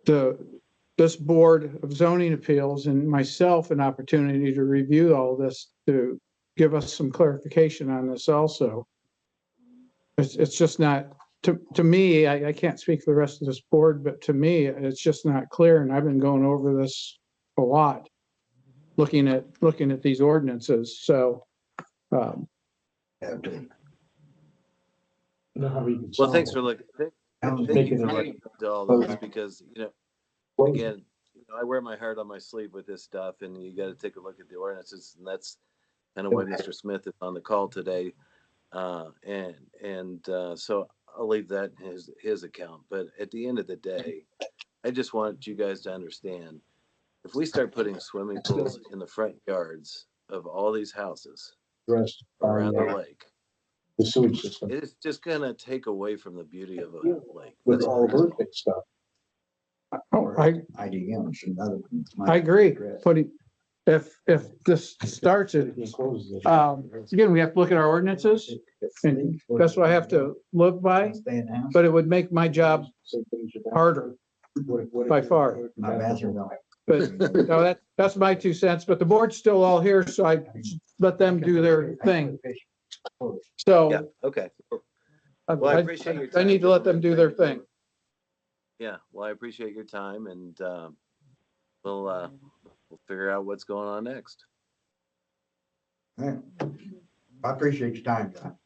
S2: this board of zoning appeals and myself an opportunity to review all this, to give us some clarification on this also. It's just not, to me, I can't speak for the rest of this board, but to me, it's just not clear, and I've been going over this a lot. looking at these ordinances. So,
S1: Have to-
S13: Well, thanks for looking. Thank you for looking into all this because, again, I wear my heart on my sleeve with this stuff, and you got to take a look at the ordinances, and that's kind of why Mr. Smith is on the call today. So I'll leave that in his account. But at the end of the day, I just want you guys to understand, if we start putting swimming pools in the front yards of all these houses around the lake,
S3: The sewage system.
S13: it's just gonna take away from the beauty of a lake.
S3: With
S13: That's
S3: all
S13: all.
S3: of that stuff.
S1: IDM is another one.
S2: I agree. If this starts it, again, we have to look at our ordinances, and that's what I have to look by, but it would make my job harder by far.
S1: My bathroom don't.
S2: But no, that's my 2 cents, but the board's still all here, so I let them do their thing.
S13: Yeah,
S2: So
S13: okay. Well, I appreciate your time.
S2: I need to let them do their thing.
S13: Yeah, well, I appreciate your time, and we'll figure out what's going on next.
S1: I appreciate your time, John.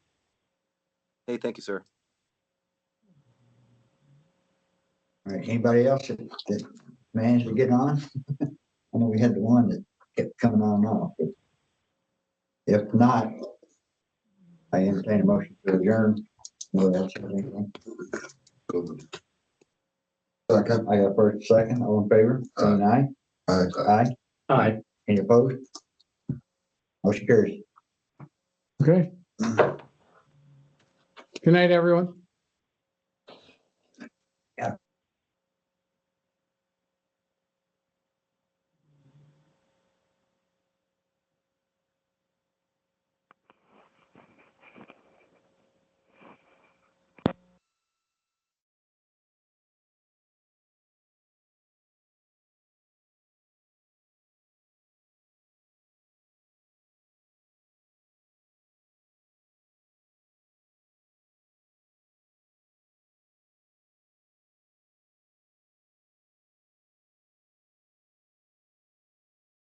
S13: Hey, thank you, sir.
S1: All right, anybody else that managed to get on? I know we had the one that kept coming on and off, but if not, I entertain a motion to adjourn. No, that's anything.
S8: Second.
S1: I got first, second, all in favor, saying aye? Aye.
S3: Aye.
S1: Any opposed? Motion carries.
S2: Okay. Good night, everyone.